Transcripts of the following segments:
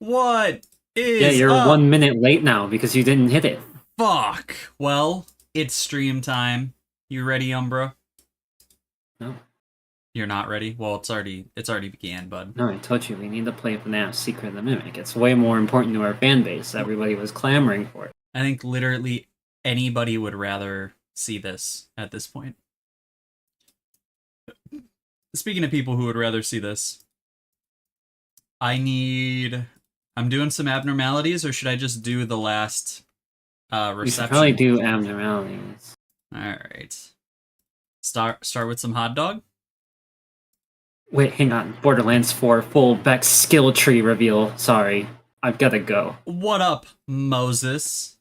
What Yeah, is you're up? 1 minute late now because you didn't hit it. Fuck. Well, it's stream time. You ready, Umbra? No, You're not ready? Well, it's already began, bud. no, I told you we need to play FNAF Secret of the Mimic. It's way more important to our fan base. Everybody was clamoring for it. I think literally anybody would rather see this at this point. Speaking of people who would rather see this, I'm doing some abnormalities, or should I just do the last reception? We should probably do Abnormalities. Alright. Start with some hot dog? Wait, hang on. Borderlands 4 full Beck skill tree reveal. Sorry. I've gotta go. What up, Moses?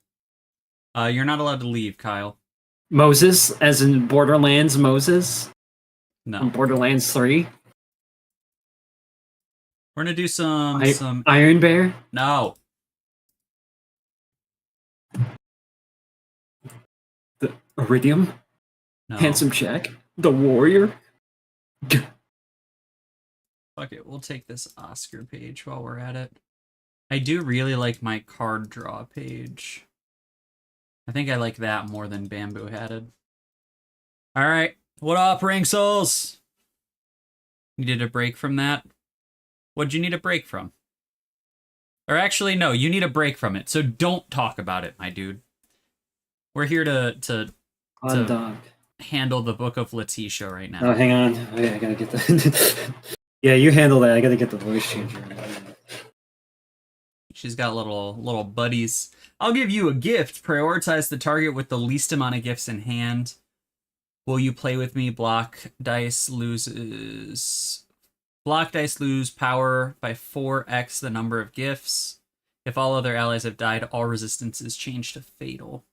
You're not allowed to leave, Kyle. Moses, as in Borderlands Moses? No. From Borderlands 3? We're gonna do some Iron Bear? No. The Iridium? No. Handsome Jack? The Warrior? Fuck it, we'll take this Oscar page while we're at it. I do really like my card draw page. I think I like that more than Bamboo Hatted. Alright, what up, Ring Souls? Needed a break from that? What'd you need a break from? Or actually, no, you need a break from it, so don't talk about it, my dude. We're here to Hot dog. handle the Book of Letitia right now. Oh, hang on. Wait, I gotta get the... Yeah, you handle that. I gotta get the voice changer. She's got little buddies. I'll give you a gift. Prioritize the target with the least amount of gifts in hand. Will you play with me? Block dice loses power by 4x the number of gifts. If all other allies have died, all resistances change to fatal.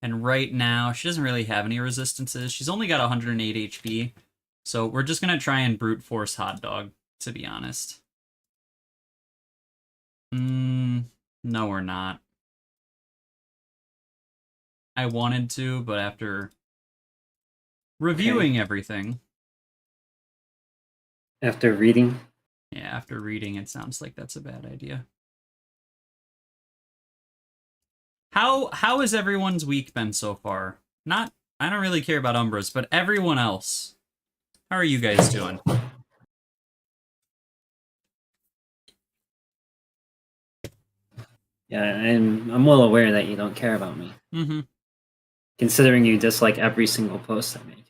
And right now, she doesn't really have any resistances. She's only got 108 HP. So we're just going to try and brute force Hot Dog, to be honest. No, we're not. I wanted to, but after reviewing everything... After reading? Yeah, after reading, it sounds like that's a bad idea. How has everyone's week been so far? I don't really care about Umbra's, but everyone else. How are you guys doing? Yeah, I'm well aware that you don't care about me. Mm-hmm. Considering you dislike every single post I make.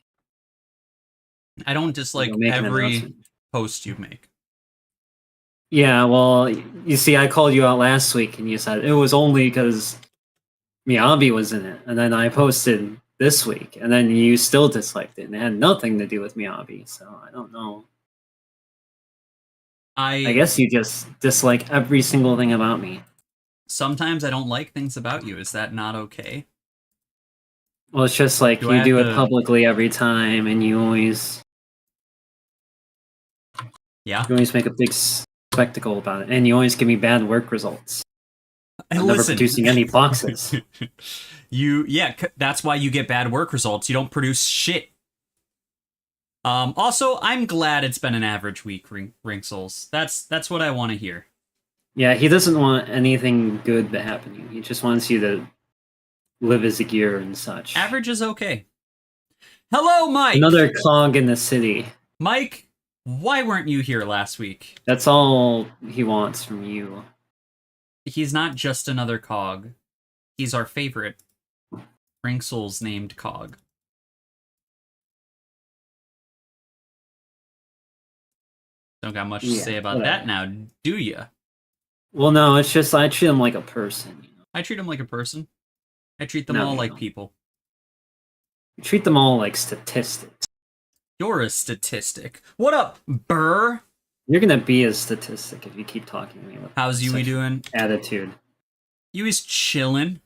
I don't dislike every post you make. Yeah, well, you see, I called you out last week and you said it was only because Miyabi was in it. And then I posted this week, and then you still disliked it, and it had nothing to do with Miyabi, so I don't know. I guess you just dislike every single thing about me. Sometimes I don't like things about you. Is that not okay? Well, it's just like you do it publicly every time, and you always... Yeah? You always make a big spectacle about it, and you always give me bad work results. I'm never producing any boxes. Yeah, that's why you get bad work results. You don't produce shit. Also, I'm glad it's been an average week, Rinksels. That's what I want to hear. Yeah, he doesn't want anything good to happen to you. He just wants you to live as a gear and such. Average is okay. Hello, Mike! Another cog in the city. Mike, why weren't you here last week? That's all he wants from you. He's not just another cog. He's our favorite Rinksels named cog. Don't got much to say about that now, do ya? Well, no, it's just I treat him like a person. You know? I treat him like a person. I treat them all like people. You treat them all like statistics. You're a statistic. What up, Burr? You're gonna be a statistic if you keep talking to me. How's Yui doing? Attitude. Yui's chilling.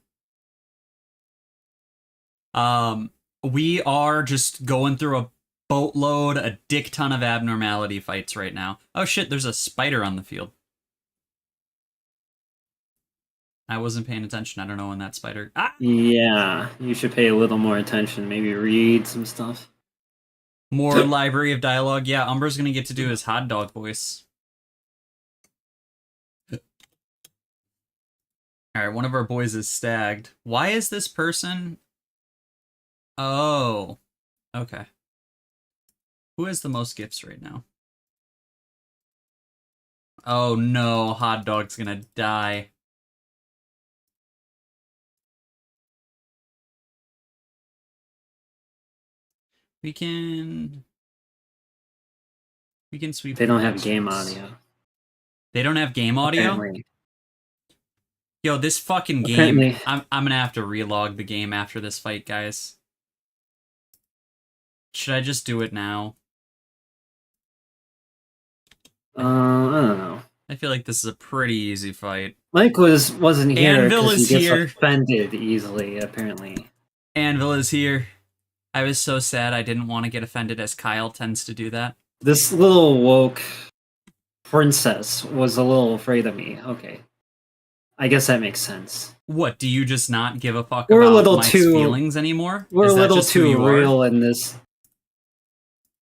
We are just going through a boatload, a dick ton of abnormality fights right now. Oh shit, there's a spider on the field. I wasn't paying attention. I don't know when that spider... Ah! Yeah, you should pay a little more attention. Maybe read some stuff. More library of dialogue. Yeah, Umber's gonna get to do his hot dog voice. Alright, one of our boys is stagged. Why is this person... Oh. Okay. Who has the most gifts right now? Oh no, Hot Dog's gonna die. We can sweep. They don't have game audio. They don't have game audio? Apparently. Yo, this fucking game. Apparently. I'm gonna have to relog the game after this fight, guys. Should I just do it now? I don't know. I feel like this is a pretty easy fight. Mike wasn't here Anvil because is he gets here. offended easily, apparently. Anvil is here. I was so sad I didn't want to get offended, as Kyle tends to do that. This little woke princess was a little afraid of me. Okay. I guess that makes sense. What, do you just not give a fuck We're a about little Mike's too- feelings anymore? We're Is a that little just who too you are? real in this.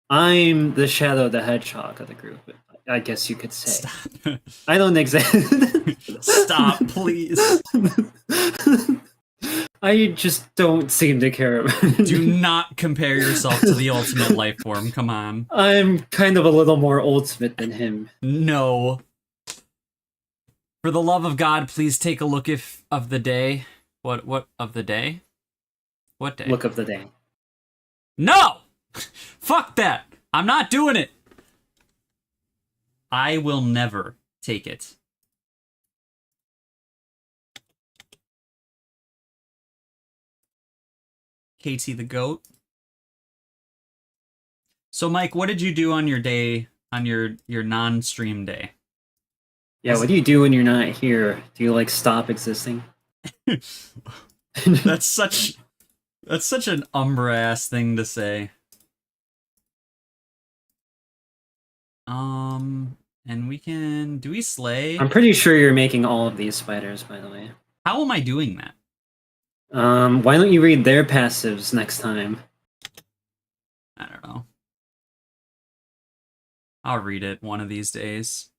I'm the Shadow the Hedgehog of the group, I guess you could say. Stop. I don't exactly. Stop, please. I just don't seem to care about Do not compare yourself to the ultimate life form. Come on. I'm kind of a little more ultimate than him. No. For the love of God, please take a look of the day. What of the day? What day? Look of the day. No! Fuck that! I'm not doing it! I will never take it. KT the goat. So Mike, what did you do on your day, on your non-stream day? Yeah, what do you do when you're not here? Do you like stop existing? That's such an Umbra ass thing to say. And we can... Do we slay? I'm pretty sure you're making all of these spiders, by the way. How am I doing that? Why don't you read their passives next time? I don't know. I'll read it one of these days.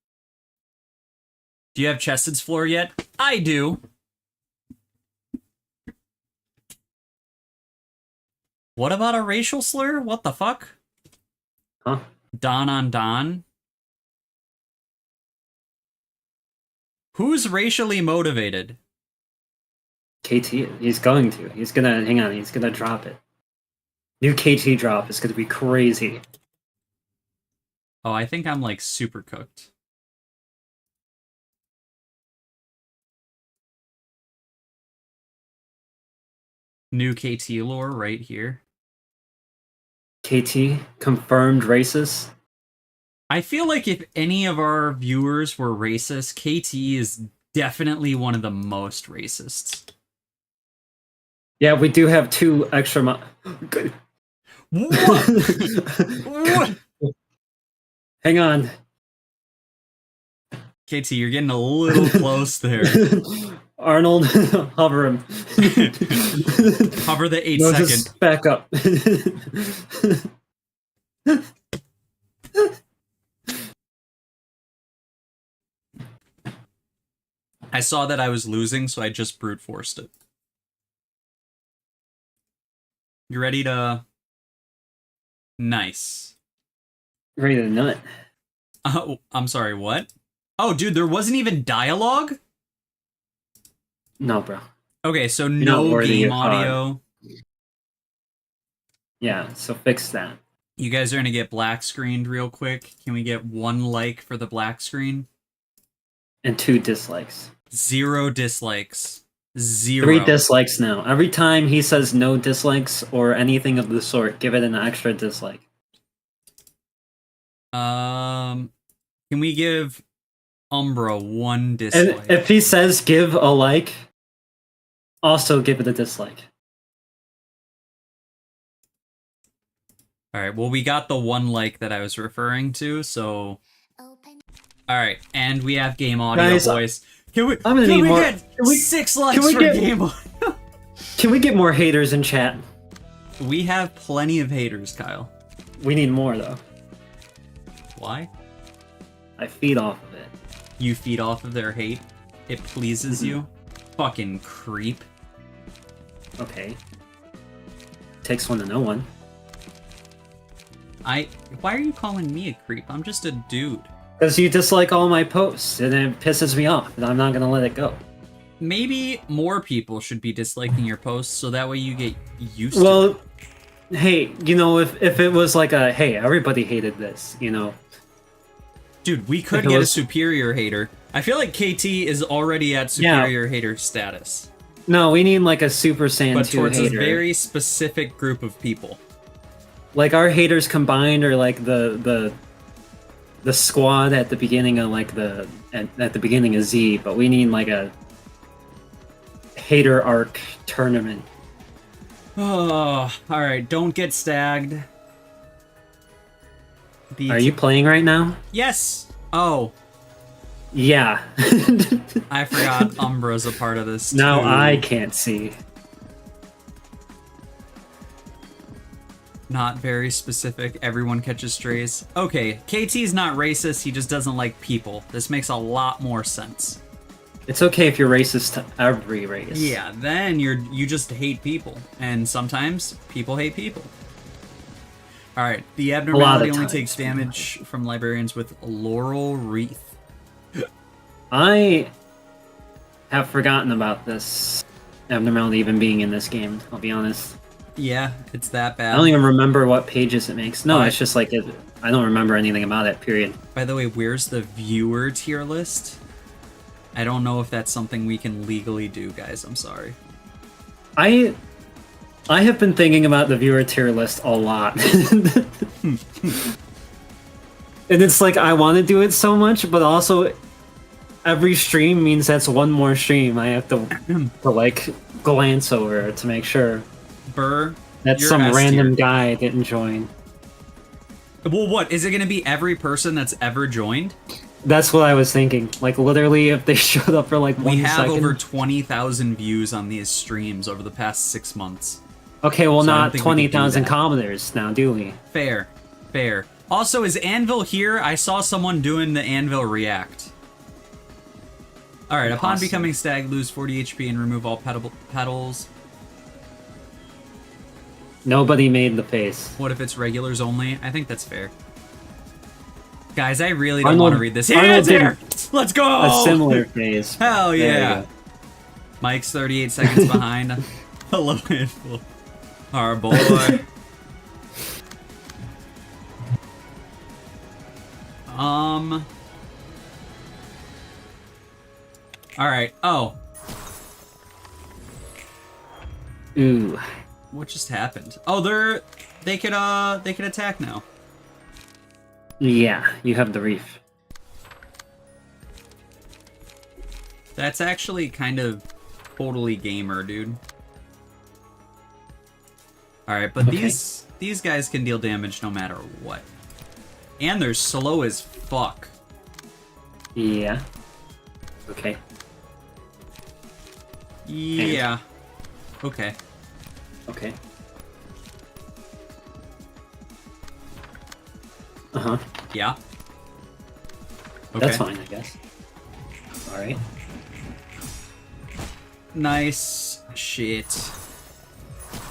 Do you have Chested's floor yet? I do. What about a racial slur? What the fuck? Huh? Don on Don? Who's racially motivated? KT, he's going to. He's gonna, hang on, he's gonna drop it. New KT drop is gonna be crazy. Oh, I think I'm like super cooked. New KT lore right here. KT, confirmed racist. I feel like if any of our viewers were racist, KT is definitely one of the most racists. Yeah, we do have 2 extra What? What? Hang on. KT, you're getting a little close there. Arnold, hover him. Hover the 8 No, second. just back up. I saw that I was losing, so I just brute forced it. You ready to... Nice. Ready to nut. Oh, I'm sorry, what? Oh, dude, there wasn't even dialogue? No, bro. Okay, so not no worthy game of hard. audio. Yeah, so fix that. You guys are gonna get black screened real quick. Can we get 1 like for the black screen? And 2 dislikes. 0 dislikes. 0. 3 dislikes now. Every time he says no dislikes or anything of the sort, give it an extra dislike. Can we give Umbra 1 dislike? And if he says give a like, also give it a dislike. Alright, well, we got the 1 like that I was referring to, so... Alright, and we have game audio, Guys, boys. Can we, I'm gonna can need we more- get can we- 6 likes can we for get- game audio? Can we get more haters in chat? We have plenty of haters, Kyle. We need more, though. Why? I feed off of it. You feed off of their hate. It pleases you. fucking creep. Okay. Takes one to know one. Why are you calling me a creep? I'm just a dude. Because you dislike all my posts, and it pisses me off, and I'm not gonna let it go. Maybe more people should be disliking your posts so that way you get used to it. Well, hey, you know, if it was like a, hey, everybody hated this, you know. Dude, we could get a superior hater. I feel like KT is already at superior hater status. No, we need like a Super Saiyan 2 but towards hater. a very specific group of people. Like our haters combined are like the squad at the beginning of like at the beginning of Z, but we need like a hater arc tournament. Oh, alright, don't get stagged. Are you playing right now? Yes! Oh. Yeah. I forgot Umbra's a part of this, Now too. I can't see. Not very specific. Everyone catches strays. Okay, KT's not racist, he just doesn't like people. This makes a lot more sense. It's okay if you're racist to every race. Yeah, then you just hate people. And sometimes people hate people. Alright, the abnormality only takes damage from librarians with Laurel Wreath. I have forgotten about this abnormality even being in this game, I'll be honest. Yeah, it's that bad. I don't even remember what pages it makes. No, it's just like, I don't remember anything about it, period. By the way, where's the viewer tier list? I don't know if that's something we can legally do, guys. I'm sorry. I have been thinking about the viewer tier list a lot. And it's like, I want to do it so much, but also every stream means that's one more stream I have to like glance over to make sure. Burr, that some random guy didn't join. Well, what? Is it going to be every person that's ever joined? That's what I was thinking. Like, literally, if they showed up for like 1 second. We have over 20,000 views on these streams over the past 6 months. Okay, well, so not 20,000 commenters now, do we? Fair. Fair. Also, is Anvil here? I saw someone doing the Anvil react. Alright, upon becoming stag, lose 40 HP and remove all petals. Nobody made the face. What if it's regulars only? I think that's fair. Guys, I really don't want to read this. Hands here! Let's go! A similar phase. Hell yeah! Mike's 38 seconds behind. Hello, Anvil. Our boy. Alright. Oh. Ooh. What just happened? Oh, they could attack now. Yeah, you have the reef. That's actually kind of totally gamer, dude. Alright, but these guys can deal damage no matter what. And they're slow as fuck. Yeah. Okay. Yeah. Okay. Okay. Uh-huh. Yeah. Okay. That's fine, I guess. Alright. Nice shit.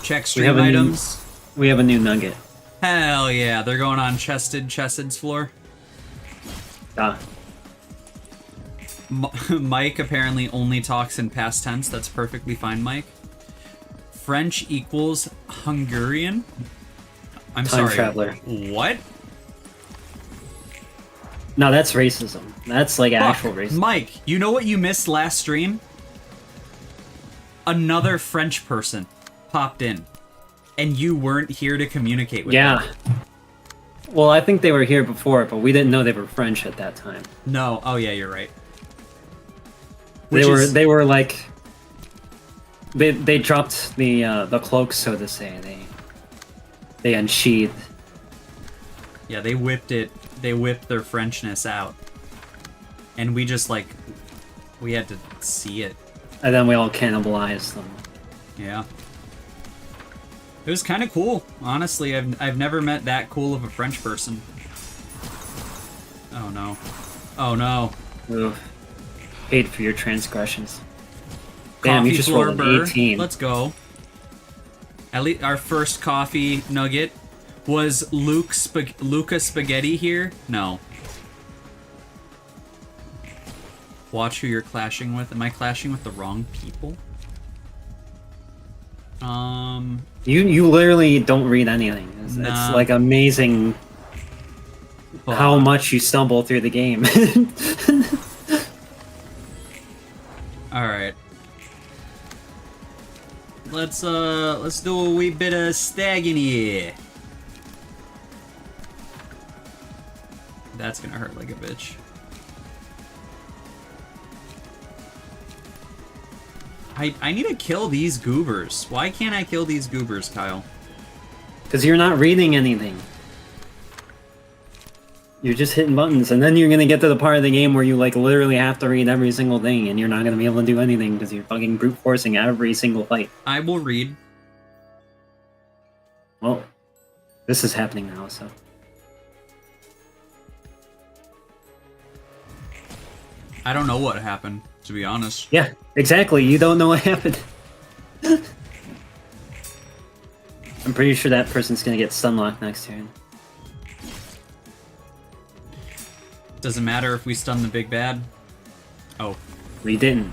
Check stream items. We have a new nugget. Hell yeah, they're going on Chested's floor. Ah. Mike apparently only talks in past tense. That's perfectly fine, Mike. French equals Hungarian? I'm sorry. Time traveler. What? No, that's racism. That's like actual racism. Mike, you know what you missed last stream? Another French person popped in. And you weren't here to communicate with them. Well, I think they were here before, but we didn't know they were French at that time. No. Oh yeah, you're right. They were like they dropped the cloak, so to say. They unsheathed. Yeah, they whipped it. They whipped their Frenchness out. And we just like we had to see it. And then we all cannibalized them. Yeah. It was kind of cool, honestly. I've never met that cool of a French person. Oh no. Oh no. Ugh. Paid for your transgressions. Damn, you Coffee just rolled floor an burr. 18. Let's go. At least our first coffee nugget. Was Luca Spaghetti here? No. Watch who you're clashing with. Am I clashing with the wrong people? You literally don't read anything. It's Nah. like amazing how much you stumble through the game. All right. Let's do a wee bit of stagging here. That's gonna hurt like a bitch. I need to kill these goobers. Why can't I kill these goobers, Kyle? Because you're not reading anything. You're just hitting buttons, and then you're gonna get to the part of the game where you like literally have to read every single thing, and you're not gonna be able to do anything because you're fucking brute forcing every single fight. I will read. Well, this is happening now, so. I don't know what happened, to be honest. Yeah, exactly. You don't know what happened. I'm pretty sure that person's gonna get stunlocked next turn. Doesn't matter if we stun the big bad. Oh. We didn't.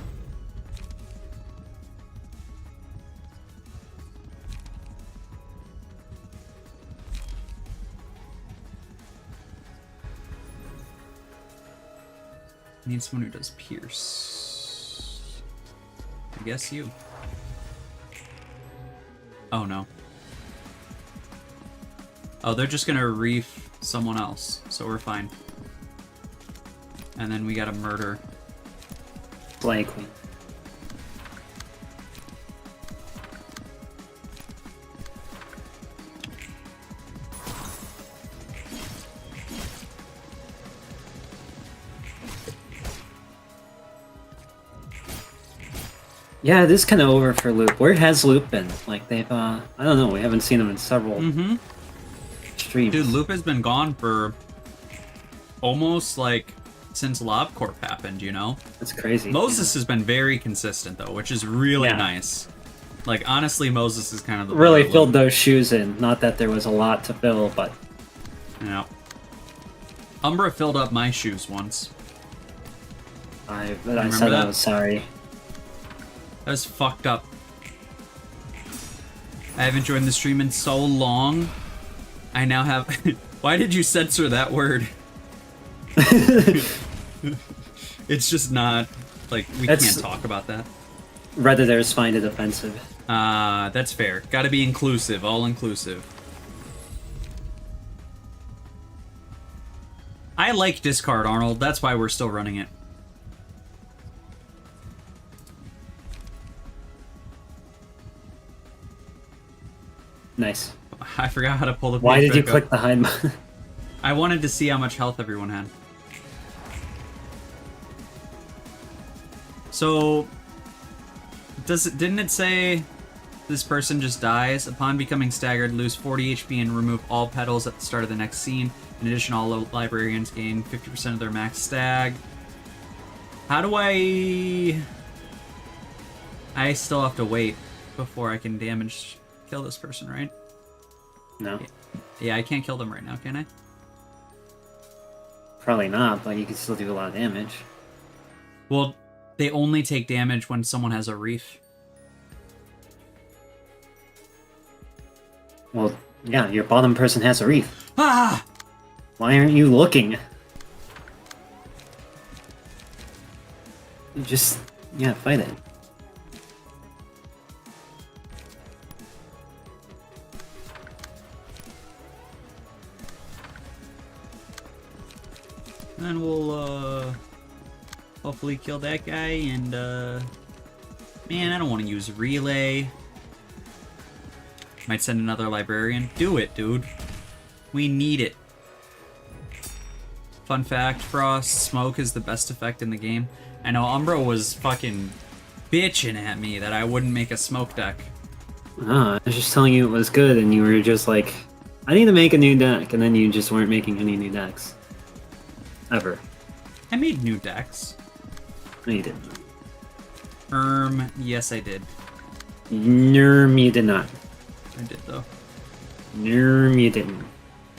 I need someone who does pierce. I guess you. Oh no. Oh, they're just gonna reef someone else, so we're fine. And then we gotta murder. Likely. Yeah, it is kind of over for Loop. Where has Loop been? Like, they've, I don't know, we haven't seen him in several streams. Dude, Loop has been gone for almost, like, since LobCorp happened, you know? That's crazy. Moses has been very consistent, though, which is really Yeah. nice. Like, honestly, Moses is kind of the really better filled Loop. those shoes in. Not that there was a lot to fill, but... Yeah. Umbra filled up my shoes once. I Remember said that? I was sorry. That was fucked up. I haven't joined the stream in so long. I now have... Why did you censor that word? It's just not... Like, we can't talk about that. Redditors find it offensive. That's fair. Gotta be inclusive, all inclusive. I like discard Arnold, that's why we're still running it. Nice. I forgot how to pull the Why page did you back click up. the hide button? I wanted to see how much health everyone had. So, didn't it say this person just dies? Upon becoming staggered, lose 40 HP and remove all petals at the start of the next scene. In addition, all librarians gain 50% of their max stag. How do I still have to wait before I can kill this person, right? No. Yeah, I can't kill them right now, can I? Probably not, but you can still do a lot of damage. Well, they only take damage when someone has a reef. Well, yeah, your bottom person has a reef. Ah! Why aren't you looking? Just, yeah, fight it. Then we'll, hopefully kill that guy, and, man, I don't want to use relay. Might send another librarian. Do it, dude. We need it. Fun fact, Frost, smoke is the best effect in the game. I know Umbra was fucking bitching at me that I wouldn't make a smoke deck. I was just telling you it was good, and you were just like, I need to make a new deck, and then you just weren't making any new decks. Ever. I made new decks. No, you didn't. Yes, I did. Nerm, you did not. I did, though. Nerm, you didn't.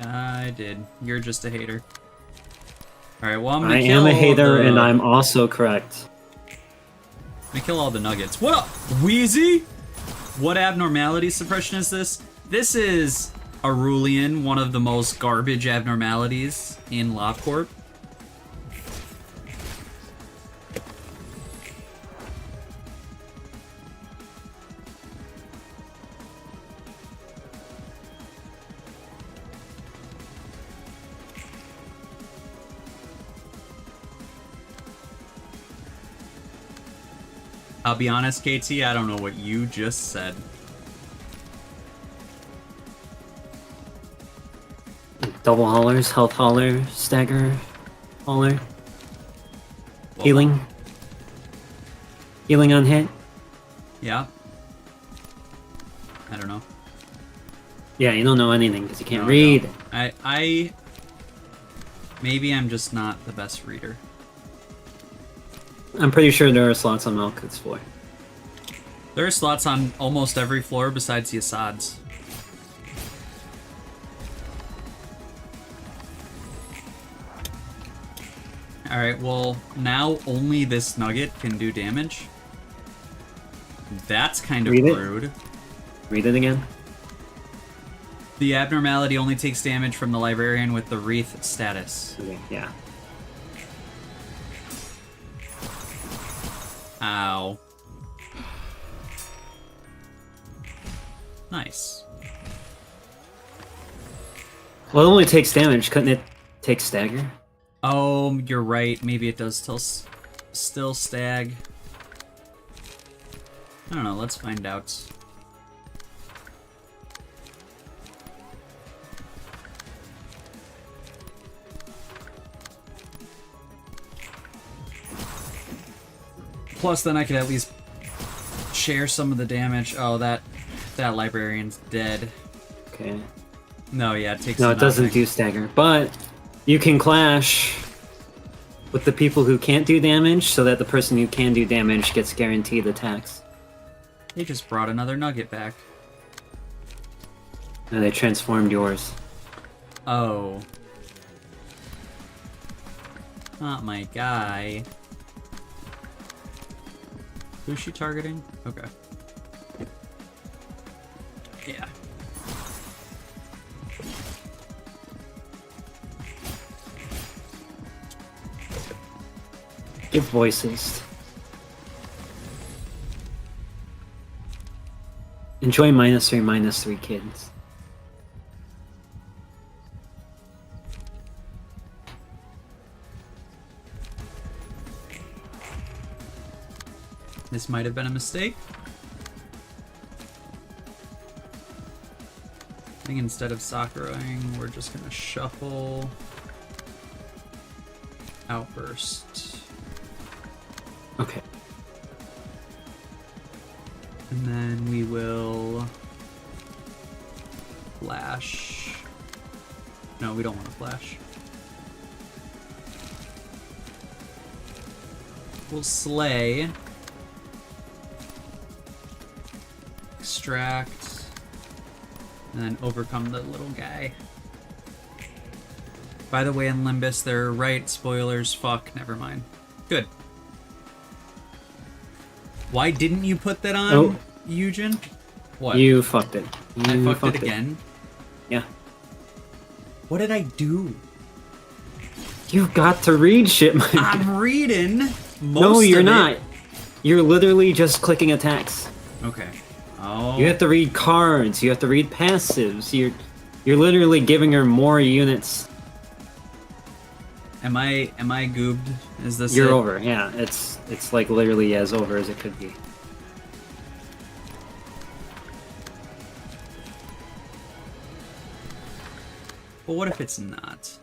I did. You're just a hater. Alright, well, I'm gonna I kill am a hater, and the- I'm also correct. I'm gonna kill all the nuggets. What up, Wheezy? What abnormality suppression is this? This is Arulian, one of the most garbage abnormalities in LobCorp. I'll be honest, KT, I don't know what you just said. Double haulers, health hauler, stagger hauler. Well, Healing. Healing on hit. Yeah. I don't know. Yeah, you don't know anything because you can't No, I read. don't. Maybe I'm just not the best reader. I'm pretty sure there are slots on Malkuth's floor. There are slots on almost every floor besides the Assad's. Alright, well, now only this nugget can do damage. That's kind of Read it. rude. Read it again. The abnormality only takes damage from the librarian with the wreath status. Okay, yeah. Ow. Nice. Well, it only takes damage. Couldn't it take stagger? Oh, you're right. Maybe it does still stag. I don't know. Let's find out. Plus, then I could at least share some of the damage. Oh, that librarian's dead. Okay. No, yeah, it takes. No, it doesn't nothing. do stagger, but you can clash with the people who can't do damage so that the person who can do damage gets guaranteed attacks. They just brought another nugget back. And they transformed yours. Oh. Not my guy. Who's she targeting? Okay. Yeah. Give voices. Enjoy -3, kids. This might have been a mistake. I think instead of Sakuraing, we're just gonna shuffle Outburst. Okay. And then we will flash. No, we don't want to flash. We'll slay. Extract. And then overcome the little guy. By the way, in Limbus, they're right. Spoilers. Fuck. Never mind. Good. Why didn't you put that on, Oh. Eugen? What? You fucked it. I You fucked it again? Yeah. What did I do? You've got to read shit, my guy. I'm reading most No, you're of not. it. You're literally just clicking attacks. Okay. Oh. You have to read cards. You have to read passives. You're literally giving her more units. Am I goobed? Is this You're it? over. Yeah, it's like literally as over as it could be. But what if it's not?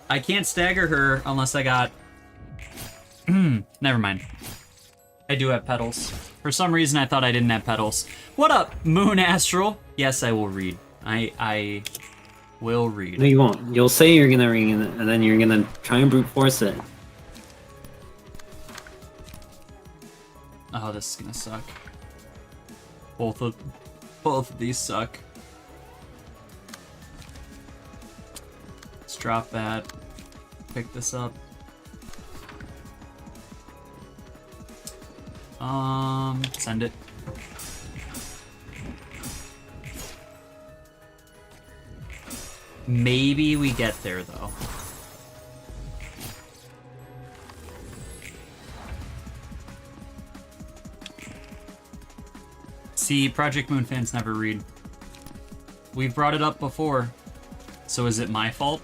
I can't stagger her unless I got... Never mind. I do have petals. For some reason, I thought I didn't have petals. What up, Moon Astral? Yes, I will read. I Will read. No, you won't. You'll say you're gonna read it, and then you're gonna try and brute force it. Oh, this is gonna suck. Both of these suck. Let's drop that. Pick this up. Send it. Maybe we get there, though. See, Project Moon fans never read. We've brought it up before. So is it my fault?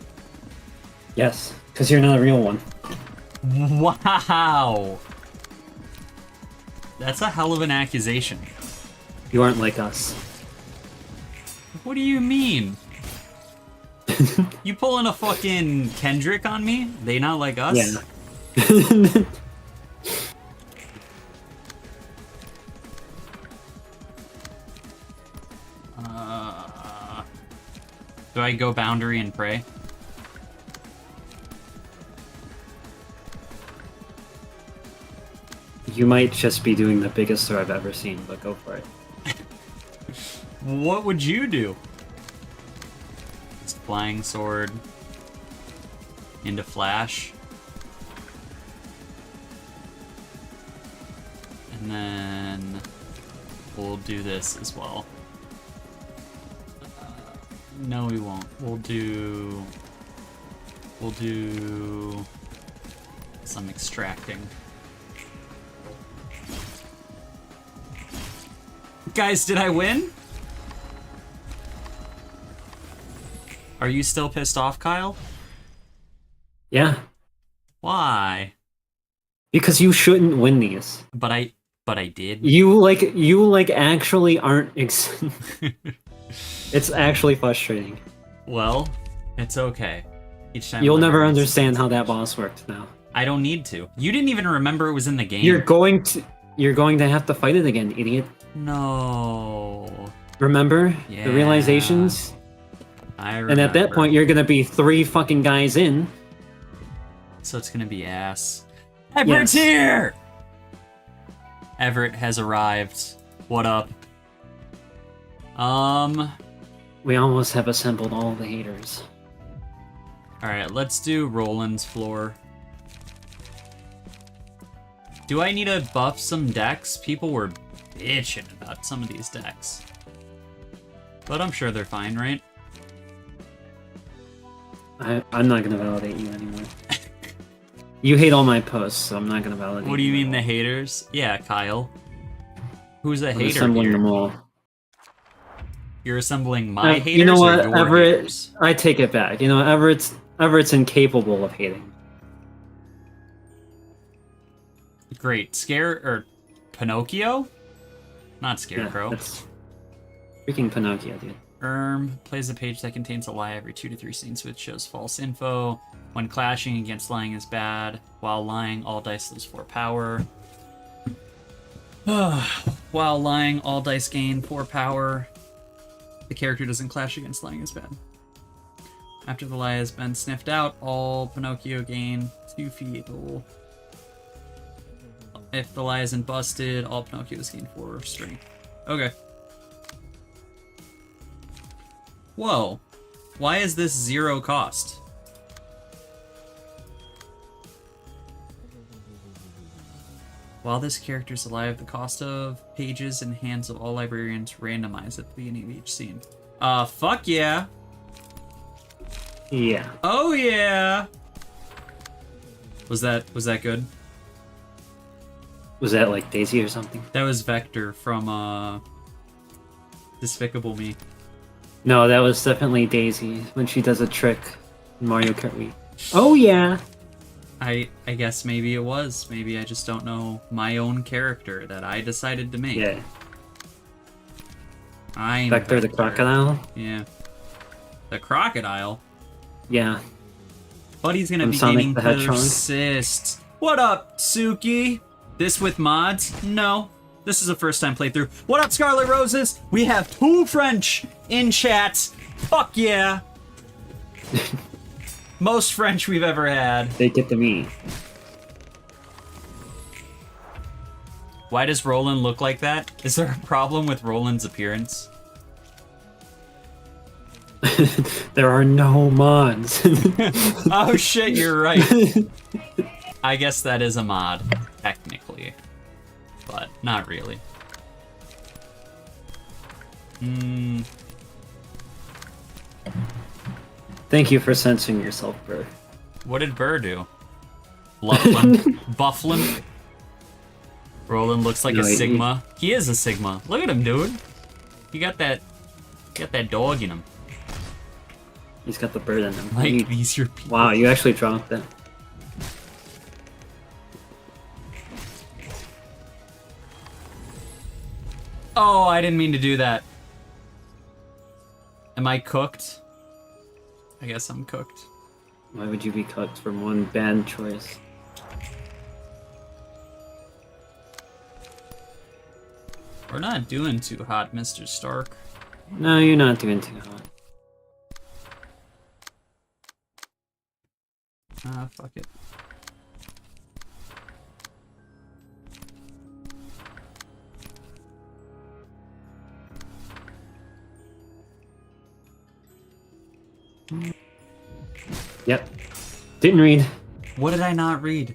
Yes, because you're not a real one. Wow! That's a hell of an accusation. You aren't like us. What do you mean? You pulling a fucking Kendrick on me? They not like us? Yeah. Do I go boundary and pray? You might just be doing the biggest throw I've ever seen, but go for it. What would you do? Flying sword into flash, and then we'll do this as well. No, we won't. We'll do some extracting. Guys, did I win? Are you still pissed off, Kyle? Yeah. Why? Because you shouldn't win these. But I did. You actually aren't. It's actually frustrating. Well, it's okay. Each time you'll never understand how that boss worked now. I don't need to. You didn't even remember it was in the game. You're going to have to fight it again, idiot. No. Remember Yeah. the realizations? I remember. And at that point, you're gonna be 3 fucking guys in. So it's gonna be ass. Everett's here! Everett has arrived. What up? We almost have assembled all the haters. Alright, let's do Roland's floor. Do I need to buff some decks? People were bitching about some of these decks. But I'm sure they're fine, right? I'm not gonna validate you anymore. You hate all my posts, so I'm not gonna validate you. What do you mean the haters? Yeah, Kyle. Who's a I'm hater assembling here? them all. You're assembling my haters you know or what, your Everett? haters? I take it back. You know, Everett's incapable of hating. Great. Pinocchio? Not Scarecrow. Yeah, that's freaking Pinocchio, dude. Plays a page that contains a lie every 2 to 3 scenes, which shows false info. When clashing against lying is bad. While lying, all dice lose 4 power. While lying, all dice gain 4 power. The character doesn't clash against lying is bad. After the lie has been sniffed out, all Pinocchio gain 2 feeble. If the lie isn't busted, all Pinocchios gain 4 strength. Okay. Whoa. Why is this 0 cost? While this character is alive, the cost of pages in hands of all librarians randomize at the beginning of each scene. Fuck yeah. Yeah. Oh yeah. Was that good? Was that like Daisy or something? That was Vector from Despicable Me. No, that was definitely Daisy when she does a trick in Mario Kart Wii. Oh yeah. I guess maybe it was. Maybe I just don't know my own character that I decided to make. Yeah. I'm Vector the crocodile? Yeah. The crocodile? Yeah. Buddy's gonna From be Sonic getting the Hedgehog? persist. What up, Suki? This with mods? No. This is a first time playthrough. What up, Scarlet Roses? We have 2 French in chat. Fuck yeah. Most French we've ever had. They get to me. Why does Roland look like that? Is there a problem with Roland's appearance? There are no mods. Oh shit, you're right. I guess that is a mod, technically. But not really. Thank you for censoring yourself, Burr. What did Burr do? Lufflin? Bufflin? Roland looks like No, a Sigma. He is a Sigma. Look at him, dude. He got that dog in him. He's got the bird in him. Like, these your people. Wow, you actually dropped that. Oh, I didn't mean to do that. Am I cooked? I guess I'm cooked. Why would you be cooked from one bad choice? We're not doing too hot, Mr. Stark. No, you're not doing too hot. Ah, fuck it. Yep. Didn't read. What did I not read?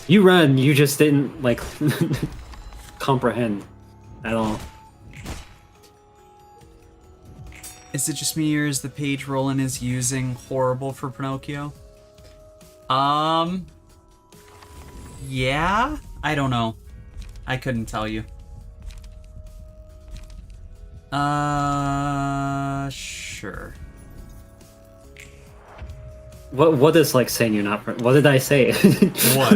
You read, you just didn't, like, comprehend at all. Is it just me, or is the page Roland is using horrible for Pinocchio? Yeah? I don't know. I couldn't tell you. Sure. What is, like, saying you're not... What did I say? What?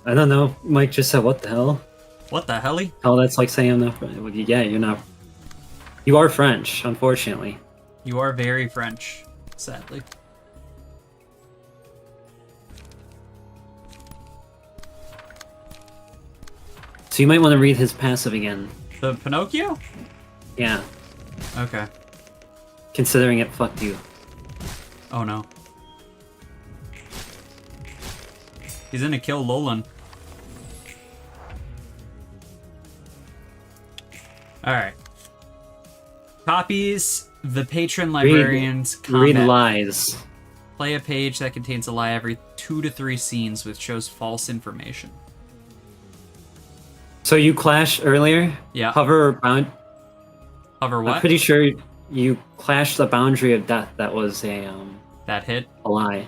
I don't know. Mike just said, what the hell? What the helly? Oh, that's like saying I'm not... Well, yeah, you're not... You are French, unfortunately. You are very French, sadly. So you might want to read his passive again. The Pinocchio? Yeah, Okay. considering it fucked you. Oh no. He's gonna kill Lolan. Alright. Copies the patron librarian's Read combat. lies. Play a page that contains a lie every 2 to 3 scenes which shows false information. So you clashed earlier? Yeah. Hover bound... Hover I'm what? pretty sure you clashed the boundary of death. That was a That hit? lie.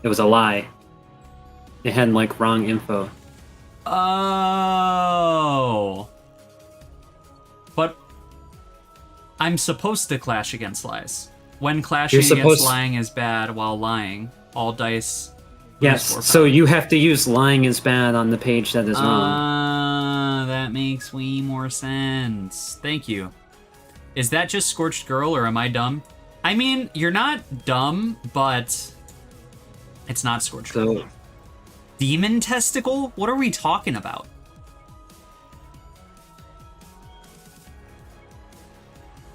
It was a lie. It had, like, wrong info. Oh. But I'm supposed to clash against lies. When clashing You're against supposed- lying is bad while lying, all dice lose Yes, 4 so power. you have to use lying is bad on the page that is wrong. That makes way more sense. Thank you. Is that just Scorched Girl, or am I dumb? I mean, you're not dumb, but it's not Scorched Girl. So, Demon Testicle? What are we talking about?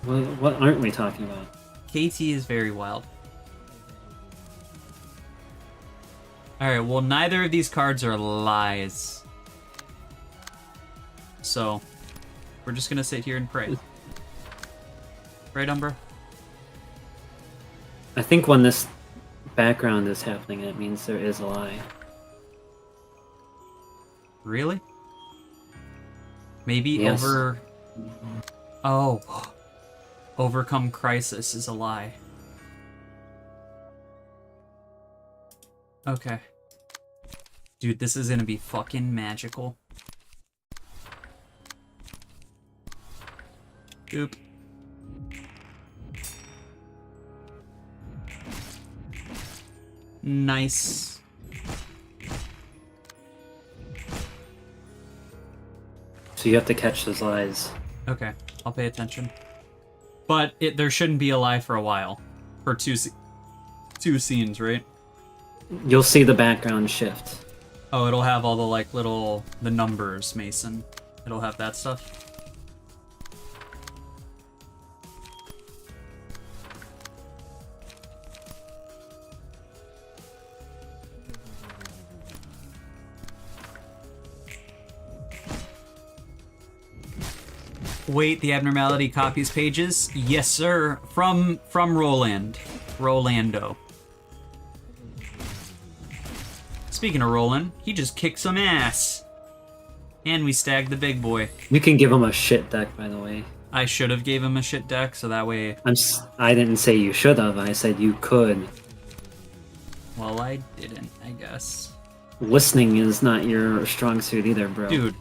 what aren't we talking about? KT is very wild. Alright, well, neither of these cards are lies. So, we're just gonna sit here and pray. Right, Umbra? I think when this background is happening, it means there is a lie. Really? Maybe Yes. Oh. Overcome crisis is a lie. Okay. Dude, this is gonna be fucking magical. Oop. Nice. So you have to catch those lies. Okay, I'll pay attention. But there shouldn't be a lie for a while. For two scenes, right? You'll see the background shift. Oh, it'll have all the, like, the numbers, Mason. It'll have that stuff. Wait, the Abnormality copies pages? Yes, sir. From Rolando. Speaking of Roland, he just kicked some ass. And we stagged the big boy. You can give him a shit deck, by the way. I should have gave him a shit deck, so that way... I didn't say you should have, I said you could. Well, I didn't, I guess. Listening is not your strong suit either, bro. Dude,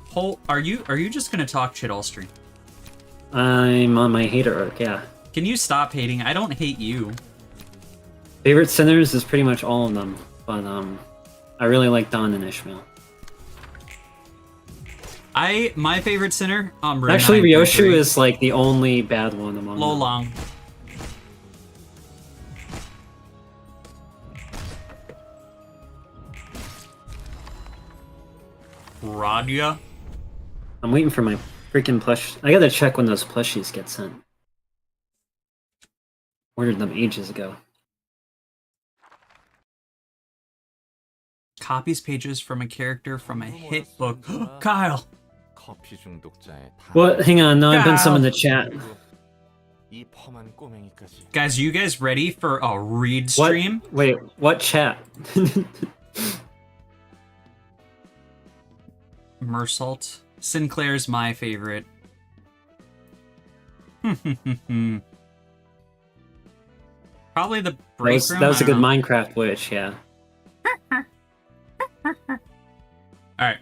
are you just gonna talk shit all stream? I'm on my hater arc, yeah. Can you stop hating? I don't hate you. Favorite sinners is pretty much all of them, but I really like Don and Ishmael. My favorite sinner, Ruina, Actually, Ryoshu is like the only bad one among them. Lolong. Radia. I'm waiting for my freaking plush. I gotta check when those plushies get sent. Ordered them ages ago. Copies pages from a character from a hit book. Kyle! What? Hang on, no, I've been summoned to chat. Guys, are you guys ready for a read stream? What? Wait, what chat? Mersault. Sinclair's my favorite. Probably the break room. That was a good Minecraft witch, yeah. Alright.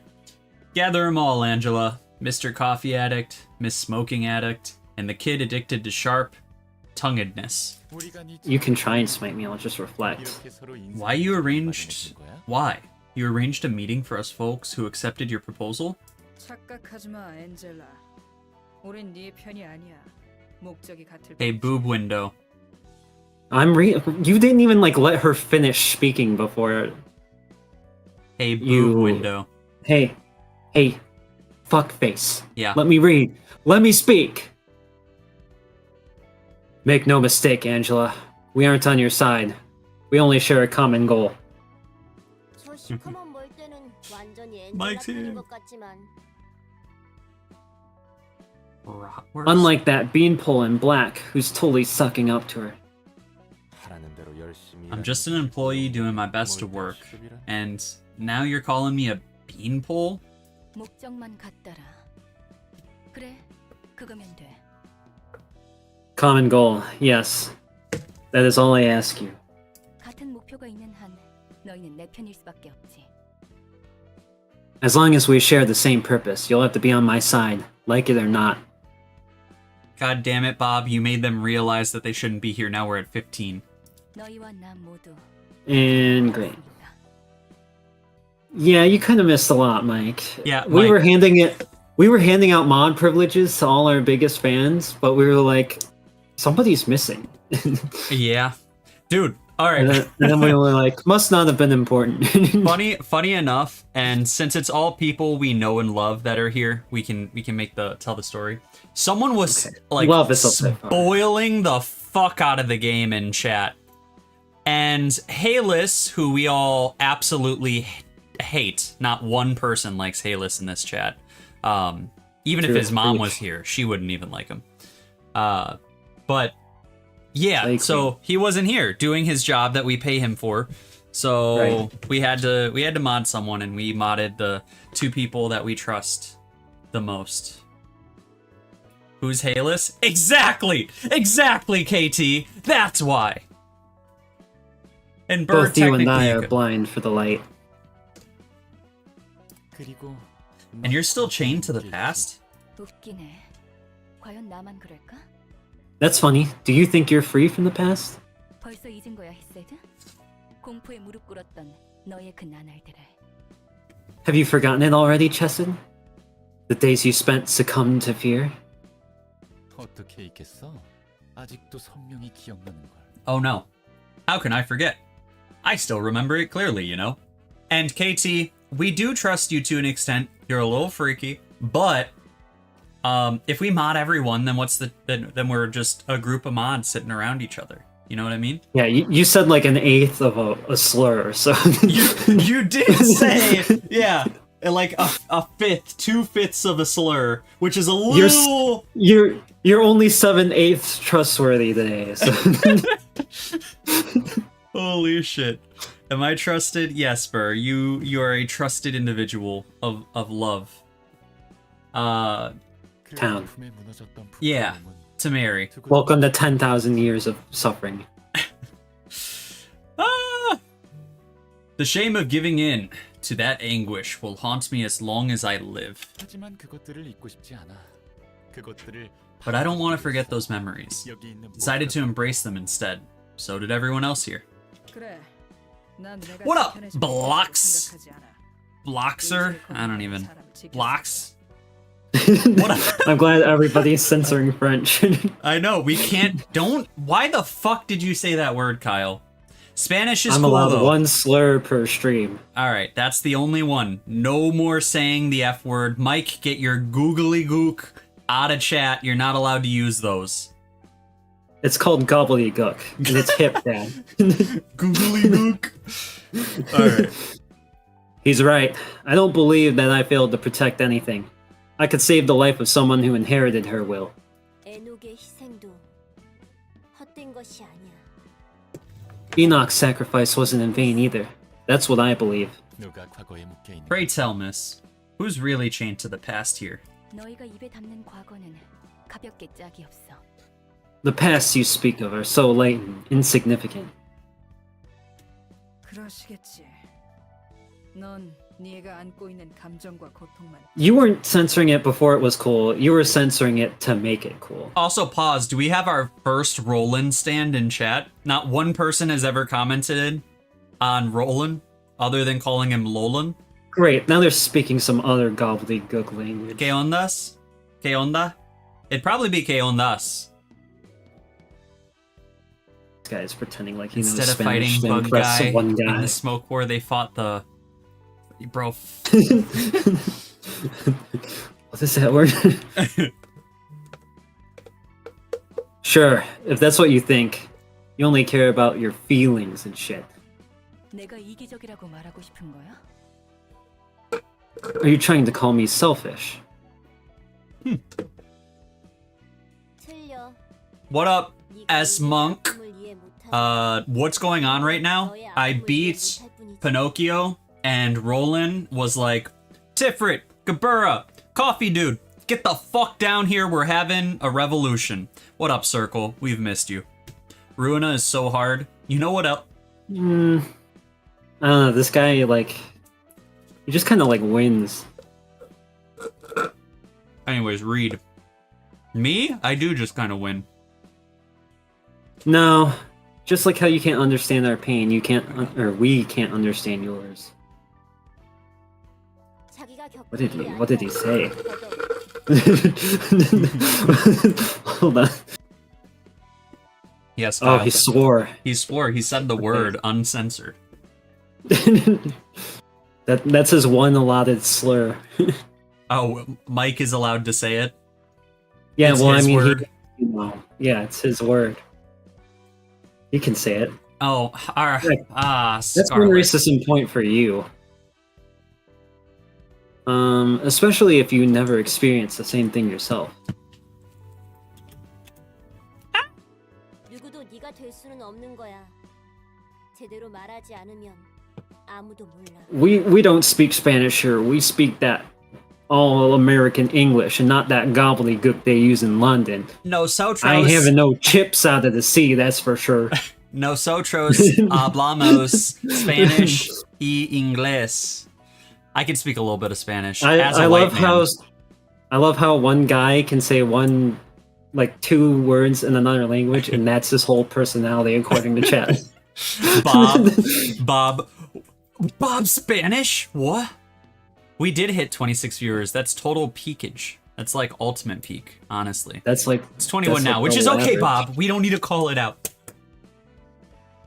Gather 'em all, Angela. Mr. Coffee Addict, Miss Smoking Addict, and the kid addicted to sharp tonguedness. You can try and smite me, I'll just reflect. Why? You arranged a meeting for us folks who accepted your proposal? Hey, boob window. You didn't even like let her finish speaking before. Hey, boob window. Hey, fuckface. Yeah. Let me read. Let me speak. Make no mistake, Angela. We aren't on your side. We only share a common goal. Mike's here. Unlike that beanpole in black who's totally sucking up to her. I'm just an employee doing my best to work, and now you're calling me a beanpole? Common goal, yes. That is all I ask you. As long as we share the same purpose, you'll have to be on my side, like it or not. God damn it, Bob, you made them realize that they shouldn't be here. Now we're at 15. And great. Yeah, you kind of missed a lot, Mike. Yeah, we were handing out mod privileges to all our biggest fans, but we were like, somebody's missing. Yeah, dude. All right. And then we were like, must not have been important. funny enough, and since it's all people we know and love that are here, we can tell the story. Someone was like spoiling the fuck out of the game in chat, and Hayless, who we all absolutely hate, not one person likes Hayless in this chat. Even if his mom was here, she wouldn't even like him. But yeah, so he wasn't here doing his job that we pay him for. So we had to mod someone, and we modded the two people that we trust the most. Who's Hayless? Exactly, KT. That's why. And Bird, both you and I are blind for the light. And you're still chained to the past? That's funny. Do you think you're free from the past? Have you forgotten it already, Chesed? The days you spent succumbed to fear? Oh no. How can I forget? I still remember it clearly, you know? And KT, we do trust you to an extent. You're a little freaky, but if we mod everyone, then then we're just a group of mods sitting around each other. You know what I mean? Yeah, you said like an eighth of a slur, so you did say, yeah. like a fifth, 2/5 of a slur, which is a little. You're only 7/8 trustworthy today. So. Holy shit! Am I trusted? Yes, Burr. You are a trusted individual of love. Town. Yeah, to marry. Welcome to 10,000 years of suffering. The shame of giving in to that anguish will haunt me as long as I live. But I don't want to forget those memories. Decided to embrace them instead. So did everyone else here. What up, Blocks? Bloxer? I don't even. Blocks? What up? I'm glad everybody's censoring French. I know, we can't. Don't. Why the fuck did you say that word, Kyle? Spanish is I'm cool, allowed though. one slur per stream. Alright, that's the only one. No more saying the F word. Mike, get your googly gook out of chat. You're not allowed to use those. It's called gobbledygook, and it's hip, Dad. Googly gook. Alright. He's right. I don't believe that I failed to protect anything. I could save the life of someone who inherited her will. Enoch's sacrifice wasn't in vain either. That's what I believe. Pray tell, miss, who's really chained to the past here? The pasts you speak of are so light and insignificant. You weren't censoring it before it was cool, you were censoring it to make it cool. Also, pause. Do we have our first Roland stand in chat? Not one person has ever commented on Roland, other than calling him Lolan. Great, now they're speaking some other gobbledygook language. ¿Qué ondas? ¿Qué onda? It'd probably be ¿Qué ondas? This guy's pretending like he knows Instead of Spanish fighting to Bug impress Guy one in guy. the smoke war, they fought the... Bro. What is that word? Sure, if that's what you think, you only care about your feelings and shit. Are you trying to call me selfish? What up, S Monk? What's going on right now? I beat Pinocchio, and Roland was like, Tifrit, Gabura, Coffee Dude, get the fuck down here, we're having a revolution. What up, Circle? We've missed you. Ruina is so hard. You know what else? I don't know, this guy, like, he just kind of, like, wins. Anyways, read. Me? I do just kind of win. No, just like how you can't understand our pain, you can't, or we can't understand yours. What did he say? Hold on. Yes, Oh, Kyle. he swore. He swore. He said the word uncensored. That's his one allotted slur. Oh, Mike is allowed to say it? Yeah, It's well, I his mean, word. yeah, it's his word. He can say it. Oh, That's one Scarlet. racism point for you. Especially if you never experienced the same thing yourself. We don't speak Spanish here. We speak that all American English and not that gobbledygook they use in London. Nosotros. I ain't having no chips out of the sea, that's for sure. Nosotros hablamos Spanish y inglés. I can speak a little bit of Spanish. as a I white love how one guy can say two words in another language, and that's his whole personality according to chat. Bob Spanish? What? We did hit 26 viewers. That's total peakage. That's like ultimate peak, honestly. That's like It's 21 now, like which is the okay, average. Bob. We don't need to call it out.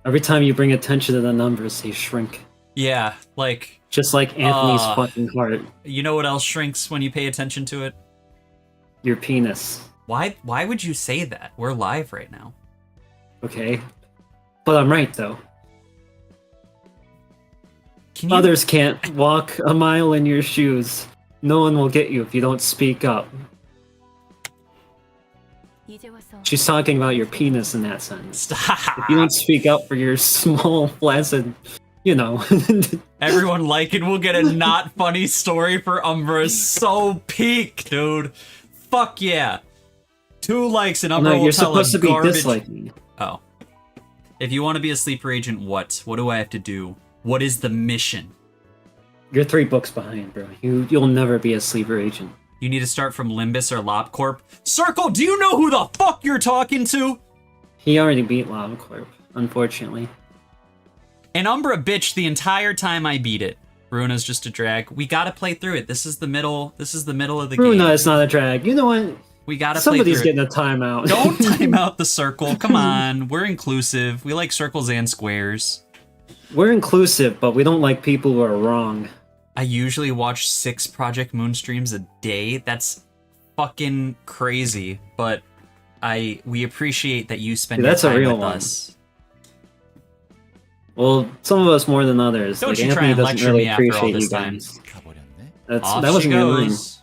Every time you bring attention to the numbers, they shrink. Yeah, like, Just like Anthony's fucking heart. you know what else shrinks when you pay attention to it? Your penis. Why would you say that? We're live right now. Okay? But I'm right, though. Can you? Others can't walk a mile in your shoes. No one will get you if you don't speak up. She's talking about your penis in that sentence. Stop. If you don't speak up for your small, flaccid, you know. Everyone like it will get a not funny story for Umbra. So peak, dude. Fuck yeah. 2 likes and Umbra No, will you're tell supposed a to be garbage... disliking. Oh. If you want to be a sleeper agent, what? What do I have to do? What is the mission? You're 3 books behind, bro. You'll never be a sleeper agent. You need to start from Limbus or LobCorp. Circle, do you know who the fuck you're talking to? He already beat LobCorp, unfortunately. And Umbra bitched the entire time I beat it. Ruina's just a drag. We gotta play through it. This is the middle of the game. Ruina is not a drag. You know what? We gotta Somebody's play through getting a timeout. Don't time out the circle. Come on. We're inclusive. We like circles and squares. We're inclusive, but we don't like people who are wrong. I usually watch 6 Project Moon streams a day. That's fucking crazy. But we appreciate that you spend your That's a time real with one. us. Well, some of us more than others. Don't like, you try Anthony and doesn't lecture really me after all appreciate this you time. guys. Off That she wasn't your line. goes.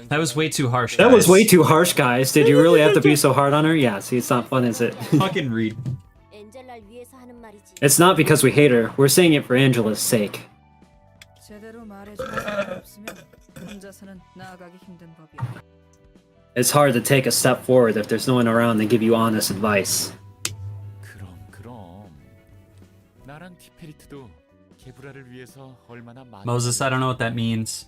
That was way too harsh, That was guys. way too harsh, guys. Did you really have to be so hard on her? Yeah, see, it's not fun, is it? Fucking read. It's not because we hate her. We're saying it for Angela's sake. It's hard to take a step forward if there's no one around to give you honest advice. Moses, I don't know what that means.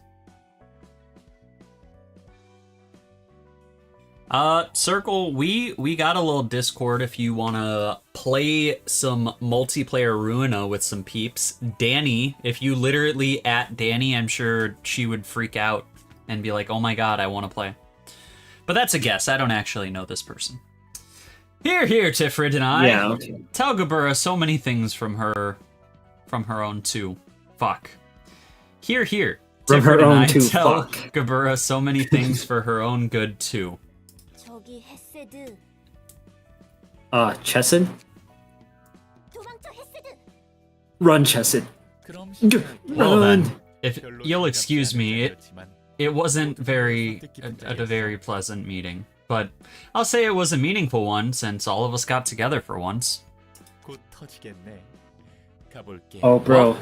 Circle, we got a little Discord if you wanna play some multiplayer Ruina with some peeps. Danny, if you literally at Danny, I'm sure she would freak out and be like, oh my god, I wanna play. But that's a guess, I don't actually know this person. Here, Tifrid and I. Yeah, okay. Tell Gabura so many things from her own too. Fuck. Here. From her Tifrid and own I too, tell fuck. Gabura so many things for her own good too. Chesed? Run, Chesed. Well Run. then, if you'll excuse me, it wasn't a very pleasant meeting. But I'll say it was a meaningful one since all of us got together for once. Oh, bro. Well,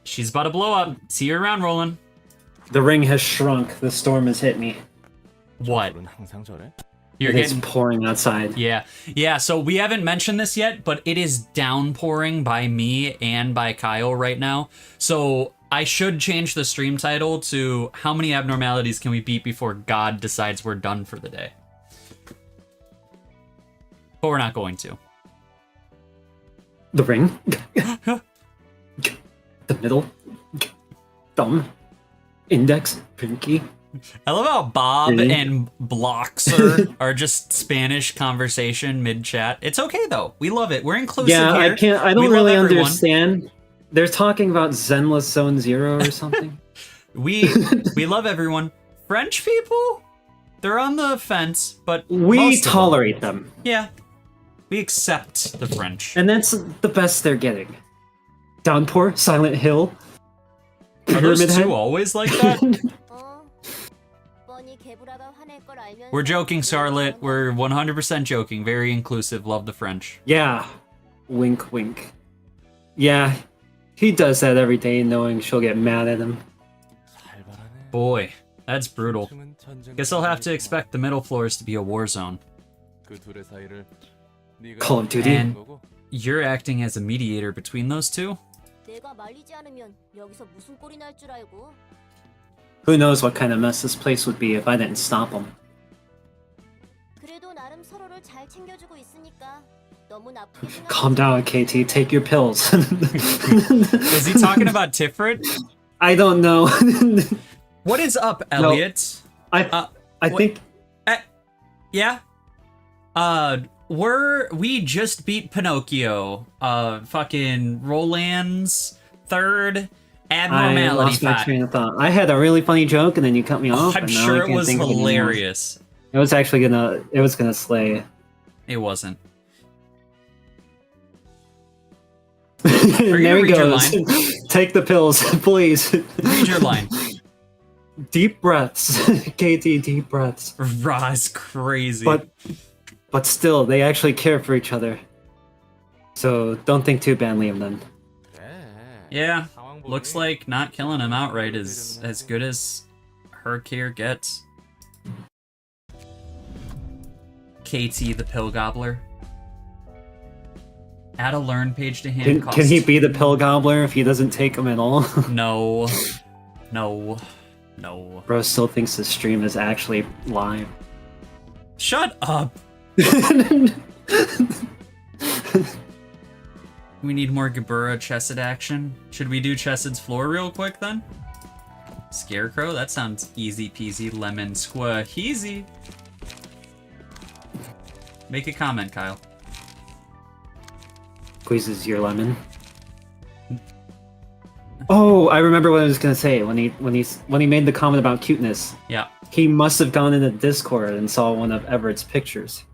she's about to blow up. See you around, Roland. The ring has shrunk. The storm has hit me. What? You're It's getting... pouring outside. Yeah, so we haven't mentioned this yet, but it is downpouring by me and by Kyle right now. So I should change the stream title to how many abnormalities can we beat before God decides we're done for the day? But we're not going to. The ring. The middle. Thumb. Index. Pinky. I love how Bob Really? and Bloxer are just Spanish conversation mid-chat. It's okay, though. We love it. We're inclusive Yeah, here. I don't We love really everyone. understand. They're talking about Zenless Zone Zero or something. We love everyone. French people? They're on the fence, but We most of tolerate them. Yeah. We accept the French. And that's the best they're getting. Downpour, Silent Hill. Are those Pyramid two Head. always like that? We're joking, Charlotte. We're 100% joking. Very inclusive. Love the French. Yeah. Wink, wink. Yeah. He does that every day knowing she'll get mad at him. Boy, that's brutal. Guess I'll have to expect the middle floors to be a war zone. Call of Duty. And you're acting as a mediator between those two? Who knows what kind of mess this place would be if I didn't stop him. Calm down, KT. Take your pills. Is he talking about Tifrit? I don't know. What is up, Elliot? I wait. think Yeah? We just beat Pinocchio. Fucking Roland's third I abnormality lost my fight. train of thought. I had a really funny joke and then you cut me off. I'm and now sure I it can't was think of it anymore. hilarious. It was actually gonna slay. It wasn't. you there to he read your goes. line? Take the pills, please. Read your line. Deep breaths. KT, deep breaths. Raw is crazy. But still, they actually care for each other. So don't think too badly of them. Yeah, looks like not killing him outright is as good as her care gets. KT the pill gobbler. Add a learn page to him. Can he be the pill gobbler if he doesn't take them at all? No. No. No. Bro still thinks the stream is actually live. Shut up! We need more Gabura Chesed action. Should we do Chesed's floor real quick then? Scarecrow? That sounds easy peasy lemon squeezy. Make a comment, Kyle. Squeezes your lemon. Oh, I remember what I was gonna say when he made the comment about cuteness. Yeah. He must have gone into Discord and saw one of Everett's pictures.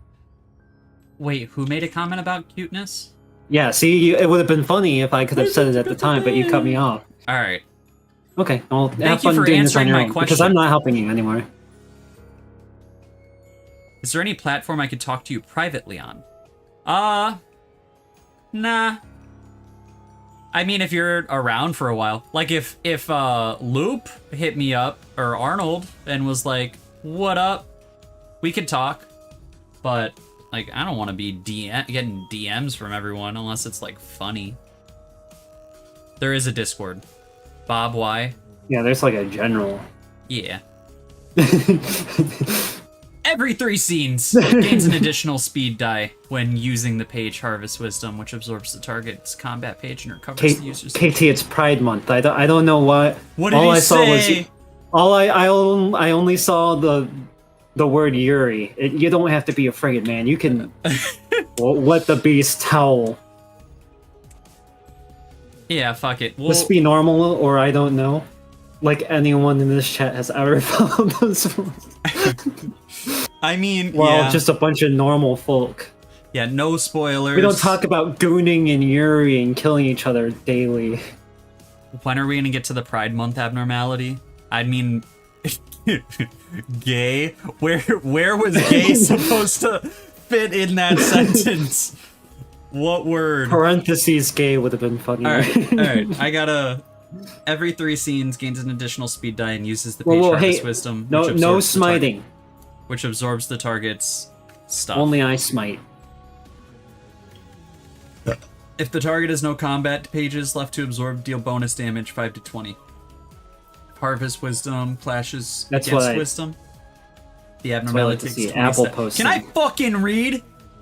Wait, who made a comment about cuteness? Yeah, see, it would have been funny if I could have said it at the time, but you cut me off. All right. Okay, well, have Thank you fun for doing this on answering your my own, question. because I'm not helping you anymore. Is there any platform I could talk to you privately on? Nah. I mean, if you're around for a while. Like, if Loop hit me up, or Arnold, and was like, what up? We could talk. But, like, I don't want to be getting DMs from everyone unless it's, like, funny. There is a Discord. Bob, why? Yeah, there's like a general. Yeah. Every 3 scenes gains an additional speed die when using the page Harvest Wisdom, which absorbs the target's combat page and recovers the user's. KT, it's Pride Month. I don't know what. What did he say? I only saw the word Yuri. You don't have to be afraid, man. You can let the beast howl. Yeah, fuck it. Must be normal, or I don't know. Like anyone in this chat has ever followed those rules. I mean, well, yeah. just a bunch of normal folk. Yeah, no spoilers. We don't talk about gooning and Yuri and killing each other daily. When are we gonna get to the Pride Month abnormality? I mean, gay? Where was gay supposed to fit in that sentence? What word? Parentheses gay would have been funny. Alright. I gotta... Every 3 scenes gains an additional speed die and uses the page Harvest Wisdom. No smiting. Which absorbs the target's stuff. Only I smite. If the target has no combat pages left to absorb, deal bonus damage 5 to 20. Harvest Wisdom clashes against Wisdom. The abnormality takes 20 Apple steps. posting. Can I fucking read?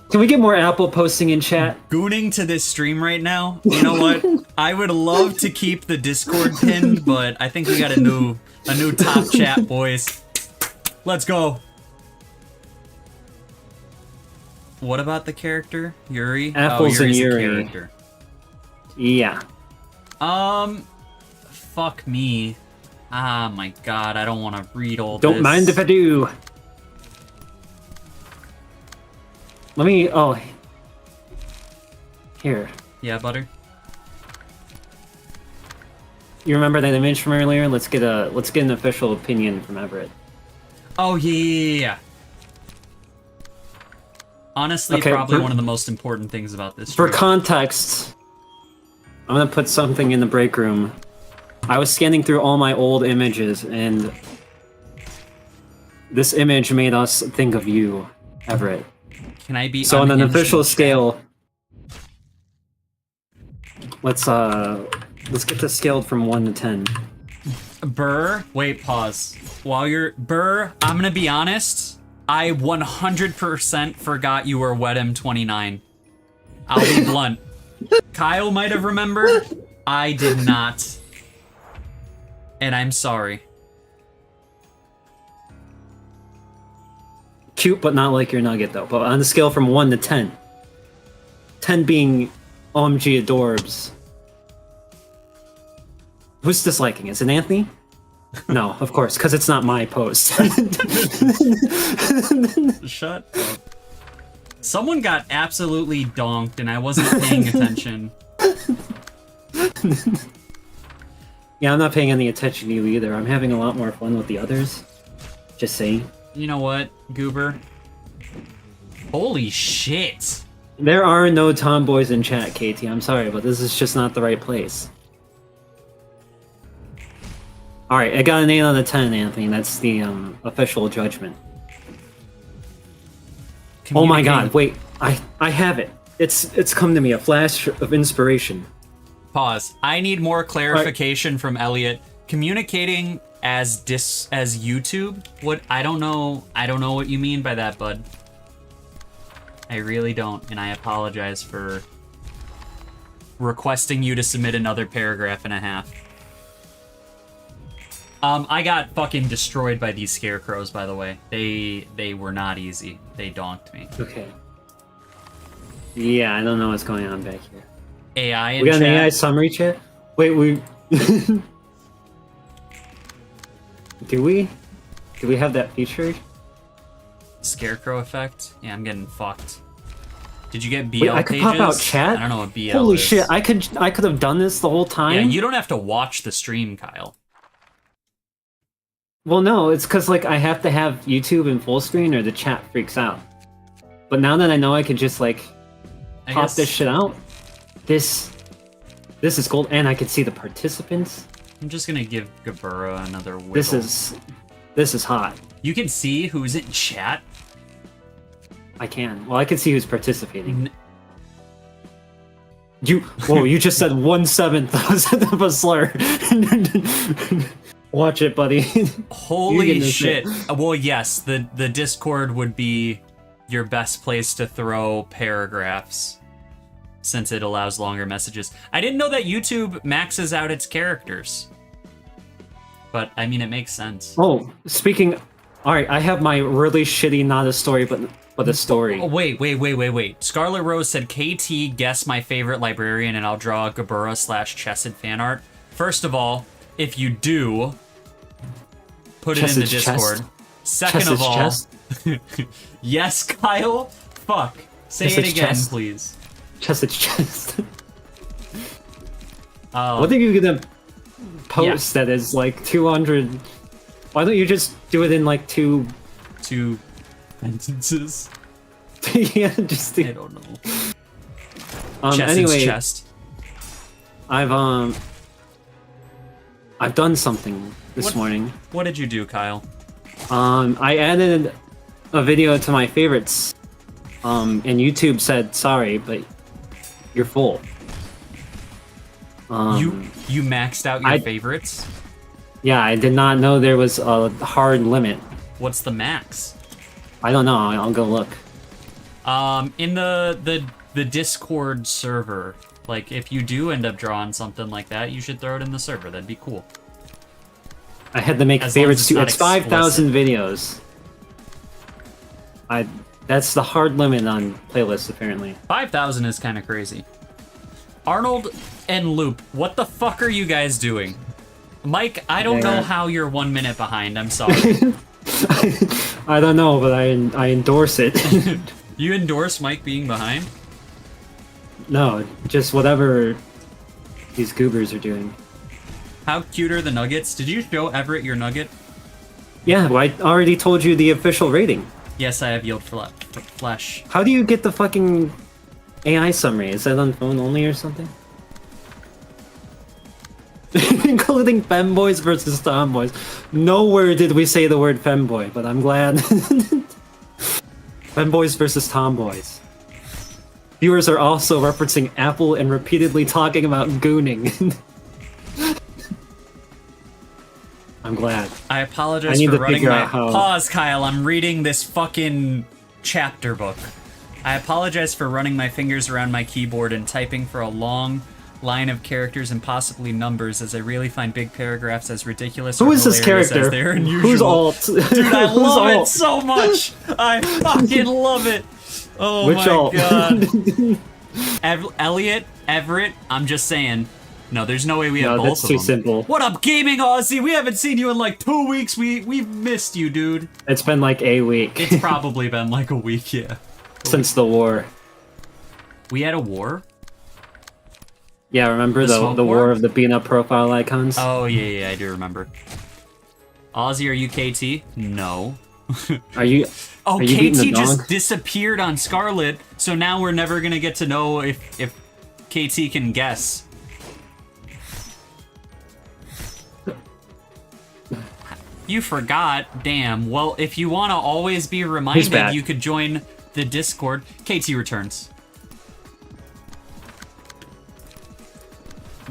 Can we get more Apple posting in chat? Gooning to this stream right now. You know what? I would love to keep the Discord pinned, but I think we got a new top chat, boys. Let's go. What about the character? Yuri? Apples and Yuri. The character. Yeah. Fuck me. Ah, my god, I don't want to read all this. Don't mind if I do. Let me, here. Yeah, Butter? You remember that image from earlier? Let's get an official opinion from Everett. Oh, yeah. Honestly, okay, probably one of the most important things about this For stream. context, I'm gonna put something in the break room. I was scanning through all my old images, and this image made us think of you, Everett. Can I be so on an unhinged official in scale? Let's get this scaled from 1 to 10. Burr, wait, pause. While you're Burr, I'm gonna be honest. I 100% forgot you were Wedem 29. I'll be blunt. Kyle might have remembered. I did not. And I'm sorry. Cute, but not like your nugget, though. But on a scale from 1 to 10. 10 being OMG adorbs. Who's disliking? Is it Anthony? No, of course, because it's not my post. Shut up. Someone got absolutely donked and I wasn't paying attention. Yeah, I'm not paying any attention to you either. I'm having a lot more fun with the others. Just saying. You know what, Goober? Holy shit! There are no tomboys in chat, KT. I'm sorry, but this is just not the right place. Alright, I got an 8 out of 10, Anthony. That's the official judgment. Oh my god, wait. I have it. It's come to me, a flash of inspiration. Pause. I need more clarification from Elliot. Communicating as YouTube? What? I don't know what you mean by that, bud. I really don't, and I apologize for requesting you to submit another paragraph and a half. I got fucking destroyed by these scarecrows, by the way. They were not easy. They donked me. Okay. Yeah, I don't know what's going on back here. AI in we got chat. an AI summary chat? Wait, we... Do we? Do we have that featured? Scarecrow effect? Yeah, I'm getting fucked. Did you get BL Wait, I could pages? pop out chat? I don't know what BL Holy is. shit, I could have done this the whole time? Yeah, you don't have to watch the stream, Kyle. Well, no, it's because like I have to have YouTube in full screen or the chat freaks out. But now that I know I can just like pop this shit out, this is gold, and I can see the participants. I'm just gonna give Gabura another wiggle. This is hot. You can see who's in chat. I can. Well, I can see who's participating. You just said 1/7 of a slur. Watch it, buddy. Holy shit. Well, yes, the Discord would be your best place to throw paragraphs, since it allows longer messages. I didn't know that YouTube maxes out its characters. But, I mean, it makes sense. Oh, speaking... Alright, I have my really shitty not a story, but a story. Oh, wait. Scarlet Rose said, KT, guess my favorite librarian, and I'll draw Gabura/Chesed fan art. First of all, if you do, put it in the Discord. Chest? Second of all... Chest? Yes, Kyle? Fuck. Say it again, chest. please. Chest. What are you gonna post that is like 200? Why don't you just do it in like two sentences? Yeah, just I don't know. Anyway, chest. I've done something this morning. What did you do, Kyle? I added a video to my favorites. And YouTube said sorry, but you're full. You maxed out your favorites? Yeah, I did not know there was a hard limit. What's the max? I don't know. I'll go look. In the Discord server, like if you do end up drawing something like that, you should throw it in the server. That'd be cool. I had to make favorites too. It's 5,000 videos. That's the hard limit on playlists, apparently. 5,000 is kind of crazy. Arnold and Loop, what the fuck are you guys doing? Mike, I don't know how you're 1 minute behind. I'm sorry. I don't know, but I endorse it. You endorse Mike being behind? No, just whatever these goobers are doing. How cute are the nuggets? Did you show Everett your nugget? Yeah, well, I already told you the official rating. Yes, I have yield flesh. How do you get the fucking AI summary? Is that on phone only or something? Including femboys versus tomboys. Nowhere did we say the word femboy, but I'm glad. Femboys versus tomboys. Viewers are also referencing Apple and repeatedly talking about gooning. I'm glad. I apologize for running my... Pause, Kyle. I'm reading this fucking chapter book. I apologize for running my fingers around my keyboard and typing for a long line of characters and possibly numbers, as I really find big paragraphs as ridiculous. Who is this character? As they're unusual. Who's alt? Dude, I love it so much. I fucking love it. Oh Which my alt? God. Elliot, Everett. I'm just saying. No, there's no way we have both that's of too them. simple. What up, Gaming Aussie? We haven't seen you in like 2 weeks. We've missed you, dude. It's been like a week. It's probably been like a week, yeah. Since the war. We had a war? Yeah, remember The the smoke war orb? of the beat up profile icons? Oh, yeah, I do remember. Ozzy, are you KT? No. Are you Oh, beating the KT dog? just disappeared on Scarlet, so now we're never gonna get to know if KT can guess. You forgot. Damn. Well, if you want to always be reminded, back? you could join the Discord. KT returns.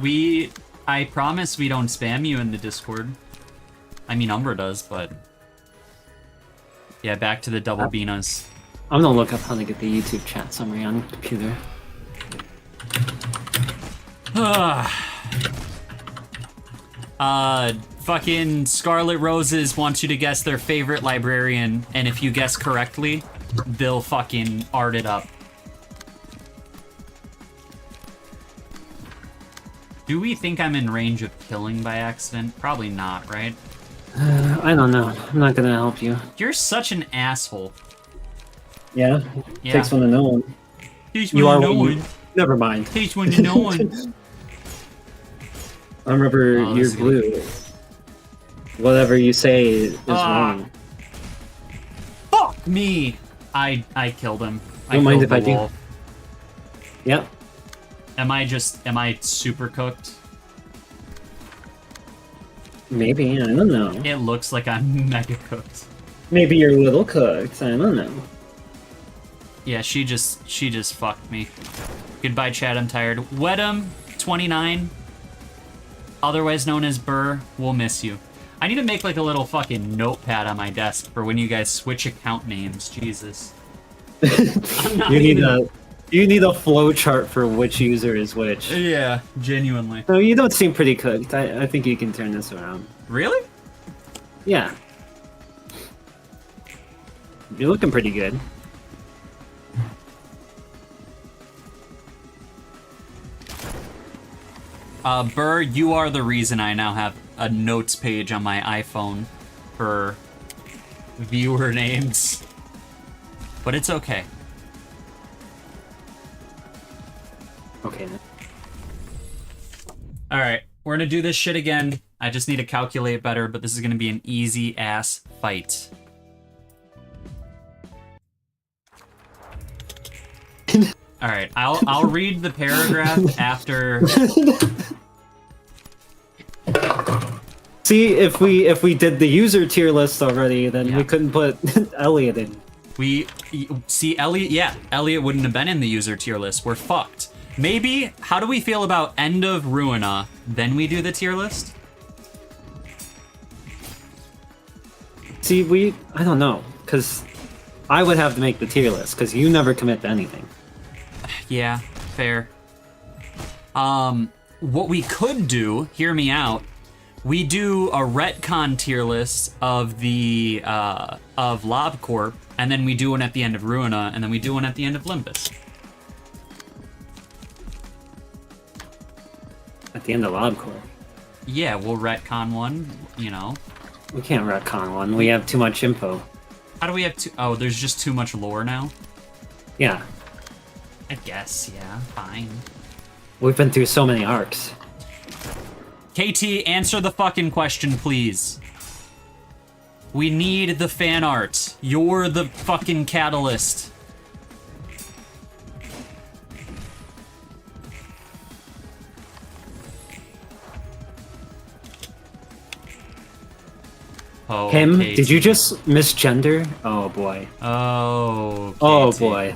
I promise we don't spam you in the Discord. I mean, Umbra does, but... Yeah, back to the double Beanas. I'm gonna look up how to get the YouTube chat summary on the computer. Fucking Scarlet Roses wants you to guess their favorite librarian, and if you guess correctly, they'll fucking art it up. Do we think I'm in range of killing by accident? Probably not, right? I don't know. I'm not gonna help you. You're such an asshole. Yeah? Yeah. Takes one to know one. You are what you... Never mind. Takes one to know one. I remember Oh, you're blue. Whatever you say is wrong. Fuck me! I killed him. Don't mind if I do. Wolf. Yep. Am I super cooked? Maybe, I don't know. It looks like I'm mega cooked. Maybe you're a little cooked, I don't know. Yeah, she just fucked me. Goodbye, Chad, I'm tired. Wedum, 29, otherwise known as Burr, we'll miss you. I need to make like a little fucking notepad on my desk for when you guys switch account names, Jesus. You need a flow chart for which user is which. Yeah, genuinely. No, you don't seem pretty cooked. I think you can turn this around. Really? Yeah. You're looking pretty good. Burr, you are the reason I now have a notes page on my iPhone for viewer names. But it's okay. Okay, then. Alright, we're gonna do this shit again. I just need to calculate better, but this is gonna be an easy-ass fight. Alright, I'll read the paragraph after... See, if we did the user tier list already, then we couldn't put Elliot in. See, Elliot wouldn't have been in the user tier list. We're fucked. Maybe, how do we feel about end of Ruina? Then we do the tier list? See, I don't know, because I would have to make the tier list, because you never commit to anything. Yeah, fair. What we could do, hear me out, we do a retcon tier list of the, of LobCorp, and then we do one at the end of Ruina, and then we do one at the end of Limbus. At the end of LobCorp? Yeah, we'll retcon one, you know. We can't retcon one, we have too much info. How do we have oh, there's just too much lore now? Yeah. I guess, yeah, fine. We've been through so many arcs. KT, answer the fucking question, please. We need the fan art. You're the fucking catalyst. Oh, Him? KT. Did you just misgender? Oh boy. Oh, KT. Oh boy.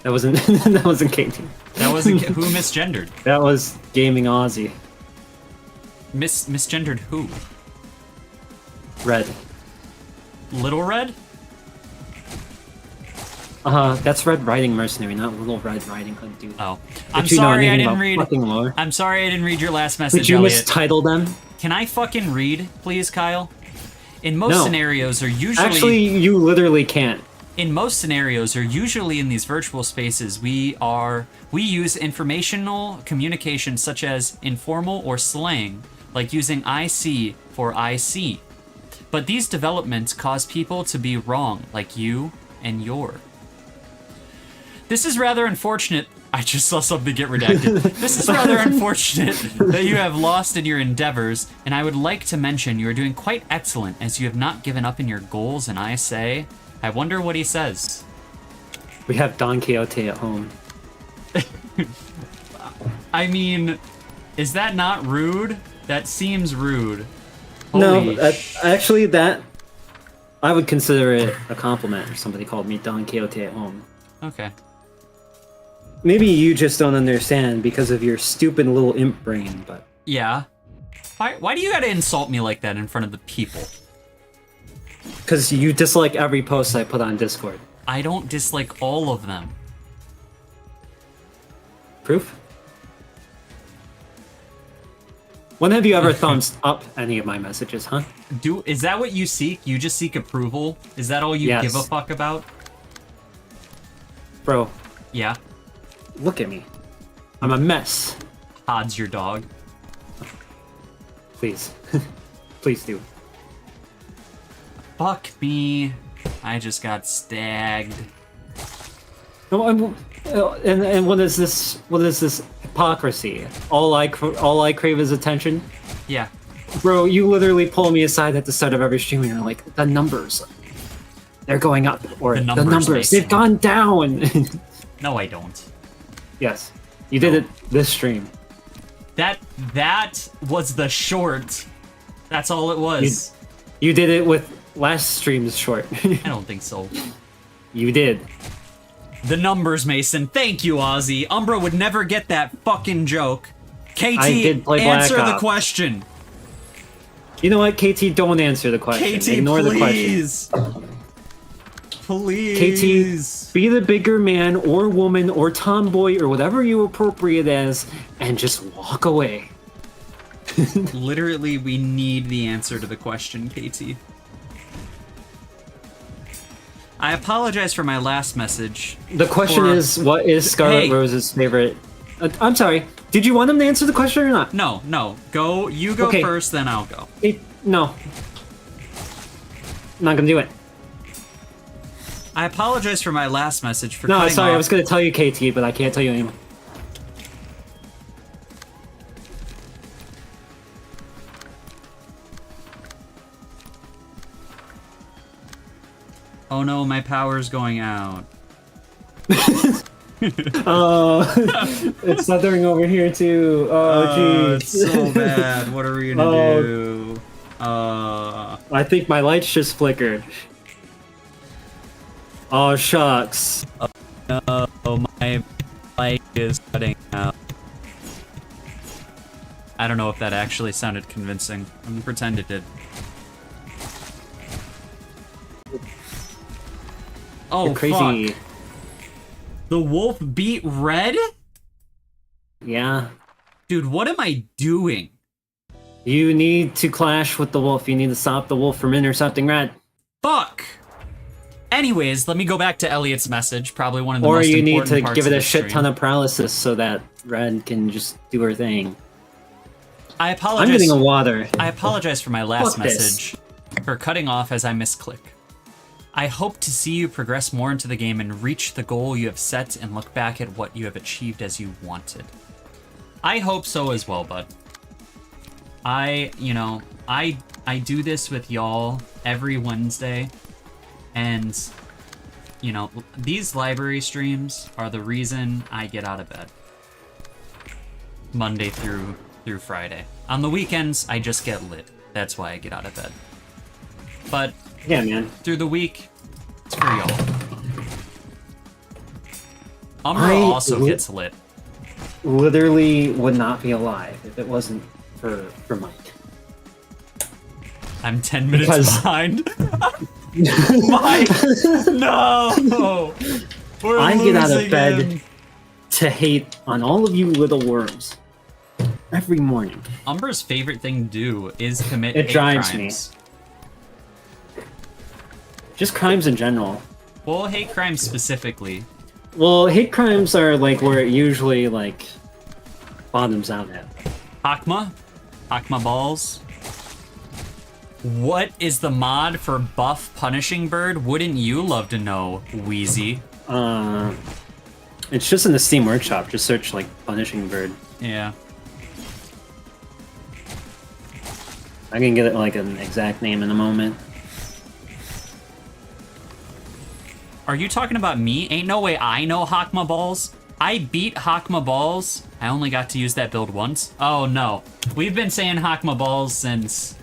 That wasn't that wasn't KT. That wasn't who misgendered? That was Gaming Aussie. Misgendered who? Red. Little Red? That's Red Riding Mercenary, not Little Red Riding Hood, dude. Oh. Did I'm you know sorry I anything didn't about read. fucking lore? I'm sorry I didn't read your last message, Did you Elliot. mistitle them? Can I fucking read, please, Kyle? In most scenarios, or usually... Actually, you literally can't. In most scenarios, or usually in these virtual spaces, we use informational communication such as informal or slang, like using IC for IC. But these developments cause people to be wrong, like you and your. This is rather unfortunate. I just saw something get redacted. This is rather unfortunate that you have lost in your endeavors, and I would like to mention you are doing quite excellent as you have not given up in your goals, and I say, I wonder what he says. We have Don Quixote at home. I mean, is that not rude? That seems rude. No, actually, that I would consider it a compliment if somebody called me Don Quixote at home. Okay. Maybe you just don't understand because of your stupid little imp brain, but... Yeah. Why do you gotta insult me like that in front of the people? Because you dislike every post I put on Discord. I don't dislike all of them. Proof? When have you ever thumbs up any of my messages, huh? Is that what you seek? You just seek approval? Is that all you give a fuck about? Bro. Yeah. Look at me. I'm a mess. Hod's your dog. Please. Please do. Fuck me. I just got stagged. No, and what is this? What is this hypocrisy? All I crave is attention. Yeah. Bro, you literally pull me aside at the start of every stream and you're like, the numbers, they're going up, or the numbers they've gone down. No, I don't. Yes, you did it this stream. That was the short. That's all it was. You did it with last stream's short. I don't think so. You did. The numbers, Mason. Thank you, Ozzy. Umbra would never get that fucking joke. KT, I did play Black answer the Ops. question. You know what, KT? Don't answer the question. KT, Ignore please. the question. Please. KT, be the bigger man or woman or tomboy or whatever you appropriate as, and just walk away. Literally, we need the answer to the question, KT. I apologize for my last message. The question is, what is Scarlet Rose's favorite? I'm sorry. Did you want him to answer the question or not? No. Go. You go first, then I'll go. No. I'm not gonna do it. I apologize for my last message for No, cutting sorry. off. I was gonna tell you, KT, but I can't tell you anymore. Oh no, my power's going out. It's stuttering over here too. Oh, jeez. It's so bad. What are we gonna do? I think my lights just flickered. Oh, shucks. No, my light is cutting out. I don't know if that actually sounded convincing. I'm gonna pretend it did. Oh, you're crazy. Fuck. The wolf beat red? Yeah. Dude, what am I doing? You need to clash with the wolf. You need to stop the wolf from intercepting red. Fuck! Anyways, let me go back to Elliot's message. Probably one of the or most you important need to parts give it of a the shit stream. ton of paralysis so that red can just do her thing. I apologize. I'm getting a water. I apologize for my last Fuck this. message for cutting off as I misclick. I hope to see you progress more into the game and reach the goal you have set and look back at what you have achieved as you wanted. I hope so as well, bud. I do this with y'all every Wednesday, and these library streams are the reason I get out of bed. Monday through Friday. On the weekends, I just get lit. That's why I get out of bed. But yeah, man. Through the week, it's for y'all. Umbra also gets lit. Literally would not be alive if it wasn't for Mike. I'm 10 minutes behind. Mike, no! I get out of bed to hate on all of you little worms every morning. Umbra's favorite thing to do is commit It hate drives crimes. me. Just crimes in general. Well, hate crimes specifically. Well, hate crimes are like where it usually like bottoms out at. Hakma? Hakma balls? What is the mod for buff punishing bird? Wouldn't you love to know, Wheezy? It's just in the Steam Workshop. Just search like Punishing Bird. Yeah. I can get it like an exact name in a moment. Are you talking about me? Ain't no way I know Hakma Balls. I beat Hakma Balls. I only got to use that build once. Oh no. We've been saying Hakma Balls since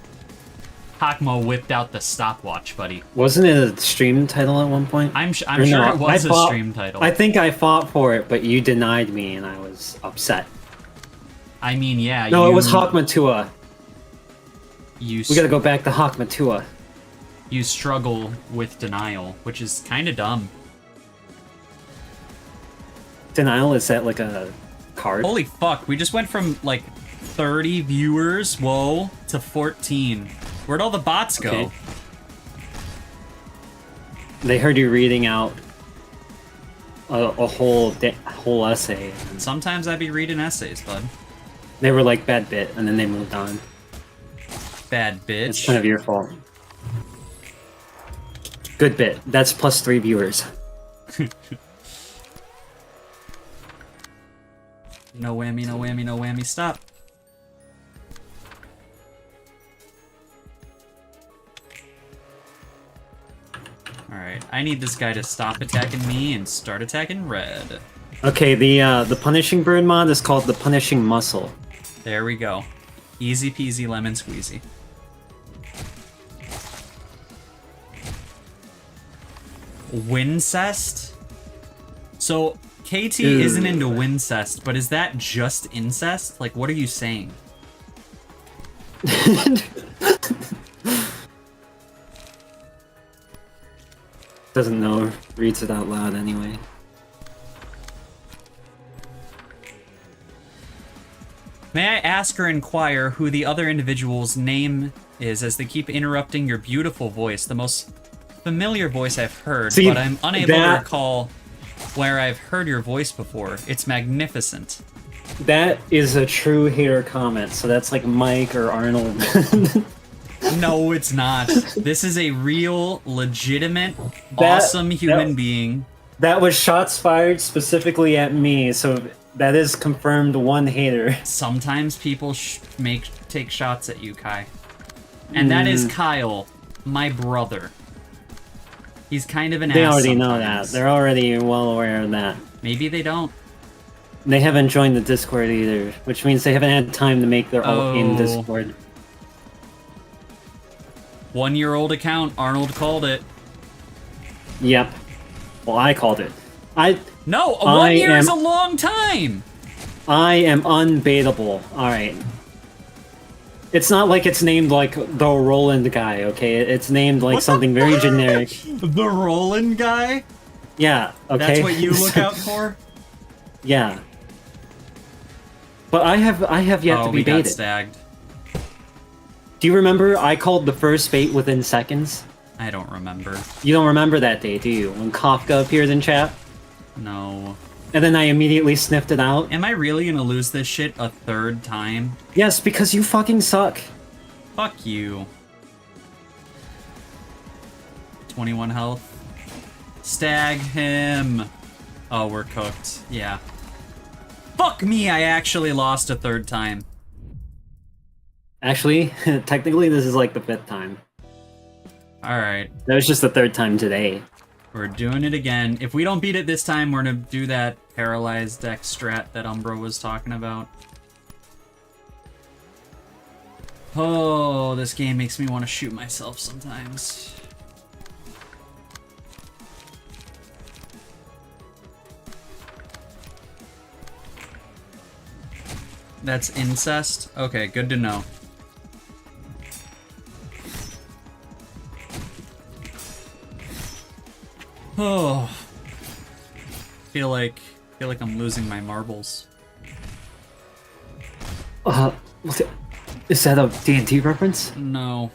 Hakma whipped out the stopwatch, buddy. Wasn't it a stream title at one point? I'm sure it was a stream title. I think I fought for it, but you denied me and I was upset. I mean, yeah. No, it was Hakma Tua. We gotta go back to Hakma Tua. You struggle with denial, which is kind of dumb. Denial, is that like a card? Holy fuck, we just went from like 30 viewers, whoa, to 14. Where'd all the bots go? Okay. They heard you reading out a whole essay. Sometimes I be reading essays, bud. They were like, bad bit, and then they moved on. Bad bitch. It's kind of your fault. Good bit. That's plus 3 viewers. No whammy, no whammy, no whammy, stop. Alright, I need this guy to stop attacking me and start attacking red. Okay, the Punishing Bird mod is called the Punishing Muscle. There we go. Easy peasy lemon squeezy. Wincest? So, KT isn't into Wincest, but is that just incest? Like, what are you saying? Doesn't know, reads it out loud anyway. May I ask or inquire who the other individual's name is, as they keep interrupting your beautiful voice, the most familiar voice I've heard, but I'm unable to recall where I've heard your voice before. It's magnificent. That is a true hater comment, so that's like Mike or Arnold. No, it's not. This is a real, legitimate, awesome human being. That was shots fired specifically at me, so that is confirmed one hater. Sometimes people take shots at you, Kai. And that is Kyle, my brother. He's kind of an ass They already sometimes. know that. They're already well aware of that. Maybe they don't. They haven't joined the Discord either, which means they haven't had time to make their own Discord. 1-year-old account, Arnold called it. Yep. Well, I called it. No, 1 year is a long time! I am unbaitable. Alright. It's not like it's named like the Roland guy, okay? It's named like something very generic. The Roland guy? Yeah, okay. That's what you look out for? Yeah. But I have yet to be we got baited. stagged. Do you remember I called the first bait within seconds? I don't remember. You don't remember that day, do you? When Kafka appeared in chat? No. And then I immediately sniffed it out? Am I really gonna lose this shit a third time? Yes, because you fucking suck. Fuck you. 21 health. Stag him. Oh, we're cooked. Yeah. Fuck me, I actually lost a third time. Actually, technically this is like the 5th time. Alright. That was just the 3rd time today. We're doing it again. If we don't beat it this time, we're gonna do that paralyzed deck strat that Umbra was talking about. Oh, this game makes me want to shoot myself sometimes. That's incest? Okay, good to know. Oh, feel like I'm losing my marbles. Is that a D&D reference? No.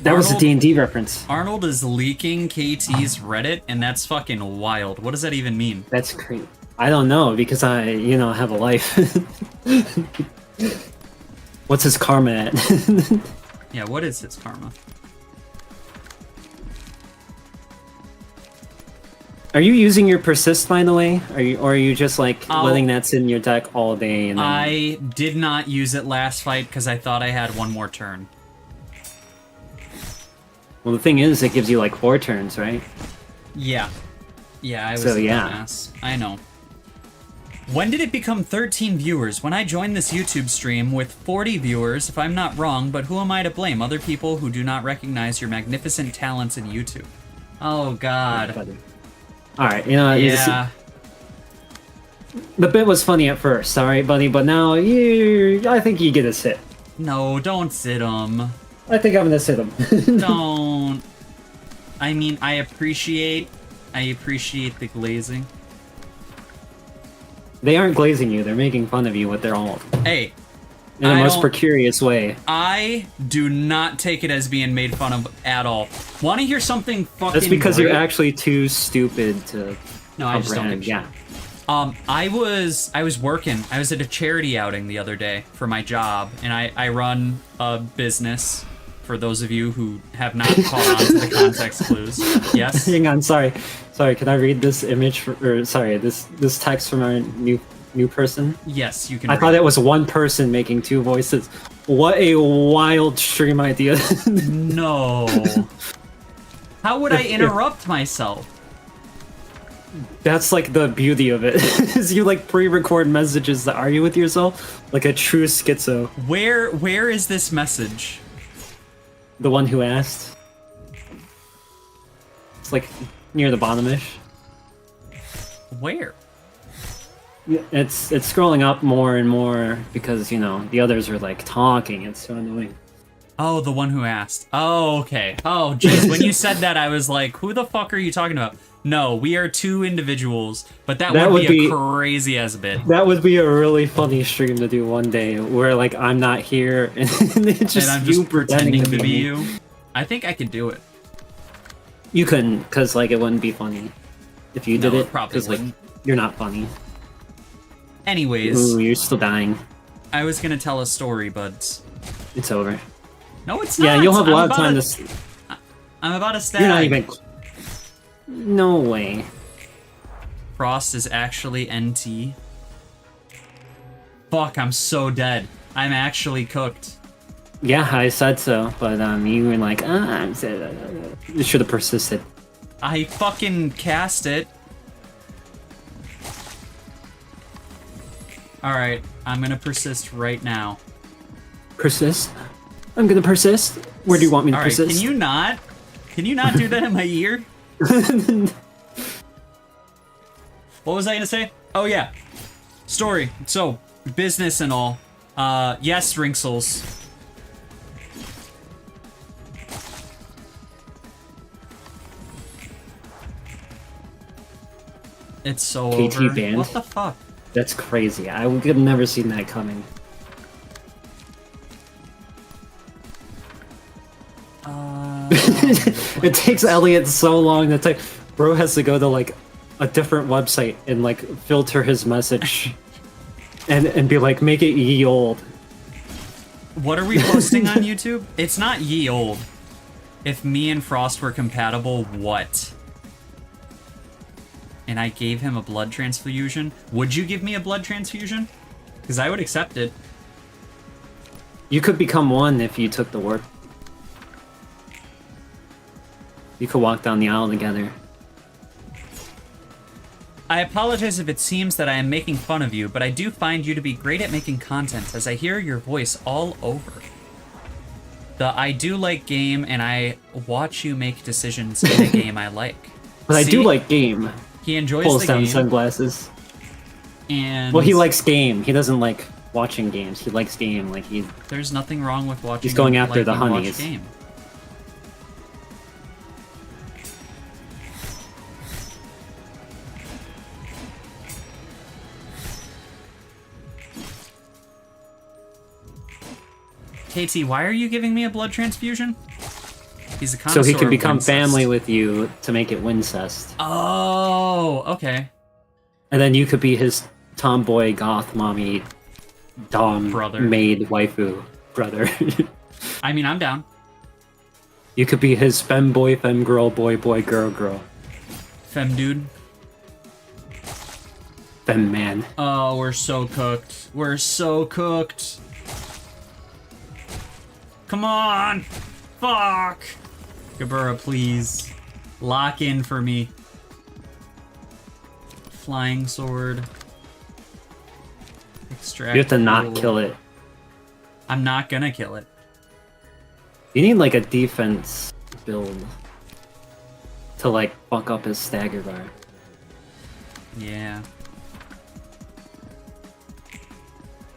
That was a D&D reference. Arnold is leaking KT's Reddit, and that's fucking wild. What does that even mean? That's crazy. I don't know, because I, have a life. What's his karma at? Yeah, what is his karma? Are you using your persist, by the way? Or are you just like I'll- letting that sit in your deck all day? And then... I did not use it last fight because I thought I had one more turn. Well, the thing is, it gives you like 4 turns, right? Yeah. Yeah, I was So, a yeah. dumbass. I know. When did it become 13 viewers? When I joined this YouTube stream with 40 viewers, if I'm not wrong, but who am I to blame? Other people who do not recognize your magnificent talents in YouTube. Oh, God. Alright, you know, Yeah. the bit was funny at first, alright, buddy, but now I think you get a sit. No, don't sit him. I think I'm gonna sit him. Don't. I mean, I appreciate the glazing. They aren't glazing you, they're making fun of you with their all Hey, in the I most don't- precarious way. I do not take it as being made fun of at all. Want to hear something fucking That's because great? you're actually too stupid to No, I just don't comprehend. give a shit. I was working. I was at a charity outing the other day for my job, and I run a business. For those of you who have not caught on to the context clues, yes. Hang on, sorry, can I read this image this text from our new person? Yes, you can. I read thought it was one person making 2 voices. What a wild stream idea! No. How would I interrupt myself? That's like the beauty of it. Is you like pre-record messages that argue with yourself, like a true schizo. Where is this message? The one who asked. It's like near the bottom-ish. Where? It's scrolling up more and more because, you know, the others are like talking. It's so annoying. Oh, the one who asked. Oh, okay. Oh, jeez. When you said that, I was like, who the fuck are you talking about? No, we are 2 individuals, but that would be a crazy as bit. That would be a really funny stream to do one day, where like I'm not here and it's just, And I'm you just pretending to be me. you. I think I could do it. You couldn't, because like it wouldn't be funny if you did No, it. it probably 'cause, like, wouldn't. you're not funny. Anyways, Ooh, you're still dying. I was gonna tell a story, but It's over. no, it's not. Yeah, you'll have a I'm lot of about time to. I'm about to stab. You're not even. No way. Frost is actually NT. Fuck, I'm so dead. I'm actually cooked. Yeah, I said so, but you were like, you should have persisted. I fucking cast it. Alright, I'm gonna persist right now. Persist? I'm gonna persist? Where do you want me to Alright, persist? can you not? Can you not do that in my ear? What was I gonna say? Oh yeah. Story. So, business and all. Yes, Rinksels. It's so KT over. banned? What the fuck? That's crazy. I would have never seen that coming. It takes Elliot so long to type. Bro has to go to like a different website and like filter his message and be like, make it ye old. What are we posting on YouTube? It's not ye old. If me and Frost were compatible, what? And I gave him a blood transfusion. Would you give me a blood transfusion? Because I would accept it. You could become one if you took the work. You could walk down the aisle together. I apologize if it seems that I am making fun of you, but I do find you to be great at making content, as I hear your voice all over. I do like game, and I watch you make decisions in a game I like. But I do See? like game. He enjoys Pulls the down game, sunglasses. and Well, he likes game. He doesn't like watching games. He likes game. Like he. there's nothing wrong with watching. He's going after the liking to watch honeys. Game. KT, why are you giving me a blood transfusion? He's a So connoisseur he can of become Wincest. family with you to make it Wincest. Oh, okay. And then you could be his tomboy goth mommy dom Brother. maid waifu brother. I mean, I'm down. You could be his fem boy girl boy girl girl. Fem dude. Them man. Oh, we're so cooked. We're so cooked. Come on! Fuck! Gabura, please. Lock in for me. Flying sword. Extract. You have to not fuel. kill it. I'm not gonna kill it. You need like a defense build to like fuck up his stagger bar. Yeah.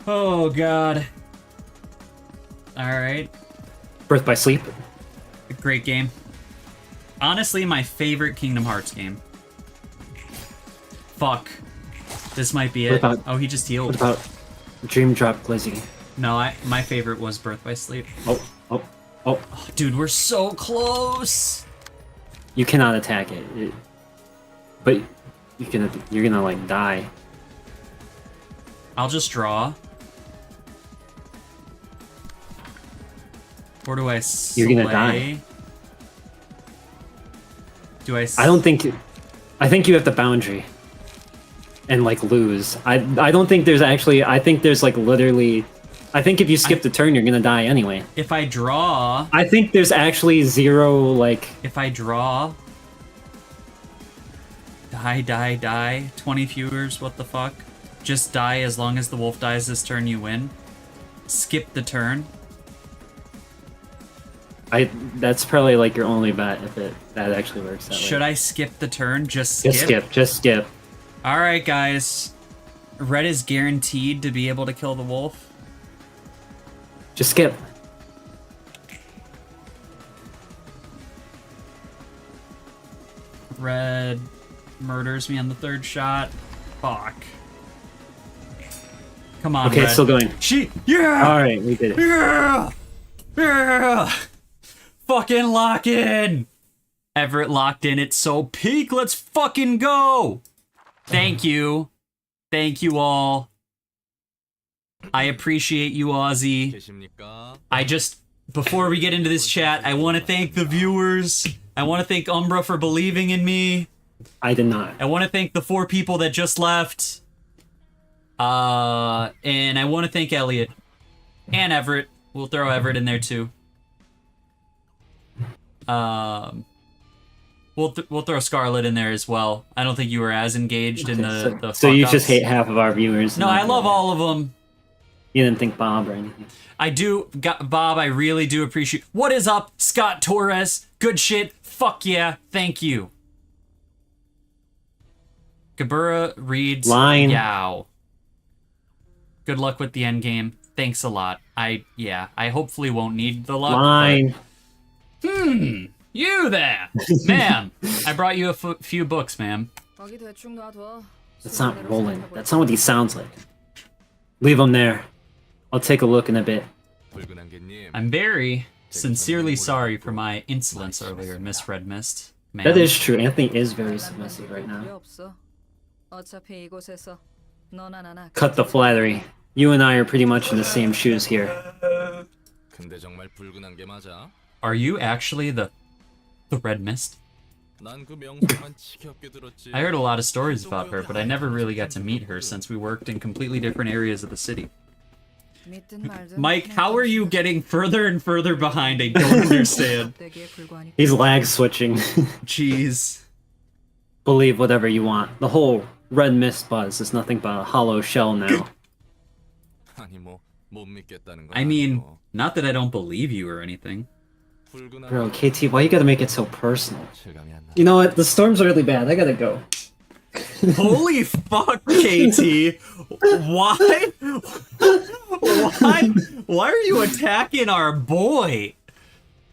Oh god. Alright. Birth by Sleep. Great game. Honestly, my favorite Kingdom Hearts game. Fuck. This might be it. Oh, he just healed. What about Dream Drop Glizzy? No, my favorite was Birth by Sleep. Oh. Oh, dude, we're so close. You cannot attack it. But you're gonna like die. I'll just draw. Or do I slay? You're gonna die. Do I? I don't think. I think you have the boundary. And like lose. I don't think there's actually. I think there's like literally. I think if you skip the turn, you're gonna die anyway. If I draw. I think there's actually zero like. If I draw. Die. 20 viewers. What the fuck? Just die as long as the wolf dies this turn. You win. Skip the turn. That's probably like your only bet if that actually works that way. Should I skip the turn? Just skip? Just skip. Alright, guys. Red is guaranteed to be able to kill the wolf. Just skip. Red murders me on the third shot. Fuck. Come on, Okay, Red. it's still going. Yeah! Alright, we did it. Yeah! Fucking lock in! Everett locked in. It's so peak. Let's fucking go! Thank you. Thank you all. I appreciate you, Ozzy. Before we get into this chat, I want to thank the viewers. I want to thank Umbra for believing in me. I did not. I want to thank the 4 people that just left. And I want to thank Elliot. And Everett. We'll throw Everett in there too. We'll throw Scarlet in there as well. I don't think you were as engaged in the So you fuck-ups. just hate half of our viewers. No, I love all of them. You didn't think Bob or anything. I do, Bob, I really do appreciate... What is up, Scott Torres? Good shit. Fuck yeah. Thank you. Gabura reads... Line. Yow. Good luck with the end game. Thanks a lot. I hopefully won't need the luck. Line. But... You there! Ma'am, I brought you a few books, ma'am. That's not rolling. That's not what he sounds like. Leave him there. I'll take a look in a bit. I'm very sincerely sorry for my insolence earlier, Miss Red Mist. Ma'am. That is true. Anthony is very submissive right now. Cut the flattery. You and I are pretty much in the same shoes here. Are you actually the Red Mist? I heard a lot of stories about her, but I never really got to meet her since we worked in completely different areas of the city. Mike, how are you getting further and further behind? I don't understand. He's lag switching. Jeez. Believe whatever you want. The whole red mist buzz is nothing but a hollow shell now. I mean, not that I don't believe you or anything. Bro, KT, why you gotta make it so personal? You know what? The storm's really bad. I gotta go. Holy fuck, KT! Why? Why are you attacking our boy?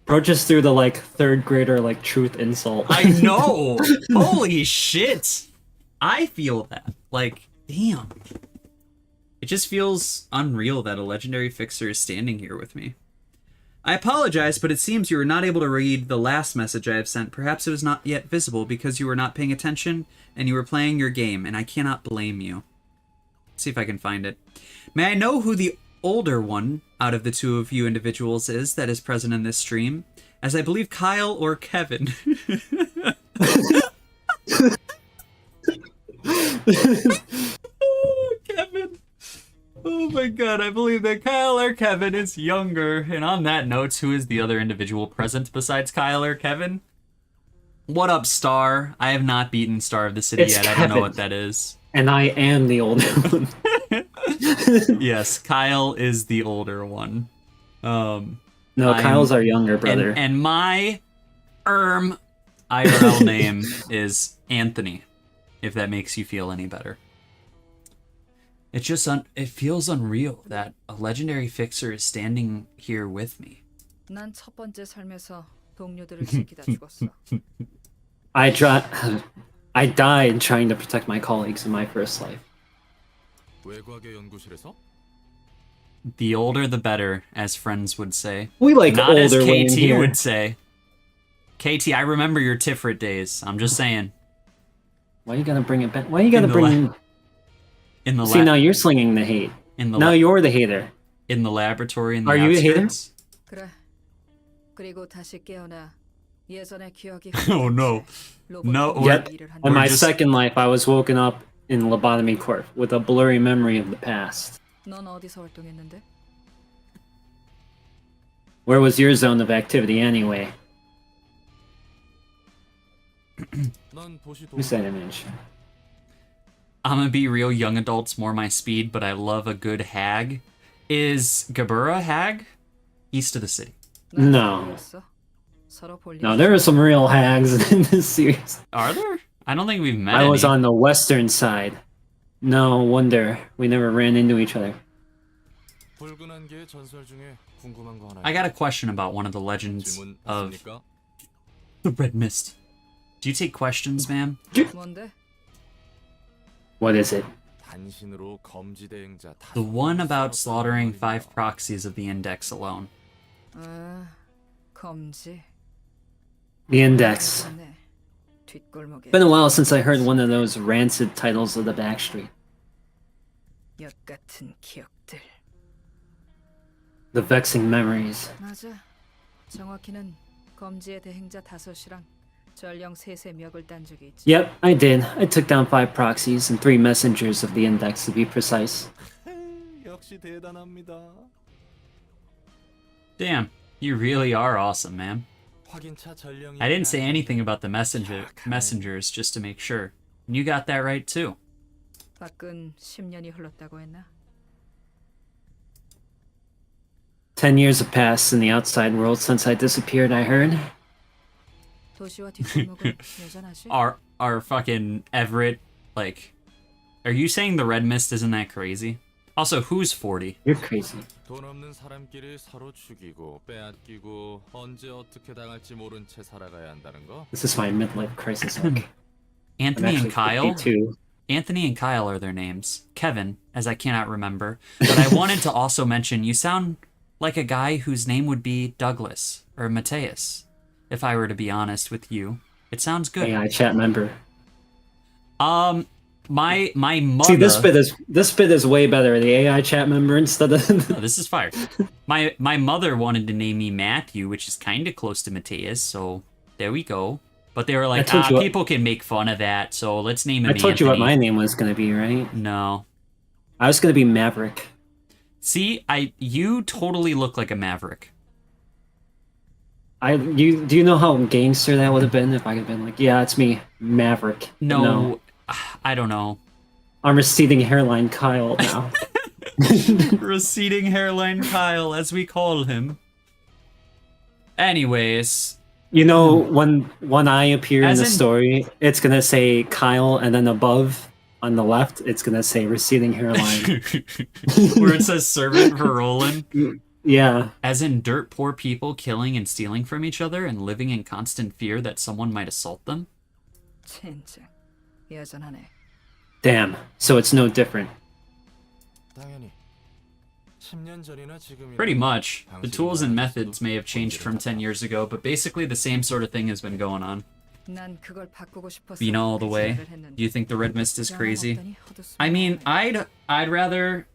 Bro just threw the like 3rd grader like truth insult. I know. Holy shit! I feel that. Like, damn. It just feels unreal that a legendary fixer is standing here with me. I apologize, but it seems you were not able to read the last message I have sent. Perhaps it was not yet visible because you were not paying attention and you were playing your game, and I cannot blame you. Let's see if I can find it. May I know who the older one out of the 2 of you individuals is that is present in this stream? As I believe Kyle or Kevin. Oh my god, I believe that Kyle or Kevin is younger. And on that note, who is the other individual present besides Kyle or Kevin? What up, Star? I have not beaten Star of the City It's yet. I don't Kevin. know what that is. And I am the older one. Yes, Kyle is the older one. No, Kyle's our younger brother. And my IRL name is Anthony, if that makes you feel any better. It just it feels unreal that a legendary fixer is standing here with me. 난 첫 번째 삶에서 동료들을 지키다 죽었어. I died trying to protect my colleagues in my first life. 외곽의 연구실에서? The older the better, as friends would say. We like Not older as women KT here. would say. KT, I remember your Tiferet days. I'm just saying. Why you gotta bring it back? Why you gotta bring? In the See, now you're slinging the hate. Now you're the hater. In the laboratory. In the Are you a hater? outskirts? 그래. 그리고 다시 깨어나 예전의 기억이. Oh no. No. Yet, in my just- second life, I was woken up in Lobotomy Court with a blurry memory of the past. 넌 어디서 활동했는데? Where was your zone of activity anyway? 난 도시 Who's that image? I'm gonna be real, young adults more my speed, but I love a good hag. Is Gabura hag? East of the city. No. 서로 볼 No, there are some real hags in this series. Are there? I don't think we've met I was any. on the western side. No wonder we never ran into each other. 붉은 안개의 전설 중에 궁금한 거 하나. I got a question about one of the legends 질문 of 있습니까? the Red Mist. Do you take questions, ma'am? 뭔데? What is it? 단신으로 검지 대행자 The one about slaughtering 5 proxies of the Index alone. 아, 검지. The Index. 네. 뒷골목에. Been a while since I heard one of those rancid titles of the Backstreet. 역 같은 기억들. The vexing memories. 맞아. 정확히는 검지의 대행자 5이랑 전령 3의 멱을 딴 적이 있지. Yep, I did. I took down 5 proxies and 3 messengers of the Index to be precise. 역시 대단합니다. Damn, you really are awesome, man. 확인차 전령이 I didn't say anything about the messengers just to make sure. And you got that right too. 밖은 10년이 흘렀다고 했나? 10 years have passed in the outside world since I disappeared, I heard. 도시와 뒷골목은 여전하지? Our fucking Everett, like, are you saying the Red Mist isn't that crazy? Also, who's 40? You're crazy. 돈 없는 사람끼리 서로 죽이고 빼앗기고 언제 어떻게 당할지 모른 채 살아가야 한다는 거. This is my midlife crisis arc. I'm Anthony actually and Kyle? 52. Anthony and Kyle are their names. Kevin, as I cannot remember. But I wanted to also mention, you sound like a guy whose name would be Douglas or Mateus, if I were to be honest with you. It sounds good. AI chat member. My mother. See, this bit is way better. The AI chat member instead of Oh, this is fire. My mother wanted to name me Matthew, which is kind of close to Mateus, so there we go. But they were like, people can make fun of that, so let's name him I told Anthony. you what my name was gonna be, right? No. I was gonna be Maverick. See, you totally look like a maverick. Do you know how gangster that would have been if I had been like, yeah, it's me, Maverick. But No, I don't know. I'm receding hairline Kyle now. Receding hairline Kyle, as we call him. Anyways, You know, when one eye appear in As the in- story, it's gonna say Kyle, and then above on the left, it's gonna say receding hairline. where it says servant for Roland. Yeah. As in dirt poor people killing and stealing from each other and living in constant fear that someone might assault them? 진짜 여전하네. Damn. So it's no different. 당연히 10년 전이나 지금이나 Pretty much. The tools and methods may have changed from 10 years ago, but basically the same sort of thing has been going on. 난 그걸 바꾸고 싶었어. You know all the way? Do you think the Red Mist is crazy? I mean, I'd rather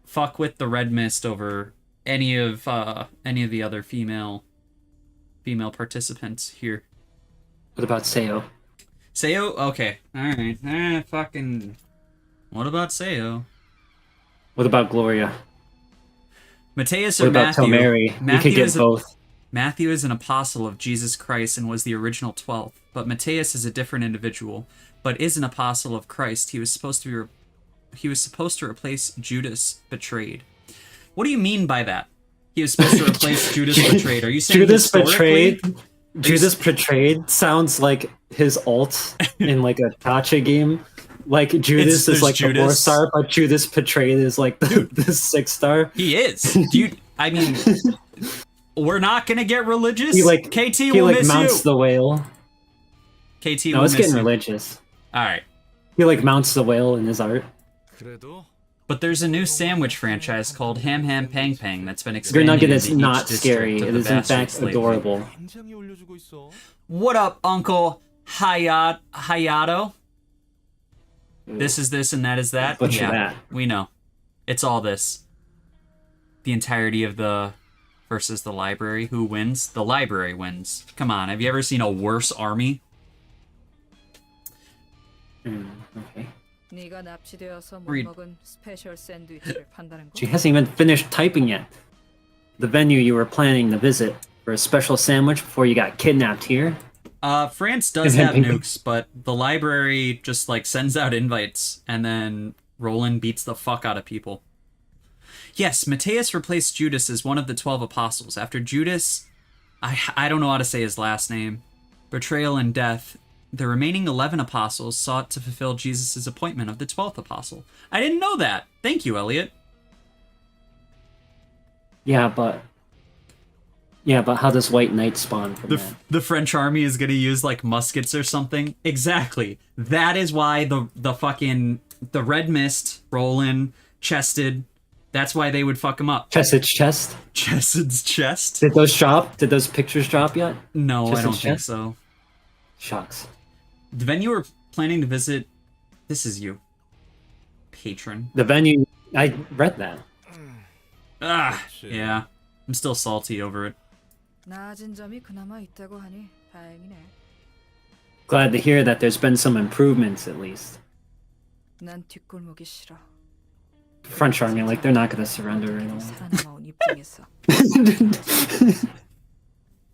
fuck with the Red Mist over any of the other female participants here. What about Seo? Seo? Okay. Alright. Fucking... What about Seo? What about Gloria? Matthias What or about Matthew? Mary? You Matthew could get is both. Matthew is an apostle of Jesus Christ and was the original 12th, but Matthias is a different individual, but is an apostle of Christ. He was supposed to replace Judas betrayed. What do you mean by that? He was supposed to replace Judas betrayed. Are you saying Judas historically? betrayed? Judas betrayed sounds like his alt in like a gacha game. Like Judas there's is like the 4 Judas. star, but Judas betrayed is like the 6 star. He is. I mean, we're not gonna get religious. KT He will like miss mounts you. the whale. KT No, will it's miss getting you. religious. All right. He like mounts the whale in his art. 그래도 But there's a new sandwich franchise called Ham Ham Pang Pang that's been Your expanded nugget into is each not district scary. of It the is in Bastards fact lately. adorable. 굉장히 올려주고 있어. What up, Uncle Hayato? This is this and that is that. Butcher Yeah, that. we know. It's all this. The entirety of the versus the library. Who wins? The library wins. Come on, have you ever seen a worse army? Okay. 네가 납치되어서 못 Read. 먹은 스페셜 샌드위치를 판다는 거? She hasn't even finished typing yet. The venue you were planning to visit for a special sandwich before you got kidnapped here. France does have nukes, but the library just like sends out invites, and then Roland beats the fuck out of people. Yes, Matthias replaced Judas as one of the 12 apostles. After Judas, I don't know how to say his last name, betrayal and death, the remaining 11 apostles sought to fulfill Jesus' appointment of the 12th apostle. I didn't know that. Thank you, Elliot. Yeah, but how does White Knight spawn from that? The French army is gonna use like muskets or something. Exactly. That is why the Red Mist, Roland, Chested. That's why they would fuck him up. Chested's chest? Chested's chest? Did those drop? Did those pictures drop yet? No, I Chested's don't think chest? so. Shucks. The venue we're planning to visit. This is you, patron. The venue. I read that. Yeah. I'm still salty over it. 나아진 점이 그나마 있다고 하니 다행이네. Glad to hear that there's been some improvements at least. 난 뒷골목이 싫어. French army, like they're not gonna surrender at all. 살아남아온 입장에서.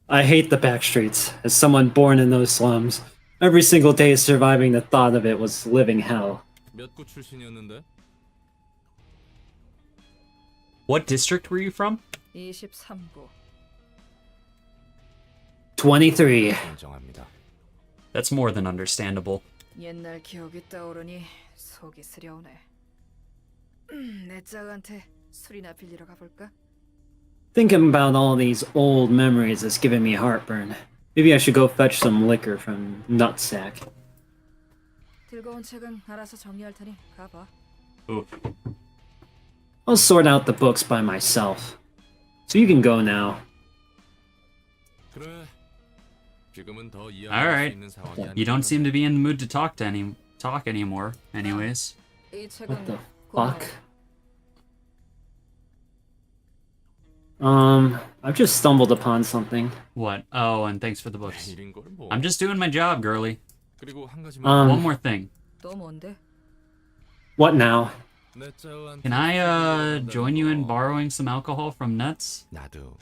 I hate the back streets. As someone born in those slums, every single day surviving the thought of it was living hell. 몇 구 출신이었는데? What district were you from? 23구. 23. 인정합니다. That's more than understandable. 옛날 기억이 떠오르니 속이 쓰려오네. 내 짝한테 술이나 빌리러 가볼까? Thinking about all these old memories is giving me heartburn. Maybe I should go fetch some liquor from Nutsack. 들고 온 책은 알아서 정리할 테니 가봐. Oof. I'll sort out the books by myself. So you can go now. 그래. 지금은 더 All 이해할 right. 수 있는 상황이 You don't 아니야. seem to be in the mood to talk anymore. Anyways. 이 책은 What the 고마워. fuck? I've just stumbled upon something. What? Oh, and thanks for the books. 일인 걸 뭐. I'm just doing my job, girly. 그리고 한 가지만. One more thing. 또 뭔데? What now? 내 짝한테 Can I join you in 거. borrowing some alcohol from Nuts? 나도.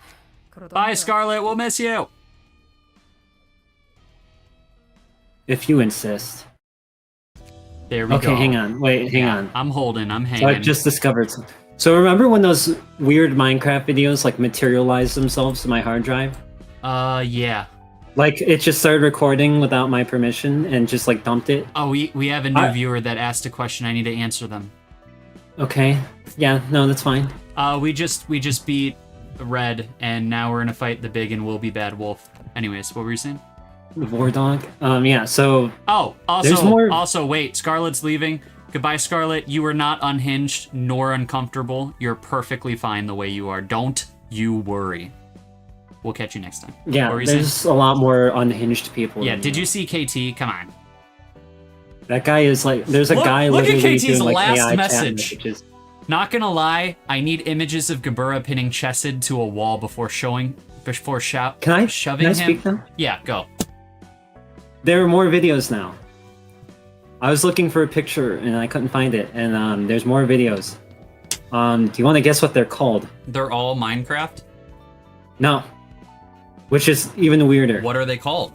Bye, Scarlet. We'll miss you. If you insist. There we Okay, go. hang on. Wait, hang on. I'm holding. I'm So hanging. I've just discovered something. So remember when those weird Minecraft videos like materialized themselves to my hard drive? Yeah. Like it just started recording without my permission and just like dumped it? Oh, we have a new viewer that asked a question. I need to answer them. Okay. Yeah, no, that's fine. We just beat Red, and now we're gonna fight the big and will be bad wolf. Anyways, what were you saying? War dog. Yeah, so Oh, There's more- also wait, Scarlet's leaving. Goodbye, Scarlet. You are not unhinged nor uncomfortable. You're perfectly fine the way you are. Don't you worry. We'll catch you next time. yeah, What were you saying? there's a lot more unhinged people. Yeah, than did you see KT? Come on. That guy is like there's a guy look at literally KT's doing like last AI message. chat messages. Not gonna lie, I need images of Gabura pinning Chesed to a wall before shoving Can I him. speak now? Yeah, go. There are more videos now. I was looking for a picture and I couldn't find it, and there's more videos. Do you want to guess what they're called? They're all Minecraft? No. Which is even weirder. What are they called?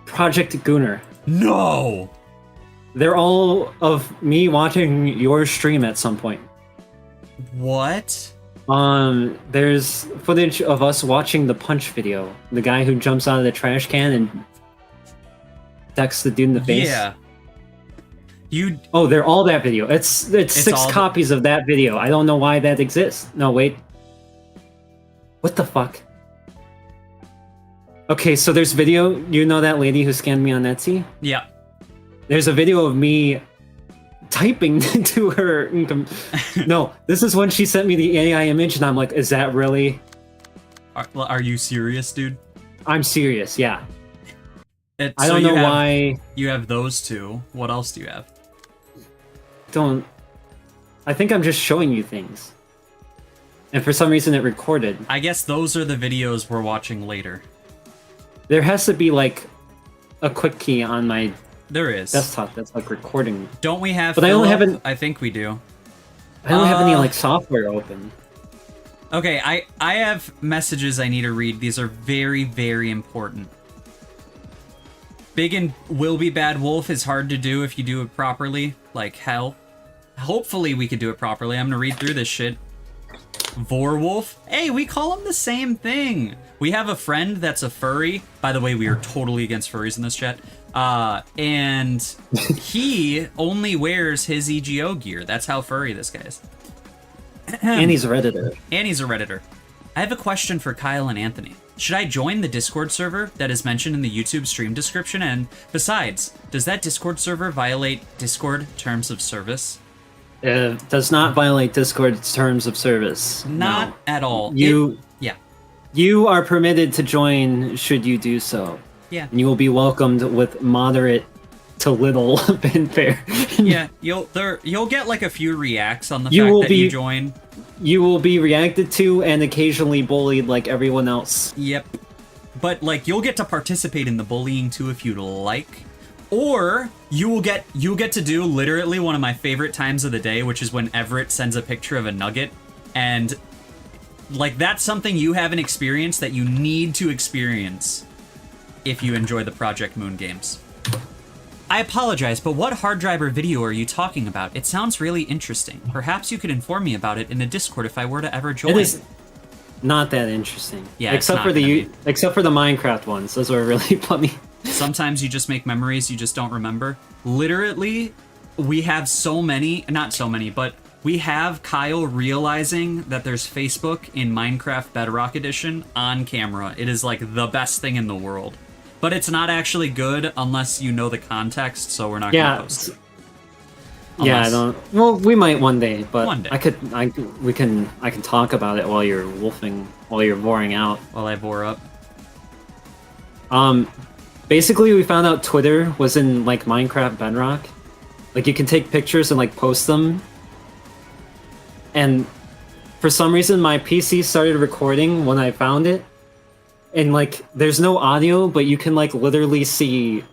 Project Gooner. No! They're all of me watching your stream at some point. What? There's footage of us watching the punch video. The guy who jumps out of the trash can and decks the dude in the face. Yeah. Oh, they're all that video. It's 6 copies of that video. I don't know why that exists. No, wait. What the fuck? Okay, so there's video. You know that lady who scanned me on Etsy? Yeah. There's a video of me typing to her. No, this is when she sent me the AI image, and I'm like, is that really? Are you serious, dude? I'm serious, yeah. I so don't know why. You have those two. What else do you have? I think I'm just showing you things. And for some reason it recorded. I guess those are the videos we're watching later. There has to be like a quick key on my There is. desktop that's like recording. Don't we have But I only have I think we do. I don't have any like software open. Okay, I have messages I need to read. These are very, very important. Big and Will Be Bad Wolf is hard to do if you do it properly, like hell. Hopefully we could do it properly. I'm gonna read through this shit. Vorwolf. Hey, we call him the same thing. We have a friend that's a furry. By the way, we are totally against furries in this chat. And he only wears his EGO gear. That's how furry this guy is. And he's a Redditor. And he's a Redditor. I have a question for Kyle and Anthony. Should I join the Discord server that is mentioned in the YouTube stream description? And besides, does that Discord server violate Discord terms of service? It does not violate Discord's terms of service. Not No. at all. Yeah. You are permitted to join should you do so. Yeah. And you will be welcomed with moderate to little fanfare. Yeah, you'll get like a few reacts on the You fact will that be- you join. You will be reacted to and occasionally bullied like everyone else. Yep. But like you'll get to participate in the bullying too if you'd like. Or you'll get to do literally one of my favorite times of the day, which is when Everett sends a picture of a nugget, and like that's something you haven't experienced that you need to experience if you enjoy the Project Moon games. I apologize, but what hard drive or video are you talking about? It sounds really interesting. Perhaps you could inform me about it in the Discord if I were to ever join. It is not that interesting. Yeah, it's except not for gonna the be. except for the Minecraft ones. Those were really funny. Sometimes you just make memories you just don't remember. Literally, we have so many, not so many, but we have Kyle realizing that there's Facebook in Minecraft Bedrock Edition on camera. It is like the best thing in the world. But it's not actually good unless you know the context, so we're not gonna post it. Yeah, I Unless- don't. Well, we might one day, but One day. I can talk about it while you're wolfing, while you're boring out. While I bore up. Basically, we found out Twitter was in like Minecraft Bedrock. Like you can take pictures and like post them. And for some reason, my PC started recording when I found it. And like, there's no audio, but you can like literally see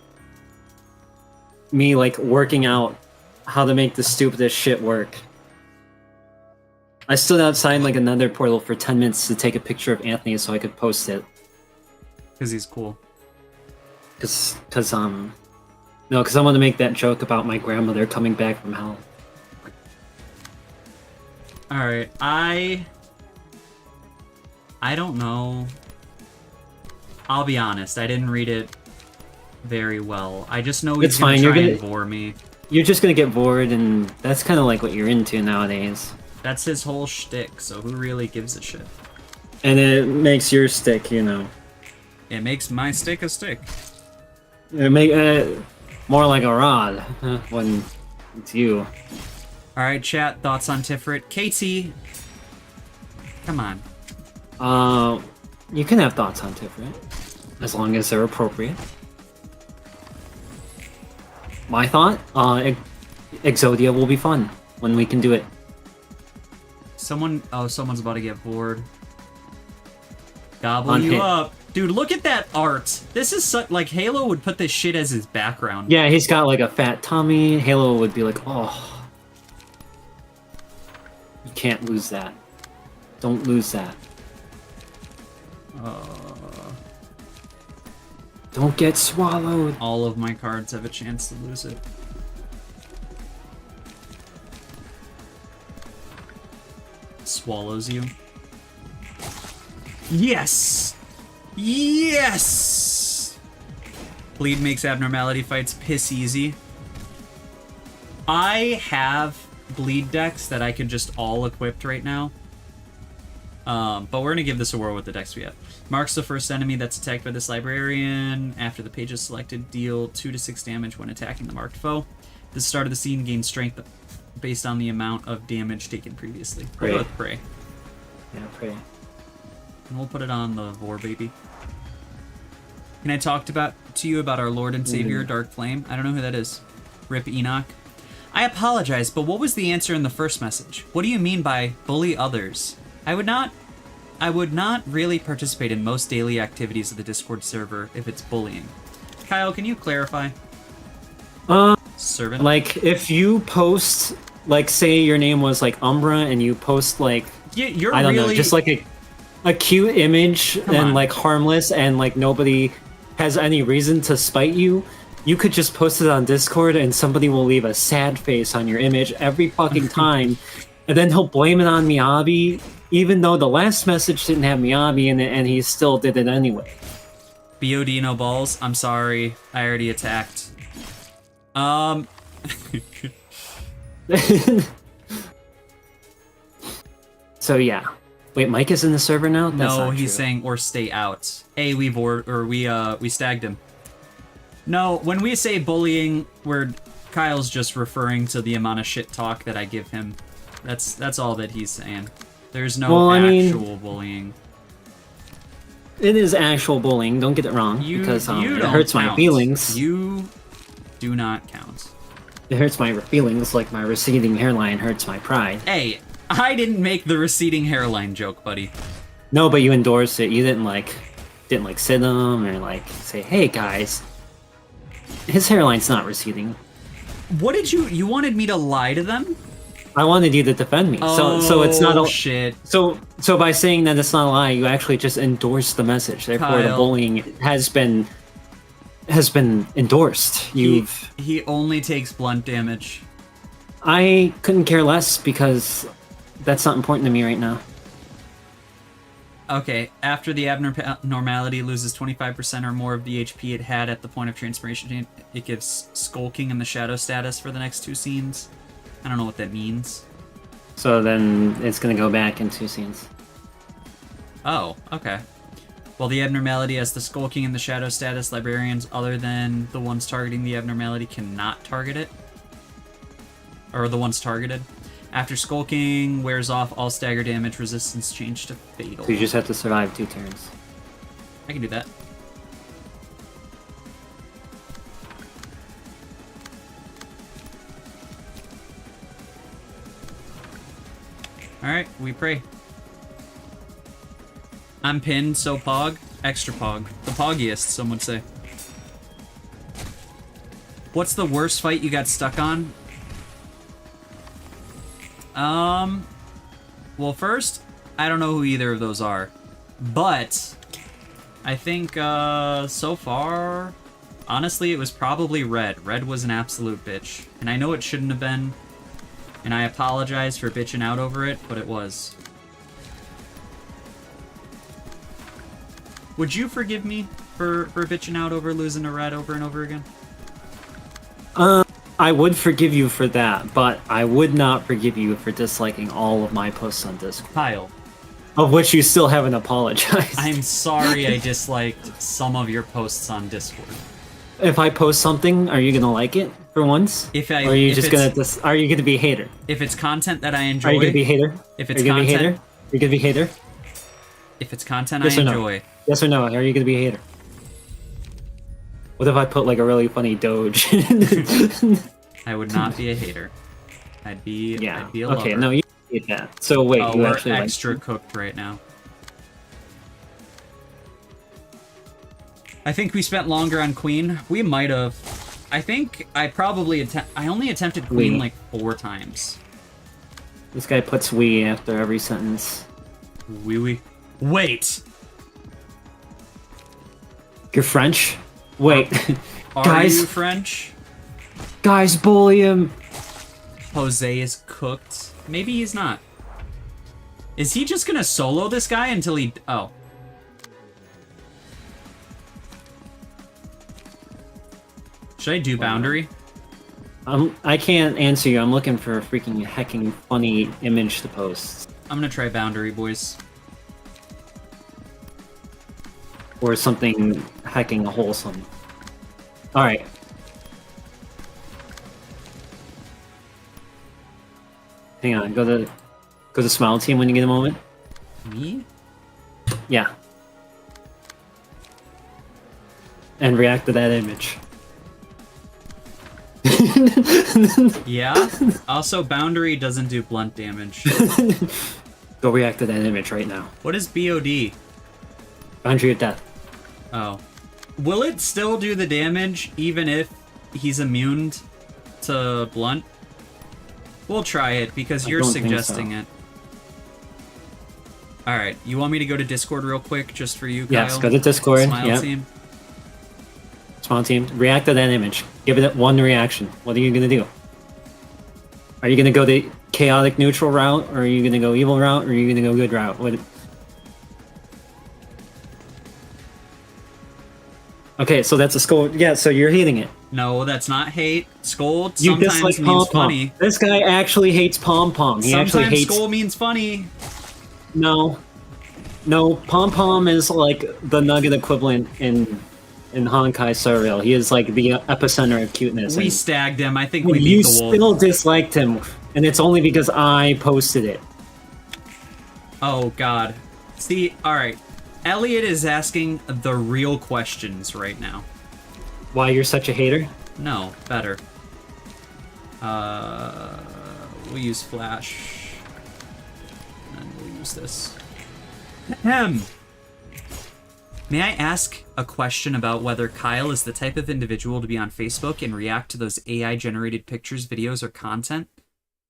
me like working out how to make the stupidest shit work. I stood outside like another portal for 10 minutes to take a picture of Anthony so I could post it. Because he's cool. Cause I want to make that joke about my grandmother coming back from hell. Alright, I don't know. I'll be honest, I didn't read it very well. I just know he's It's gonna fine, try you're and gonna- bore me. You're just gonna get bored, and that's kind of like what you're into nowadays. That's his whole shtick, so who really gives a shit? And it makes your stick, you know. It makes my stick a stick. It make more like a rod when it's you. Alright, chat, thoughts on Tiferet? KT! Come on. You can have thoughts on Tiferet, as long as they're appropriate. My thought, Exodia will be fun when we can do it. Someone's about to get bored. Gobble On you hit. up. Dude, look at that art. This is like Halo would put this shit as his background. Yeah, he's got like a fat tummy. Halo would be like, oh. You can't lose that. Don't lose that. Don't get swallowed. All of my cards have a chance to lose it. Swallows you. Yes! Yes! Bleed makes Abnormality fights piss easy. I have bleed decks that I could just all equipped right now. But we're gonna give this a whirl with the decks we have. Marks the first enemy that's attacked by this librarian. After the page is selected, deal 2 to 6 damage when attacking the marked foe. The start of the scene gains strength based on the amount of damage taken previously. We'll go with Prey. Yeah, Prey. And we'll put it on the Vor baby. Can I talk to you about our Lord and Savior, Dark Flame? I don't know who that is. Rip Enoch. I apologize, but what was the answer in the first message? What do you mean by bully others? I would not really participate in most daily activities of the Discord server if it's bullying. Kyle, can you clarify? Servant? Like, if you post, like, say your name was, like, Umbra, and you post, like, You're I don't really... know, just, like, a cute image and, like, harmless, and, like, nobody has any reason to spite you, you could just post it on Discord, and somebody will leave a sad face on your image every fucking time, and then he'll blame it on Miyabi, even though the last message didn't have Miyabi in it, and he still did it anyway. BOD no balls. I'm sorry. I already attacked. So yeah. Wait, Mike is in the server now? That's No, not he's true. saying or stay out. Hey, we stagged him. No, when we say bullying, Kyle's just referring to the amount of shit talk that I give him. That's all that he's saying. There's no actual bullying. It is actual bullying, don't get it wrong, because it hurts my feelings. You do not count. It hurts my feelings like my receding hairline hurts my pride. Hey, I didn't make the receding hairline joke, buddy. No, but you endorsed it. You didn't sit him or like say, "Hey guys, his hairline's not receding." What did you wanted me to lie to them? I wanted you to defend me. Oh, so it's not a shit. So by saying that it's not a lie, you actually just endorsed the message. Therefore, the Kyle. bullying has been endorsed. He only takes blunt damage. I couldn't care less because that's not important to me right now. Okay, after the abnormality loses 25% or more of the HP it had at the point of transformation, it gives skulking in the shadow status for the next 2 scenes. I don't know what that means. So then it's gonna go back in 2 scenes. Oh, okay. While the abnormality has the skulking in the shadow status, librarians other than the ones targeting the abnormality cannot target it. Or the ones targeted. After skulking wears off, all stagger damage resistance change to fatal. So you just have to survive 2 turns. I can do that. Alright, we pray. I'm pinned, so pog. Extra pog. The poggiest, some would say. What's the worst fight you got stuck on? Well, first, I don't know who either of those are. But, I think, so far, honestly, it was probably Red. Red was an absolute bitch. And I know it shouldn't have been. And I apologize for bitching out over it, but it was. Would you forgive me for bitching out over losing a Red over and over again? I would forgive you for that, but I would not forgive you for disliking all of my posts on Discord. Kyle. Of which you still haven't apologized. I'm sorry I disliked some of your posts on Discord. If I post something, are you gonna like it for once? If I, or are you if just it's- gonna? Are you gonna be a hater? If it's content that I enjoy... Are you gonna be a hater? If it's are you gonna content... be a hater? Are you gonna be a hater? If it's content Yes I or no? enjoy... Yes or no? Are you gonna be a hater? What if I put like a really funny doge? I would not be a hater. I'd be a lover. Okay, no, you hate that. So wait, Oh, you we're actually extra like... cooked right now. I think we spent longer on Queen. We might have. I think I probably I only attempted Queen like 4 times. This guy puts "we" after every sentence. Oui. Wait. You're French? Wait. Are Guys. you French? Guys, bully him! Jose is cooked. Maybe he's not. Is he just gonna solo this guy until he... Oh. Should I do boundary? I can't answer you. I'm looking for a freaking hecking funny image to post. I'm gonna try boundary, boys. Or something hecking wholesome. Alright. Hang on, go to Smile Team when you get a moment. Me? Yeah. And react to that image. Yeah? Also, boundary doesn't do blunt damage. Go react to that image right now. What is BOD? Boundary of Death. Oh. Will it still do the damage even if he's immune to blunt? We'll try it because you're don't think suggesting so. it. Alright, you want me to go to Discord real quick just for you, Kyle? Yes, go to Discord. Smile Yep. team. Smile Team. React to that image. Give it one reaction. What are you gonna do? Are you gonna go the chaotic neutral route, or are you gonna go evil route, or are you gonna go good route? What... Okay, so that's a scold. Yeah, so you're hating it. No, that's not hate. Scold You sometimes dislike means Pom Pom. funny. This guy actually hates Pom Pom. He actually Sometimes hates. scold means funny. No, Pom Pom is like the nugget equivalent in Honkai Star Rail. He is like the epicenter of cuteness. We and stagged him. I think we you beat the wolf. still disliked him, and it's only because I posted it. Oh, God. See, alright. Elliot is asking the real questions right now. Why you're such a hater? No, better. We'll use Flash. And we'll use this. Ahem. May I ask a question about whether Kyle is the type of individual to be on Facebook and react to those AI-generated pictures, videos, or content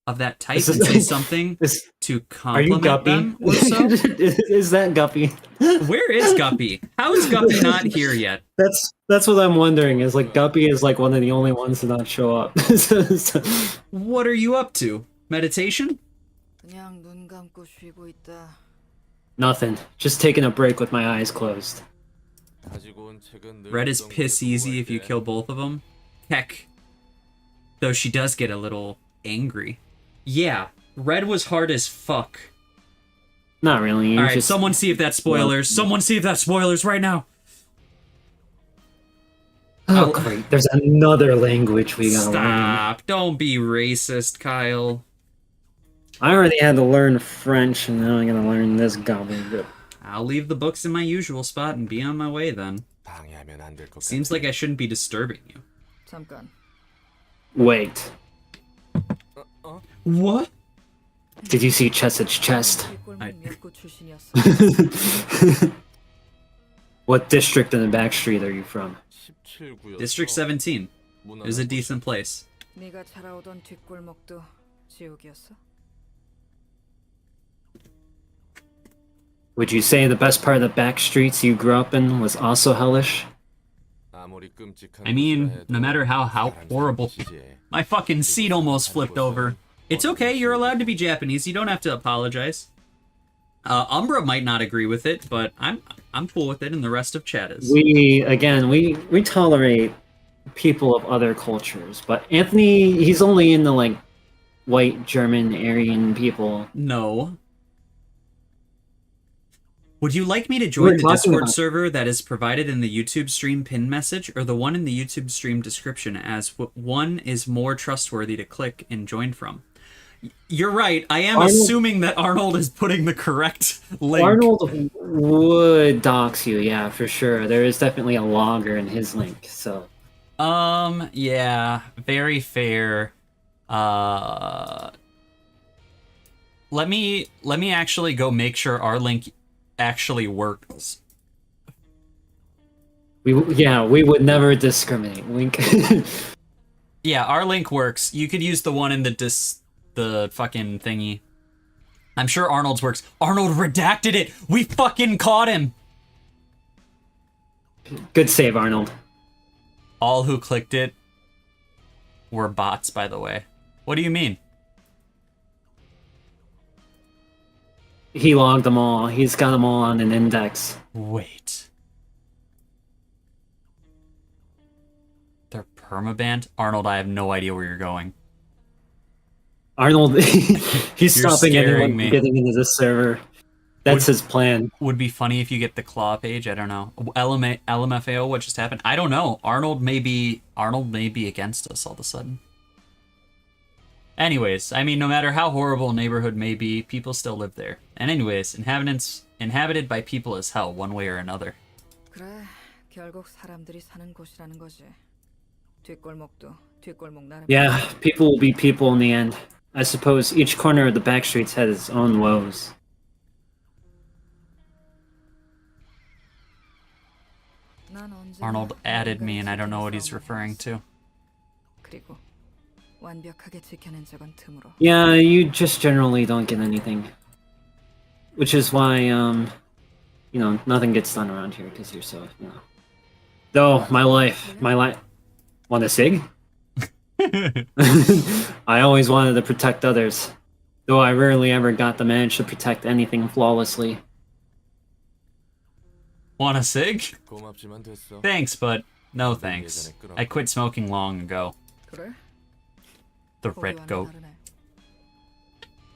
of that type and say something to Are you compliment Guppy? them or so? Is that Guppy? Where is Guppy? How is Guppy not here yet? That's what I'm wondering. Is like Guppy is like one of the only ones to not show up. What are you up to? Meditation? 그냥 눈 감고 쉬고 있다. Nothing. Just taking a break with my eyes closed. Red is piss easy if you kill both of them. Heck. Though she does get a little angry. Yeah, Red was hard as fuck. Not really. Alright, just... someone see if that's spoilers. Someone see if that's spoilers right now. Oh, great. There's another language we gotta learn. Stop. Don't be racist, Kyle. I already had to learn French, and now I'm gonna learn this gobbledygook. I'll leave the books in my usual spot and be on my way then. Seems like I shouldn't be disturbing you. 잠깐. Wait. What? Did you see Chessed's chest? 뒷골목 미역국 출신이었어. What district in the back street are you from? District 17. It was a decent place. 네가 살아오던 뒷골목도 지옥이었어? Would you say the best part of the back streets you grew up in was also hellish? I mean, no matter how horrible. My fucking seat almost flipped over. It's okay, you're allowed to be Japanese, you don't have to apologize. Umbra might not agree with it, but I'm cool with it, and the rest of chat is. We tolerate people of other cultures, but Anthony, he's only into like white German Aryan people. No. Would you like me to join the Discord server that is provided in the YouTube stream pin message, or the one in the YouTube stream description, as one is more trustworthy to click and join from? You're right, I am assuming that Arnold is putting the correct link. Arnold would dox you, yeah, for sure. There is definitely a logger in his link, so... Yeah, very fair. Let me actually go make sure our link actually works. We would never discriminate. Link. Yeah, our link works. You could use the one in the fucking thingy. I'm sure Arnold's works. Arnold redacted it! We fucking caught him! Good save, Arnold. All who clicked it were bots, by the way. What do you mean? He logged them all. He's got them all on an index. Wait. They're permabanned? Arnold, I have no idea where you're going. Arnold, he's You're stopping scaring anyone me. from getting into this server. That's his plan. Would be funny if you get the claw page. I don't know. LMFAO, what just happened? I don't know. Arnold may be against us all of a sudden. Anyways, I mean, no matter how horrible a neighborhood may be, people still live there. And anyways, inhabited by people is hell, one way or another. 그래, 결국 사람들이 사는 곳이라는 거지. 뒷골목도 뒷골목 나름. Yeah, people will be people in the end. I suppose each corner of the back streets has its own woes. 난 언제나 Arnold added me, 뭔가를 and I don't know what 지키는 he's 싸움을 referring 해왔어. to. 그리고 완벽하게 지켜낸 적은 드물어. Yeah, you just generally don't get anything. Which is why, nothing gets done around here because you're so, Though, my life. Want a cig? I always wanted to protect others. Though I rarely ever got the manage to protect anything flawlessly. Want a cig? 고맙지만 됐어. Thanks, but no thanks. I quit smoking long ago. 그래? The red 보기와는 goat. 다르네.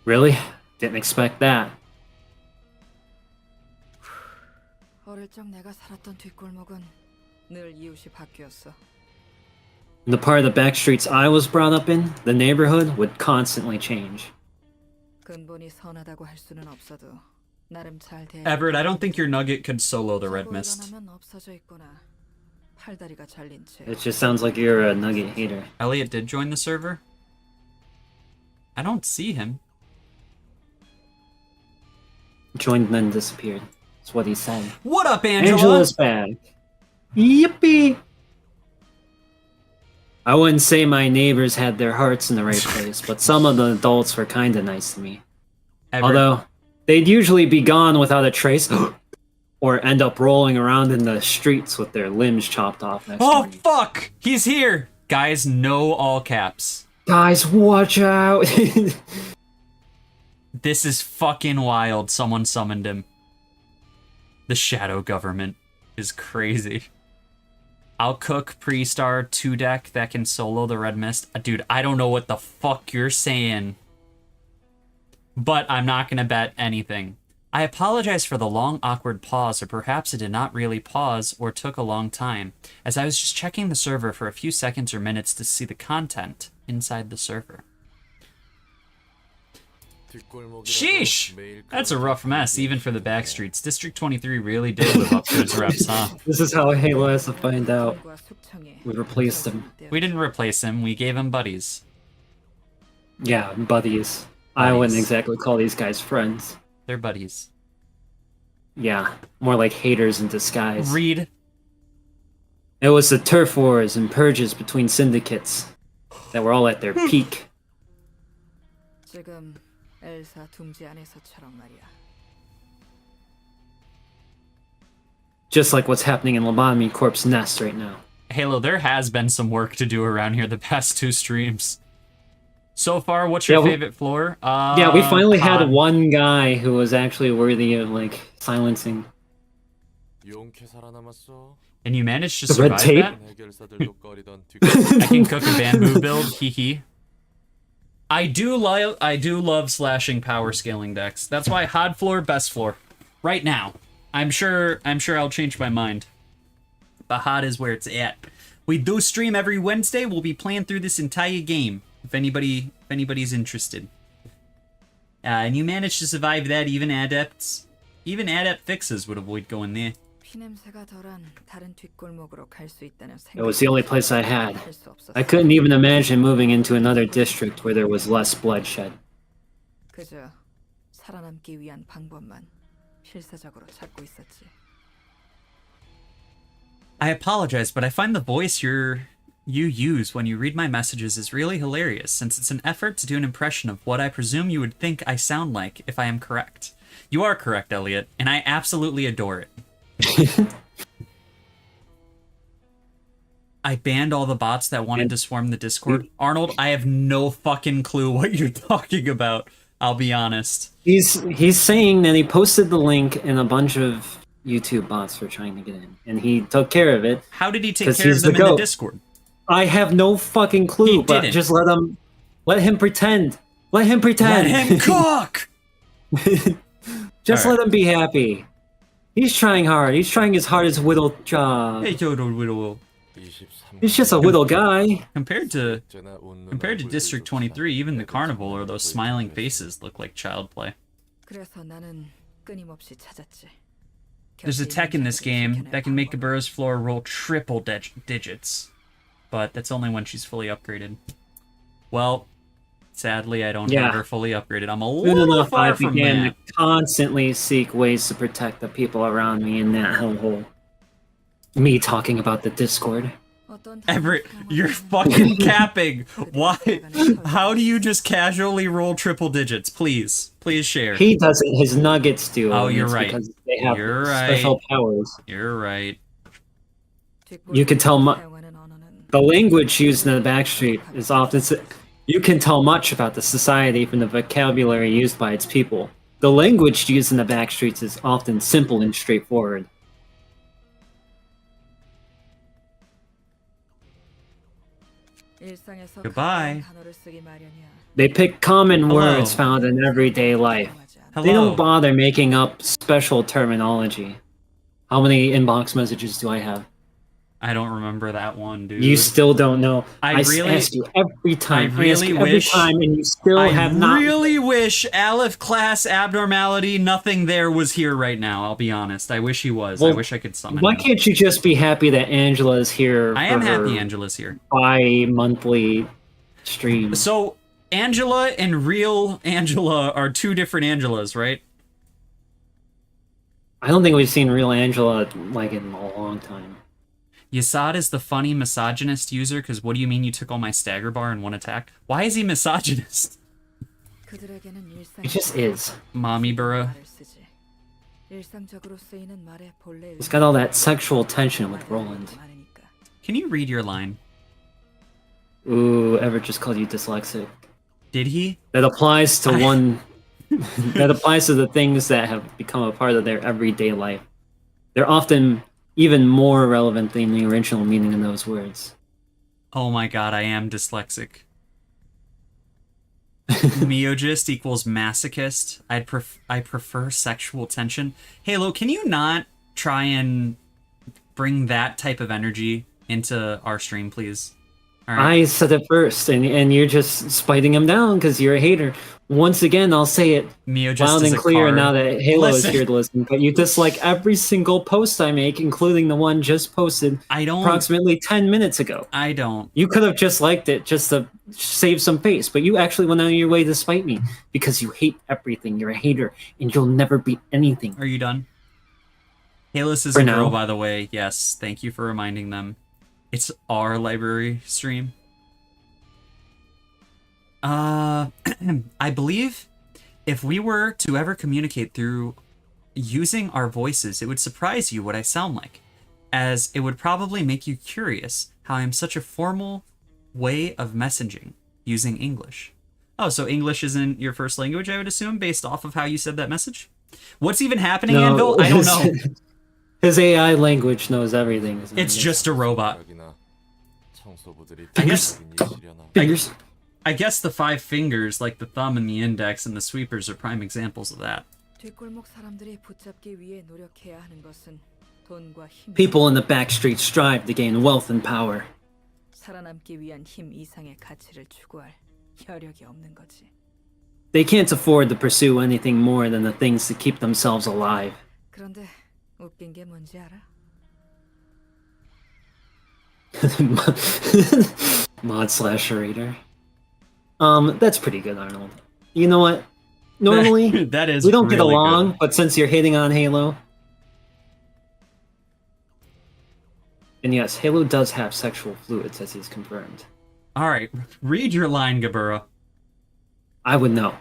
Really? Didn't expect that. 어릴 적 내가 살았던 뒷골목은 늘 이웃이 바뀌었어. In the part of the back streets I was brought up in, the neighborhood would constantly change. 근본이 선하다고 할 수는 없어도 나름 잘 대. Everett, I don't think your nugget could solo the red mist. 일어나면 없어져 있구나. 팔다리가 잘린 채. It just sounds like you're a nugget hater. Elliot did join the server? I don't see him. Joined and then disappeared. That's what he said. What up, Angela? Angela's back. Yippee! I wouldn't say my neighbors had their hearts in the right place, but some of the adults were kinda nice to me. Everett, Although, they'd usually be gone without a trace, or end up rolling around in the streets with their limbs chopped off next oh, morning. fuck! He's here! Guys, no all caps. Guys, watch out! This is fucking wild. Someone summoned him. The shadow government is crazy. I'll cook pre-star 2 deck that can solo the red mist. Dude, I don't know what the fuck you're saying. But I'm not gonna bet anything. I apologize for the long, awkward pause, or perhaps it did not really pause or took a long time, as I was just checking the server for a few seconds or minutes to see the content inside the server. Sheesh! That's a rough mess, even for the backstreets. District 23 really did live up to its reps, huh? This is how Halo has to find out. 과 숙청이 We replaced him. We didn't replace him, we gave him buddies. Yeah, buddies. I wouldn't exactly call these guys friends. They're buddies. Yeah, more like haters in disguise. Read. It was the turf wars and purges between syndicates that were all at their peak. 지금 엘사 둥지 안에서처럼 말이야. Just like what's happening in Lobotomy Corp's Nest right now. Halo, there has been some work to do around here the past 2 streams. So far, what's your favorite floor? Yeah, we finally had one guy who was actually worthy of, silencing. 용케 살아남았어. And you managed to The red survive tape? that? 해결사들도 꺼리던 I can cook a bamboo build, hee. I do love slashing power scaling decks. That's why hard floor, best floor. Right now. I'm sure I'll change my mind. But hot is where it's at. We do stream every Wednesday. We'll be playing through this entire game. If anybody's interested. And you managed to survive that, even adept fixes would avoid going there. 피냄새가 덜한 다른 뒷골목으로 갈 수 있다는 It was the only place I had. 수 없었어. I couldn't even imagine moving into another district where there was less bloodshed. 그저 살아남기 위한 방법만 필사적으로 찾고 있었지. I apologize, but I find the voice you're you use when you read my messages is really hilarious, since it's an effort to do an impression of what I presume you would think I sound like if I am correct. You are correct, Elliot, and I absolutely adore it. I banned all the bots that wanted to swarm the Discord. Arnold, I have no fucking clue what you're talking about. I'll be honest. He's saying that he posted the link and a bunch of YouTube bots were trying to get in, and he took care of it. How did he take 'Cause care of he's them the in the goat. Discord? I have no fucking clue, He but didn't. just let him pretend. Let him pretend. Let him cook! Just All right. let him be happy. He's trying hard. He's trying his hardest whittle job. Hey, Total Whittle. He's just a whittle guy. Compared to District 23, even the carnival or those smiling faces look like child play. 그래서 나는 끊임없이 찾았지. There's a tech in this game that can make a burrow's floor roll triple digits, but that's only when she's fully upgraded. Well, sadly, I don't have her fully upgraded. I'm a Soon little enough, I far from began that. to constantly seek ways to protect the people around me in that hellhole. Me talking about the Discord. You're fucking capping. Why? How do you just casually roll triple digits? Please share. He does it. His nuggets do. Oh, and you're it's right. Because they have You're special right. powers. You're right. You can tell the language used in the backstreet is often. You can tell much about the society from the vocabulary used by its people. The language used in the backstreets is often simple and straightforward. Goodbye. They pick common Hello. words found in everyday life. Hello. They don't bother making up special terminology. How many inbox messages do I have? I don't remember that one, dude. You still don't know. I really- ask you every time. I ask really you every wish- time, and you still I have not. really wish Aleph class abnormality, nothing there was here right now. I'll be honest. I wish he was. I Well, wish I could summon Why him. can't you just be happy that Angela is here? I am for happy her Angela's here. bi-monthly stream. So, Angela and real Angela are two different Angelas, right? I don't think we've seen real Angela like in a long time. Yasad is the funny misogynist user, because what do you mean you took all my stagger bar in one attack? Why is he misogynist? It just is. Mommy Burra. He's got all that sexual tension with Roland. Can you read your line? Ooh, Everett just called you dyslexic. Did he? That applies to one. That applies to the things that have become a part of their everyday life. They're often even more relevant than the original meaning in those words. Oh my god, I am dyslexic. Miogist equals masochist. I prefer sexual tension. Halo, can you not try and bring that type of energy into our stream, please? All right. I said it first, and you're just spiting him down because you're a hater. Once again, I'll say it Miogist loud is and a clear card. now that Halo is Listen. here to listen. But you dislike every single post I make, including the one just posted I don't. approximately 10 minutes ago. I don't. You could have just liked it just to save some face, but you actually went out of your way to spite me because you hate everything. You're a hater, and you'll never be anything. Are you done? Halos is For a now. girl, by the way. Yes, thank you for reminding them. It's our library stream. I believe if we were to ever communicate through using our voices, it would surprise you what I sound like, as it would probably make you curious how I'm such a formal way of messaging using English. Oh, so English isn't your first language, I would assume, based off of how you said that message? What's even happening, Anvil? I don't know. His AI language knows everything. It's just a robot. Fingers. fingers. I guess the 5 fingers, like the thumb and the index and the sweepers, are prime examples of that. People in the back streets strive to gain wealth and power. 살아남기 위한 힘 이상의 가치를 추구할 혈력이 없는 거지. They can't afford to pursue anything more than the things to keep themselves alive. 그런데 웃긴 게 뭔지 알아? Mod slash reader. That's pretty good, Arnold. You know what? Normally, that is we don't get really along, good. but since you're hating on Halo, And yes, Halo does have sexual fluids, as he's confirmed. Alright, read your line, Gabura. I would know.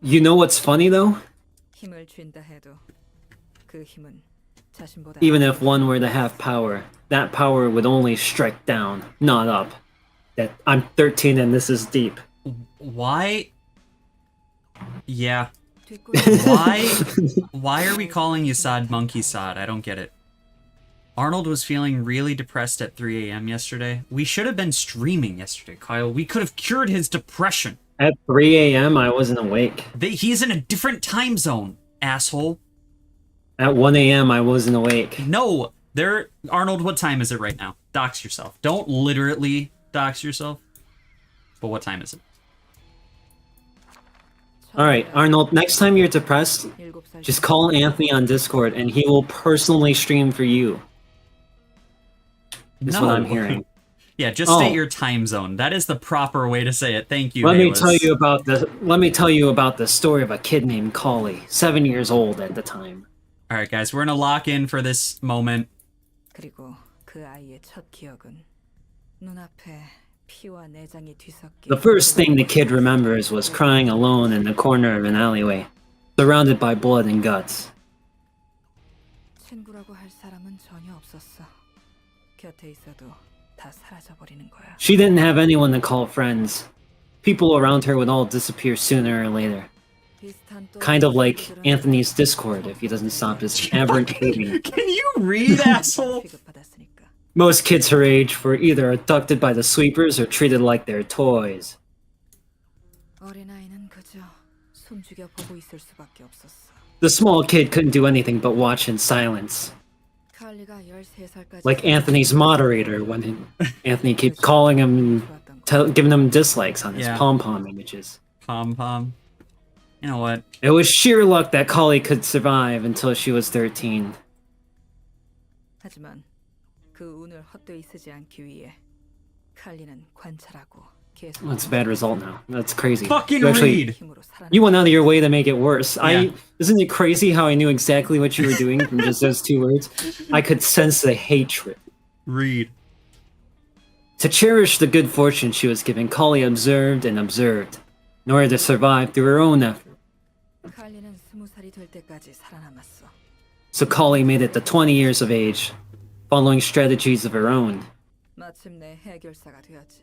You know what's funny though? 힘을 쥔다 해도 그 힘은 자신보다 Even if one were to have power, that power would only strike down, not up. That I'm 13 and this is deep. Why? Yeah. 뒷골 Why are we calling Yasad Monkey Sod? I don't get it. Arnold was feeling really depressed at 3 a.m. yesterday. We should have been streaming yesterday, Kyle. We could have cured his depression. At 3 a.m., I wasn't awake. He's in a different time zone, asshole. At 1 a.m., I wasn't awake. No, Arnold, what time is it right now? Dox yourself. Don't literally dox yourself. But what time is it? Alright, Arnold, next time you're depressed, just call Anthony on Discord and he will personally stream for you. Is what I'm hearing. Yeah, just state your time zone. That is the proper way to say it. Thank you, Let me Bayless. tell you about the story of a kid named Collie, 7 years old at the time. Alright, guys, we're gonna lock in for this moment. 그리고 그 아이의 첫 기억은 눈앞에 피와 내장이 뒤섞인 The first thing the kid remembers was crying alone in the corner of an alleyway, surrounded by blood and guts. 친구라고 할 사람은 전혀 없었어. 곁에 있어도 다 사라져 버리는 거야. She didn't have anyone to call friends. People around her would all disappear sooner or later. 비슷한 또 Kind of like 친구들은 Anthony's Discord if he doesn't stop his aberrant hating. Can you read, asshole? 취급받았으니까. Most kids her age were either abducted by the sweepers or treated like their toys. 어린아이는 그저 숨죽여 보고 있을 수밖에 없었어. The small kid couldn't do anything but watch in silence. 칼리가 13살까지 Like Anthony's moderator when Anthony keeps calling him and giving him dislikes on his Yeah. pom-pom images. Pom-pom. You know what? It was sheer luck that Collie could survive until she was 13. 하지만 그 운을 헛되이 쓰지 않기 위해 칼리는 관찰하고 계속 That's a bad result now. That's crazy. Fucking You actually- read! 힘으로 살아남았어. You went out of your way to make it worse. Yeah. Isn't it crazy how I knew exactly what you were doing from just those 2 words? I could sense the hatred. Read. To cherish the good fortune she was given, Collie observed and observed, in order to survive through her own effort. 칼리는 20살이 될 때까지 살아남았어. So Collie made it to 20 years of age, following strategies of her own. 마침내 해결사가 되었지.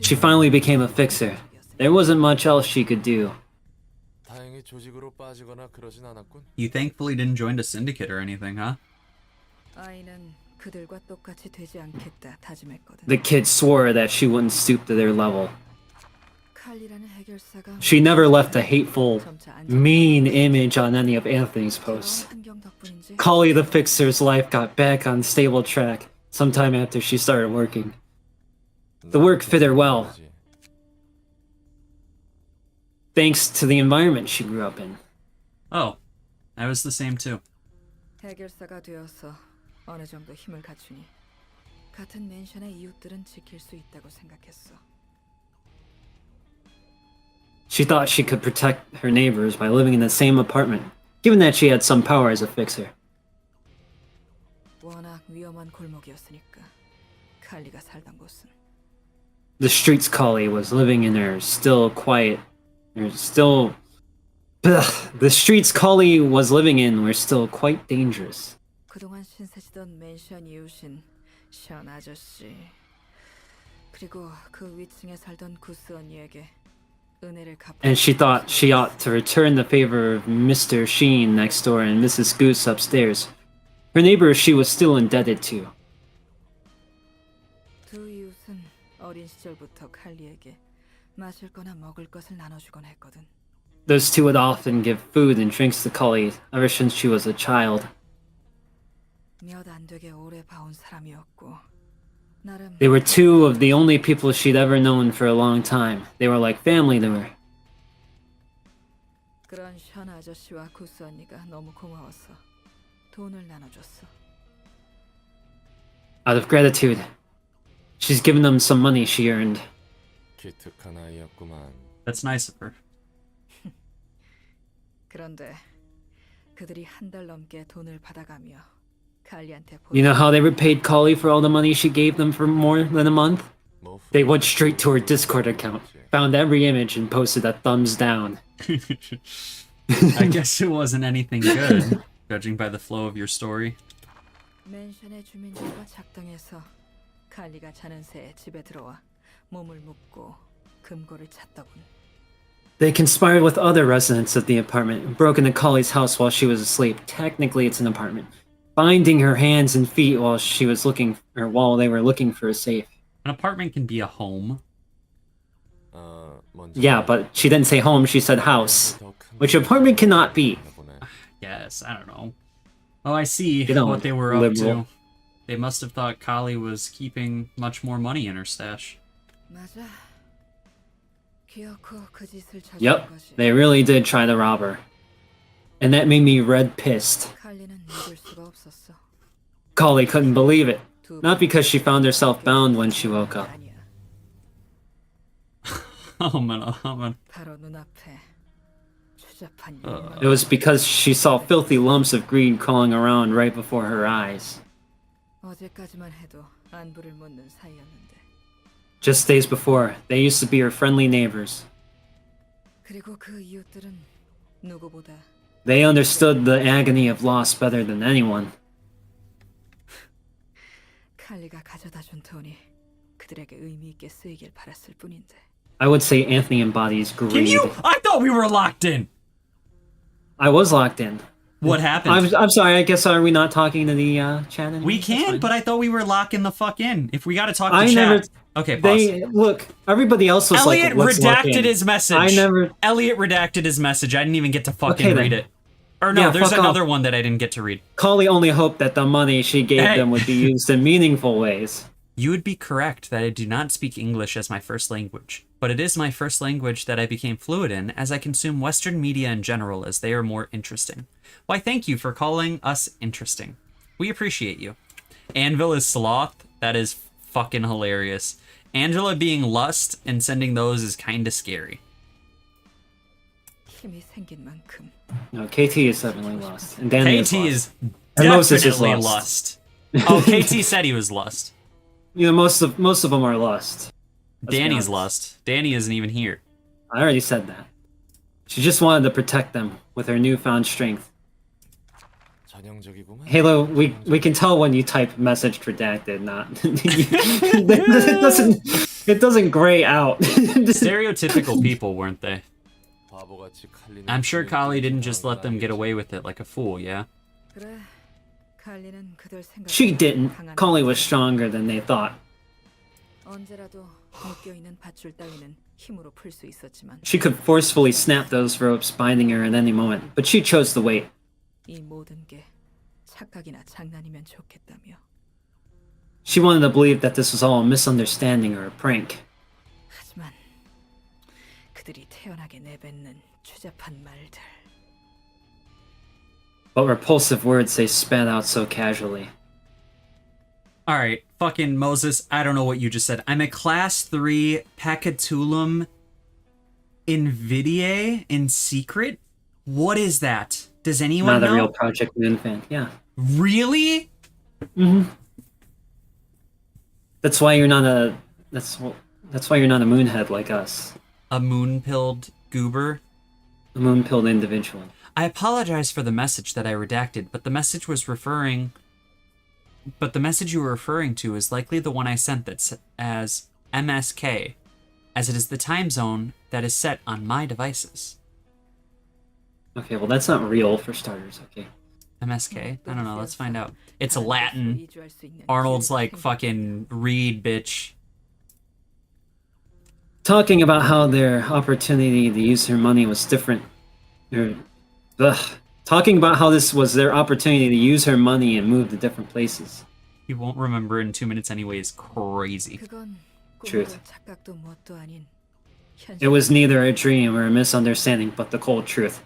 She finally became a fixer. There wasn't much else she could do. 다행히 조직으로 빠지거나 그러진 않았군. You thankfully didn't join a syndicate or anything, huh? 아이는 그들과 똑같이 되지 않겠다 다짐했거든. The kid swore that she wouldn't stoop to their level. 칼리라는 해결사가 She never left a hateful, 점차 mean image on any of Anthony's posts. 환경 덕분인지 Collie the Fixer's life got back on stable track sometime after she started working. The work fit her well, thanks to the environment she grew up in. Oh, I was the same too. 해결사가 되어서 어느 정도 힘을 갖추니 같은 맨션의 이웃들은 지킬 수 있다고 생각했어. She thought she could protect her neighbors by living in the same apartment, given that she had some power as a fixer. 워낙 위험한 골목이었으니까 칼리가 살던 곳은 The streets Collie was living in are still quiet. The streets Collie was living in were still quite dangerous. 그동안 신세지던 맨션 이웃인 션 아저씨 그리고 그 위층에 살던 구스 언니에게 은혜를 갚아. And she thought she ought to return the favor of Mr. Sheen next door and Mrs. Goose upstairs. Her neighbor she was still indebted to. 두 이웃은 어린 시절부터 칼리에게 마실 거나 먹을 것을 나눠주곤 했거든. Those two would often give food and drinks to Collie ever since she was a child. 몇 안 되게 오래 봐온 사람이었고 나름 They were two of the only people she'd ever known for a long time. They were like family to her. 그런 션 아저씨와 구스 언니가 너무 고마워서 돈을 나눠줬어. Out of gratitude, she's given them some money she earned. 기특한 아이였구만. That's nice of her. 그런데 그들이 한 달 넘게 돈을 받아가며 칼리한테 You know how they repaid Kali for all the money she gave them for more than a month? 뭐 They went straight to her Discord account, found every image, and posted a thumbs down. I guess it wasn't anything good, judging by the flow of your story. 맨션의 주민들과 작당해서 칼리가 자는 새에 집에 들어와 몸을 묶고 금고를 찾더군. They conspired with other residents of the apartment and broke into Kali's house while she was asleep. Technically, it's an apartment. Binding her hands and feet while they were looking for a safe. An apartment can be a home. 먼저 Yeah, but she didn't say home, she said house. 더 큰 Which apartment cannot be. 보네. Yes, I don't know. Oh, I see You know, what they were up liberal. to. They must have thought Kali was keeping much more money in her stash. 맞아. 기어코 그 짓을 저지른 Yep, 거지. they really did try to rob her. And that made me red pissed. 칼리는 믿을 수가 없었어. Kali couldn't believe it. 두 Not because she found herself bound when she woke up. 아니야. Oh man. 바로 눈앞에 추잡한 Uh. 욕망. It was because she saw filthy lumps of greed crawling around right before her eyes. 어제까지만 해도 안부를 묻는 사이였는데. Just days before, they used to be her friendly neighbors. 그리고 그 이웃들은 누구보다 They understood the agony of loss better than anyone. 칼리가 가져다 준 돈이 그들에게 의미 있게 쓰이길 바랐을 뿐인데. I would say Anthony embodies Can greed. you? I thought we were locked in. I was locked in. What happened? I'm sorry, I guess are we not talking to the chat anymore? We That's can, fine. but I thought we were locking the fuck in. If we gotta talk to I chat. never- Okay, pause. They look. Everybody else was Elliot like, "Let's lock redacted in." his message. I never. Elliot redacted his message. I didn't even get to fucking Okay, then. read it. Or no, Yeah, there's fuck another off. one that I didn't get to read. Kali only hoped that the money she gave Hey. them would be used in meaningful ways. You would be correct that I do not speak English as my first language, but it is my first language that I became fluent in as I consume Western media in general as they are more interesting. Why, thank you for calling us interesting. We appreciate you. Anvil is sloth. That is fucking hilarious. Angela being lust and sending those is kinda scary. 힘이 생긴 만큼 No, KT is definitely lost, and Danny KT is lost. is And Moses is definitely lust. lust. Oh, KT said he was lust. You know, most of them are lust. Let's be Danny's honest. lust. Danny isn't even here. I already said that. She just wanted to protect them with her newfound strength. 전형적이구만. Halo, we can tell when you type message redacted, not it doesn't gray out. Stereotypical people, weren't they? 바보같이 칼리는 I'm sure 주민들이 Kali didn't just let them get 아니겠지. away with it like a fool, yeah? 그래. 칼리는 그들 생각. She didn't. Kali was stronger than they thought. 언제라도 묶여 있는 밧줄 따위는 힘으로 풀 수 있었지만 She could forcefully snap those ropes binding her at any moment, but she chose to wait. 이 모든 게 착각이나 장난이면 좋겠다며. She wanted to believe that this was all a misunderstanding or a prank. 하지만 그들이 태연하게 내뱉는 추잡한 말들. But repulsive words they spat out so casually. Alright, fucking Moses, I don't know what you just said. I'm a class 3 Pacatulum Invidiae in secret? What is that? Does anyone Not a know? real Project Moon fan. Yeah. Really? That's why you're not a. That's why you're not a moonhead like us. A moon-pilled goober? A moon-pilled individual. I apologize for the message that I redacted, but the message you were referring to is likely the one I sent that's as MSK, as it is the time zone that is set on my devices. Okay, well that's not real for starters. Okay. MSK? I don't know, let's find out. It's Latin. Arnold's like, fucking read, bitch. Talking about how their opportunity to use her money was different. Talking about how this was their opportunity to use her money and move to different places. You won't remember in 2 minutes anyway is crazy. 그건 Truth. 꿈도 착각도 뭣도 아닌 현실. It was neither a dream or a misunderstanding, but the cold truth.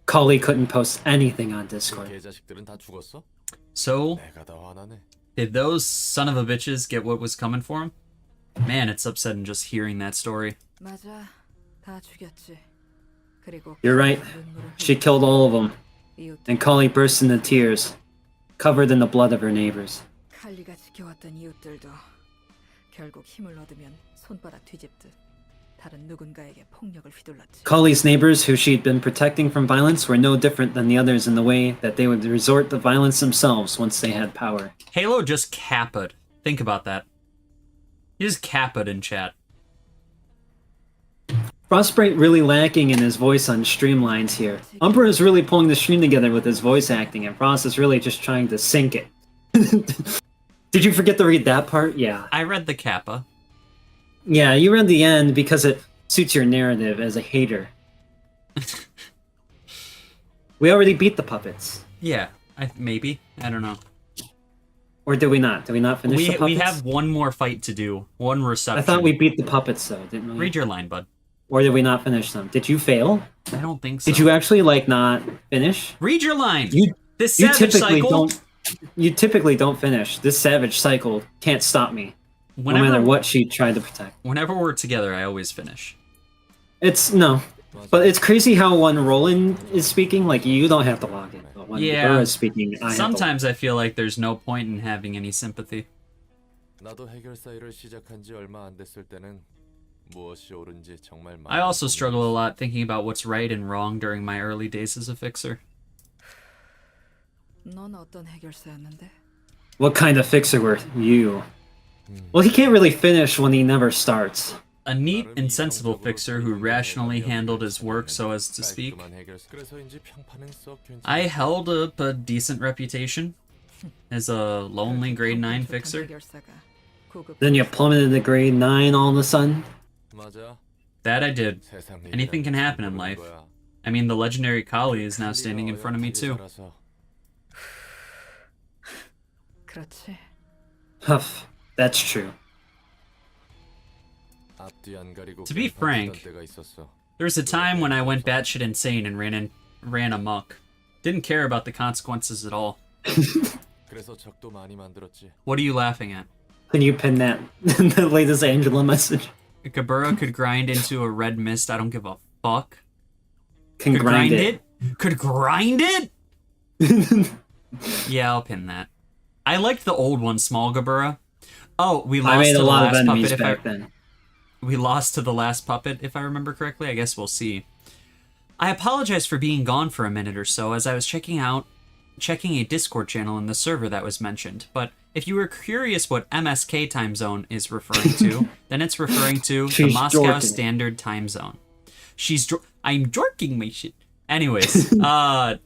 Kali couldn't post anything on 그 Discord. 개자식들은 다 죽었어? So, 내가 더 화나네. did those son of a bitches get what was coming for them? Man, it's upsetting just hearing that story. 맞아. 다 죽였지. 그리고 You're right. 눈물을 She killed all of them, 이웃들 and Kali burst into tears. covered in the blood of her neighbors. 칼리가 지켜왔던 이웃들도 결국 힘을 얻으면 손바닥 뒤집듯 다른 누군가에게 폭력을 휘둘렀지. Kali's neighbors, who she'd been protecting from violence, were no different than the others in the way that they would resort to violence themselves once they had power. Halo just capped. Think about that. He just capped in chat. Frostbite really lacking in his voice on streamlines here. Umbra is really pulling the stream together with his voice acting, and Frost is really just trying to sink it. Did you forget to read that part? Yeah. I read the kappa. Yeah, you read the end because it suits your narrative as a hater. We already beat the puppets. Yeah, maybe. I don't know. Or did we not? Did we not finish the puppets? We have one more fight to do. One reception. I thought we beat the puppets, though, didn't we? Read your line, bud. Or did we not finish them? Did you fail? I don't think so. Did you actually, like, not finish? Read your line! You Savage cycle... You typically don't finish. This savage cycle can't stop me. No matter what she tried to protect. Whenever we're together, I always finish. No. But it's crazy how when Roland is speaking, like, you don't have to log in. But when Burr is speaking, sometimes I feel like there's no point in having any sympathy. 나도 해결사 일을 시작한 지 얼마 안 됐을 때는 무엇이 옳은지 정말 I also struggle a lot thinking about what's right and wrong during my early days as a fixer. 넌 어떤 해결사였는데? What kind of fixer were you? Well, he can't really finish when he never starts. A neat and sensible fixer who rationally handled his work so as to speak. I held up a decent reputation as a lonely grade 9 fixer. Then you plummeted to grade 9 all of a sudden? That I did. Anything can happen in life. I mean, the legendary Kali is now standing in front of me too. 그렇지. Huff, that's true. To be frank, there was a time when I went batshit insane and ran amok. Didn't care about the consequences at all. What are you laughing at? Can you pin that the latest Angela message? Gabura could grind into a red mist. I don't give a fuck. Could grind it? Could grind it? Yeah, I'll pin that. I liked the old one, Small Gabura. Oh, we lost to the last puppet. We lost to the last puppet, if I remember correctly. I guess we'll see. I apologize for being gone for a minute or so, as I was checking a Discord channel in the server that was mentioned. But if you were curious what MSK time zone is referring to, then it's referring to the Moscow Standard Time Zone. I'm jorking my shit. Anyways, I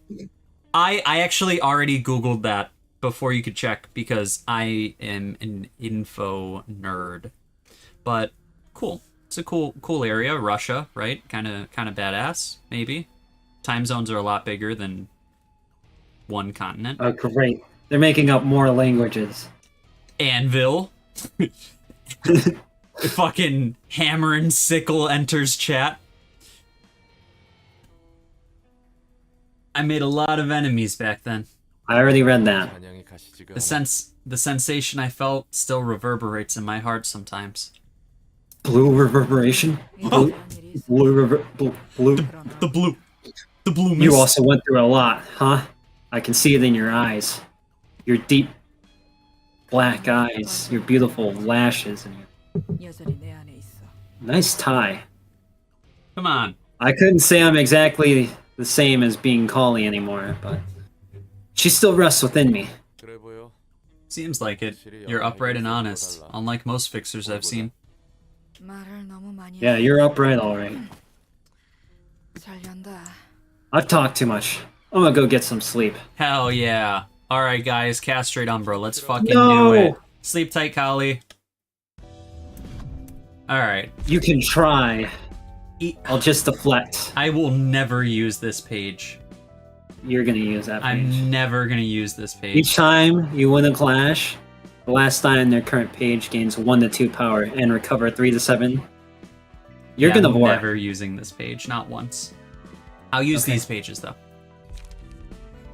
actually already Googled that before you could check because I am an info nerd. But cool. It's a cool area. Russia, right? Kind of badass, maybe. Time zones are a lot bigger than one continent. Oh, great. They're making up more languages. Anvil. Fucking hammer and sickle enters chat. I made a lot of enemies back then. I already read that. The sensation I felt still reverberates in my heart sometimes. Blue reverberation? Oh. Blue. The blue mist. You also went through a lot, huh? I can see it in your eyes. Your deep black eyes, your beautiful lashes, and your nice tie. Come on. I couldn't say I'm exactly the same as being Kali anymore, but she still rests within me. Seems like it. You're upright and honest, unlike most fixers I've seen. Yeah, you're upright, alright. I've talked too much. I'm gonna go get some sleep. Hell yeah. Alright guys, castrate Umbra. Let's fucking do it. Sleep tight, Kali. Alright. You can try. I'll just deflect. I will never use this page. You're gonna use that page. I'm never gonna use this page. Each time you win a clash, the last die on their current page gains 1 to 2 power and recover 3 to 7. You're gonna I'm war. never using this page, not once. I'll use these pages though.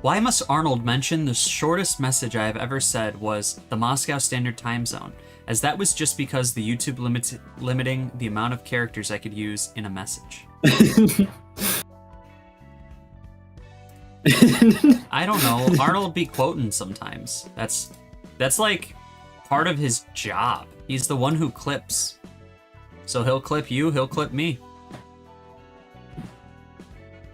Why must Arnold mention the shortest message I have ever said was the Moscow Standard Time Zone, as that was just because the YouTube limiting the amount of characters I could use in a I don't know. Arnold will be quoting sometimes. That's like part of his job. He's the one who clips. So he'll clip you, he'll clip me.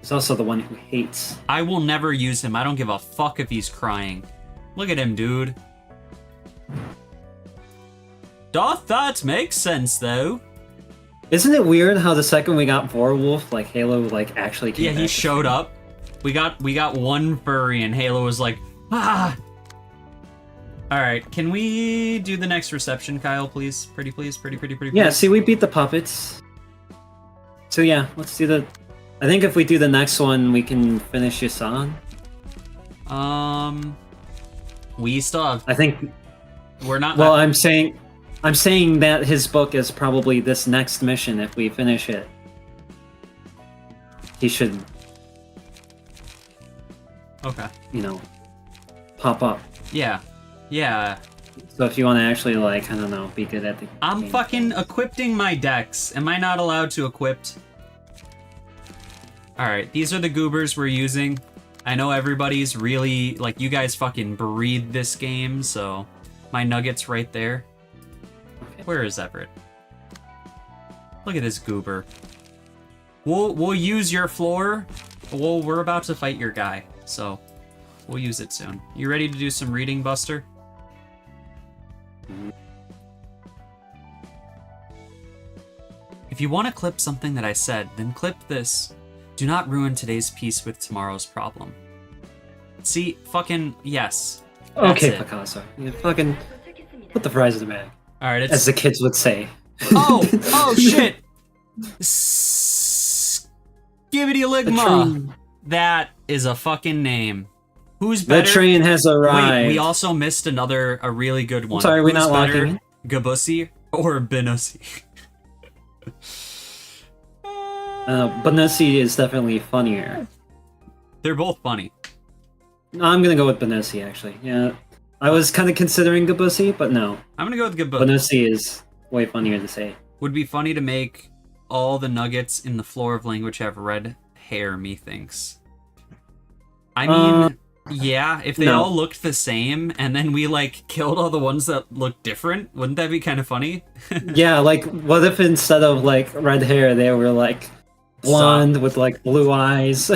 He's also the one who hates. I will never use him. I don't give a fuck if he's crying. Look at him, dude. Doth that make sense, though? Isn't it weird how the second we got Vorwolf, like Halo, like actually came Yeah, he back? showed up. We got one furry, and Halo was like, ah. All right, can we do the next reception, Kyle, please? Pretty, please, pretty. Yeah, see, we beat the puppets. So yeah, let's do the. I think if we do the next one, we can finish Yasan. We still have. I think. We're not. Well, I'm saying that his book is probably this next mission. If we finish it, he should. Okay. You know, pop up. Yeah. Yeah. So if you want to actually, like, I don't know, be good at the I'm game. fucking equipping my decks. Am I not allowed to equip? Alright, these are the goobers we're using. I know everybody's really, like, you guys fucking breathe this game, so my nugget's right there. Okay. Where is Everett? Look at this goober. We'll use your floor. Well, we're about to fight your guy, so we'll use it soon. You ready to do some reading, Buster? If you want to clip something that I said, then clip this. Do not ruin today's peace with tomorrow's problem. See, fucking yes. That's Okay, it. Picasso. You fucking put the fries in the bag, Alright, as it's the kids would say. oh shit. Skibbity The ligma. train, That is a fucking name. Who's the better? train has arrived. Wait, we also missed a really good one. I'm sorry, we're Who's not better, locking in? Gabusi or Benussi? Benussi is definitely funnier. They're both funny. No, I'm gonna go with Benussi, actually. Yeah, I was kind of considering Gabusi, but no. I'm gonna go with Gabusi. Benussi is way funnier to say. Would be funny to make all the nuggets in the floor of language have red hair, methinks. I mean, yeah, if they no. all looked the same and then we, like, killed all the ones that looked different, wouldn't that be kind of funny? Yeah, like, what if instead of, like, red hair, they were, like, blonde with, like, blue eyes?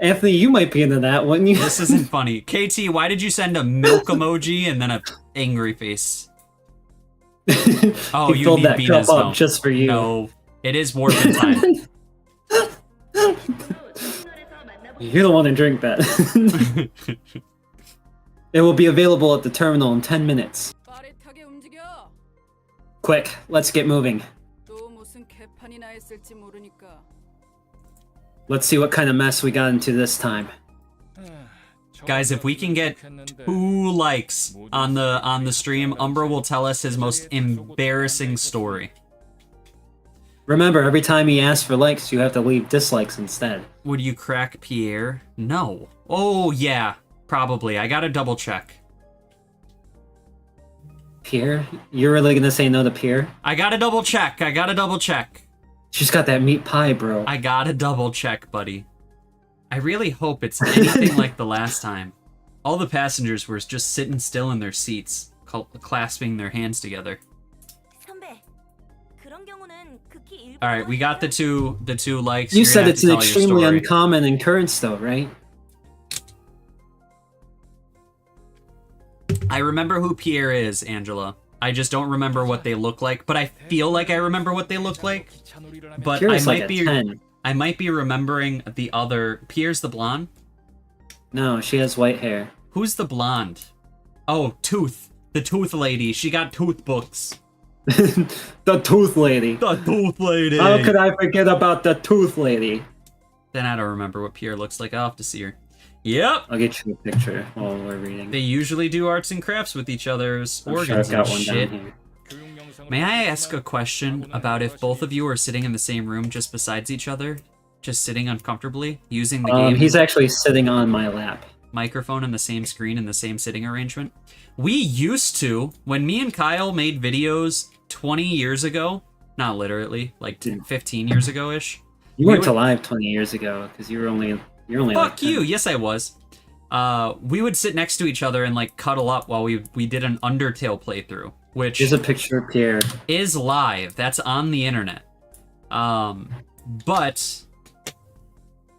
Anthony, you might be into that, wouldn't you? This isn't funny. KT, why did you send a milk emoji and then a angry face? Oh, He you filled need that Bina's cup up milk. just for you. No, it is warping time. You don't want to drink that. It will be available at the terminal in 10 minutes. 빠릿하게 움직여. Quick, let's get moving. 또 무슨 개판이나 했을지 모르니까. Let's see what kind of mess we got into this time. Guys, if we can get 2 likes on the stream, Umbra will tell us his most embarrassing story. Remember, every time he asks for likes, you have to leave dislikes instead. Would you crack Pierre? No. Oh, yeah. Probably. I gotta double check. Pierre? You're really gonna say no to Pierre? I gotta double check. She's got that meat pie, bro. I gotta double check, buddy. I really hope it's anything like the last time. All the passengers were just sitting still in their seats, clasping their hands together. Alright, we got the two likes. You You're said gonna have it's to an tell your extremely story. uncommon occurrence, though, right? I remember who Pierre is, Angela. I just don't remember what they look like, but I feel like I remember what they look like. But Pierre's I like might a be 10. I might be remembering the other. Pierre's the blonde? No, she has white hair. Who's the blonde? Oh, Tooth. The Tooth Lady. She got tooth books. The tooth lady. The Tooth Lady! How could I forget about the tooth lady? Then I don't remember what Pierre looks like. I'll have to see her. Yep! I'll get you a picture while we're reading. They usually do arts and crafts with each other's I'm sure organs I've got and one shit. down here. May I ask a question about if both of you are sitting in the same room just besides each other? Just sitting uncomfortably? Using the game He's actually sitting on my lap. microphone and the same screen and the same sitting arrangement? We used to, when me and Kyle made videos 20 years ago, not literally, like 15 years ago-ish. You We weren't would- alive 20 years ago because you're only Fuck like 10. you! Yes, I was. we would sit next to each other and like cuddle up while we did an Undertale playthrough, which Here's a picture of Pierre. is live. That's on the internet. But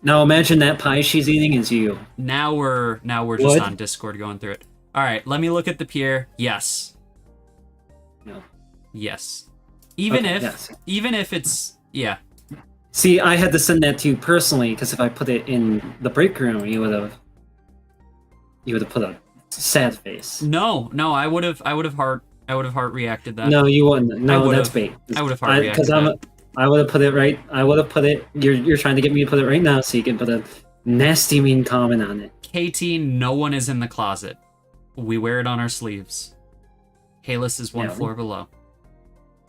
Now imagine that pie she's eating is you. now we're just What? on Discord going through it. All right, let me look at the Pierre. Yes. No. Yes. Even Okay, if yes. even if it's yeah. See, I had to send that to you personally because if I put it in the break room, you would have put a sad face. No, I would have heart reacted that. No, you wouldn't. No, would've. that's bait. I would've heart reacted I would have put it right. I would have put it. You're trying to get me to put it right now, so you can put a nasty, mean comment on it. KT, no one is in the closet. We wear it on our sleeves. Halus is one Yeah. floor below.